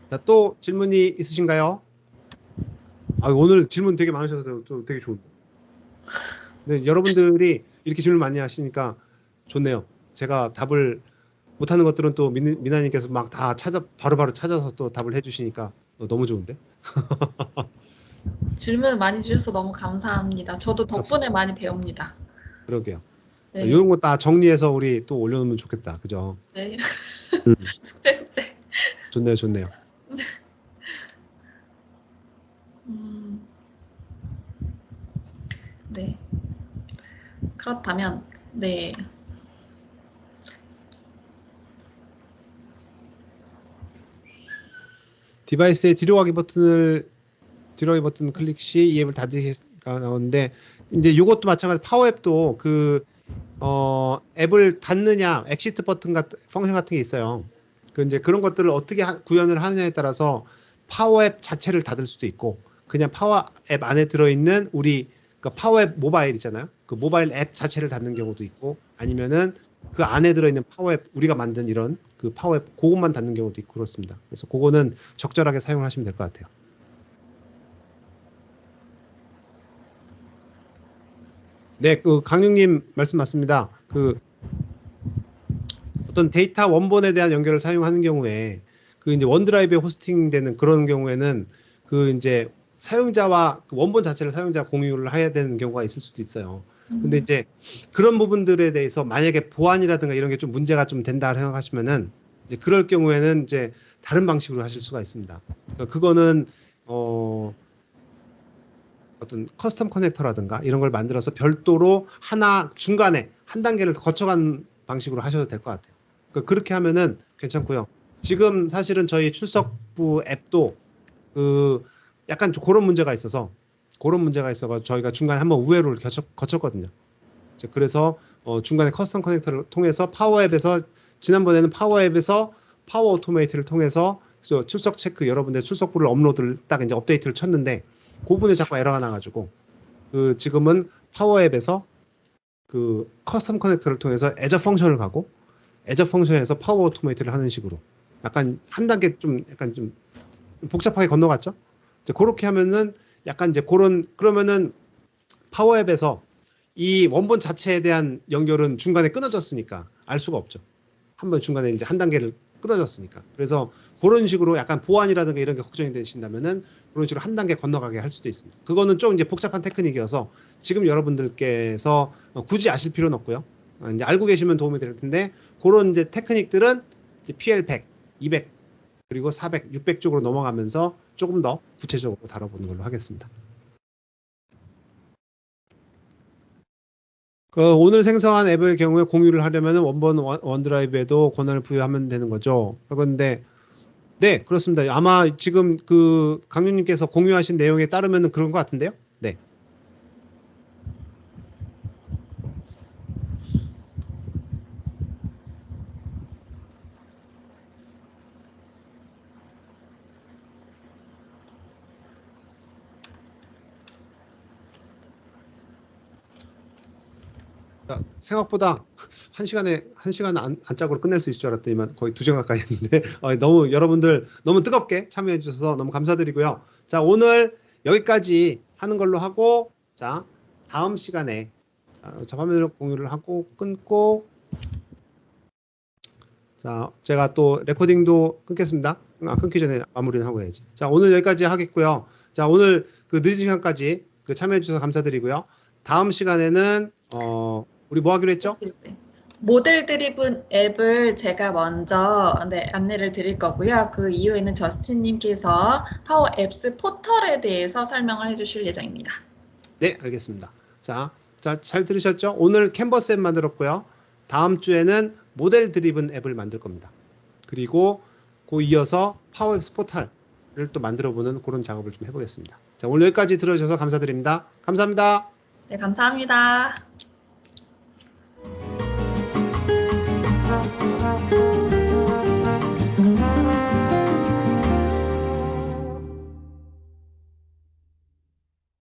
자, 또 질문이 있으신가요? 오늘 질문 되게 많으셔서 좀 되게 좋은데. 네, 여러분들이 이렇게 질문 많이 하시니까 좋네요. 제가 답을 못하는 것들은 또 미나님께서 막 다 바로바로 찾아서 또 답을 해주시니까 너무 좋은데? 질문 많이 주셔서 너무 감사합니다. 저도 덕분에 많이 배웁니다. 그러게요. 네. 이런 거 다 정리해서 우리 또 올려놓으면 좋겠다. 그죠? 네. 숙제. 좋네요. 네. 그렇다면, 네. 디바이스의 뒤로 가기 버튼 클릭 시 이 앱을 닫으시가 나오는데 이제 이것도 마찬가지 파워앱도 앱을 닫느냐 엑시트 버튼 같은 펑션 같은 게 있어요. 이제 그런 것들을 어떻게 구현을 하느냐에 따라서 파워앱 자체를 닫을 수도 있고 그냥 파워앱 안에 들어있는 우리 파워앱 모바일 있잖아요. 그 모바일 앱 자체를 닫는 경우도 있고 아니면은 그 안에 들어있는 파워앱 우리가 만든 이런 그 파워앱 그것만 닫는 경우도 있고 그렇습니다. 그래서 그거는 적절하게 사용을 하시면 될 것 같아요. 네, 강용님 말씀 맞습니다. 어떤 데이터 원본에 대한 연결을 사용하는 경우에 그 이제 원드라이브에 호스팅되는 그런 경우에는 그 이제 사용자와 그 원본 자체를 사용자 공유를 해야 되는 경우가 있을 수도 있어요. 근데 이제 그런 부분들에 대해서 만약에 보안이라든가 이런 게 좀 문제가 좀 된다 생각하시면은 이제 그럴 경우에는 이제 다른 방식으로 하실 수가 있습니다. 그러니까 그거는 어떤 커스텀 커넥터라든가 이런 걸 만들어서 별도로 하나 중간에 한 단계를 거쳐간 방식으로 하셔도 될 것 같아요. 그러니까 그렇게 하면은 괜찮고요. 지금 사실은 저희 출석부 앱도 그 약간 좀 그런 문제가 있어서 저희가 중간에 한번 우회로를 거쳤거든요. 그래서 중간에 커스텀 커넥터를 통해서 파워앱에서 지난번에는 파워앱에서 파워 오토메이트를 통해서 출석 체크 여러분들 출석부를 업로드를 딱 이제 업데이트를 쳤는데 그 부분에 자꾸 에러가 나가지고 그 지금은 파워앱에서 그 커스텀 커넥터를 통해서 애저 펑션을 가고 애저 펑션에서 파워 오토메이트를 하는 식으로 약간 한 단계 좀 약간 좀 복잡하게 건너갔죠. 이제 그렇게 하면은 약간 이제 그러면은 파워앱에서 이 원본 자체에 대한 연결은 중간에 끊어졌으니까 알 수가 없죠. 한번 중간에 이제 한 단계를 끊어졌으니까. 그래서 그런 식으로 약간 보안이라든가 이런 게 걱정이 되신다면은 그런 식으로 한 단계 건너가게 할 수도 있습니다. 그거는 좀 이제 복잡한 테크닉이어서 지금 여러분들께서 굳이 아실 필요는 없고요. 이제 알고 계시면 도움이 될 텐데 그런 이제 테크닉들은 이제 PL100, 200 그리고 400, 600 쪽으로 넘어가면서 조금 더 구체적으로 다뤄보는 걸로 하겠습니다. 오늘 생성한 앱의 경우에 공유를 하려면 원본 원드라이브에도 권한을 부여하면 되는 거죠. 그런데 네, 그렇습니다. 아마 지금 그 강윤님께서 공유하신 내용에 따르면 그런 것 같은데요. 네. 생각보다 한 시간 안짝으로 끝낼 수 있을 줄 알았더니만 거의 2시간 가까이 했는데 너무 여러분들 너무 뜨겁게 참여해 주셔서 너무 감사드리고요. 자, 오늘 여기까지 하는 걸로 하고 자, 다음 시간에 자, 화면을 공유를 하고 끊고 자, 제가 또 레코딩도 끊겠습니다. 끊기 전에 마무리는 하고 해야지. 자, 오늘 여기까지 하겠고요. 자, 오늘 그 늦은 시간까지 참여해 주셔서 감사드리고요. 다음 시간에는 우리 뭐 하기로 했죠? 모델 드리븐 앱을 제가 먼저 안내를 드릴 거고요. 그 이후에는 저스틴님께서 파워 앱스 포털에 대해서 설명을 해주실 예정입니다. 네, 알겠습니다. 자, 잘 들으셨죠? 오늘 캔버스 앱 만들었고요. 다음 주에는 모델 드리븐 앱을 만들 겁니다. 그리고 그 이어서 파워 앱스 포털을 또 만들어보는 그런 작업을 좀 해보겠습니다. 자, 오늘 여기까지 들어주셔서 감사드립니다. 감사합니다. 네, 감사합니다.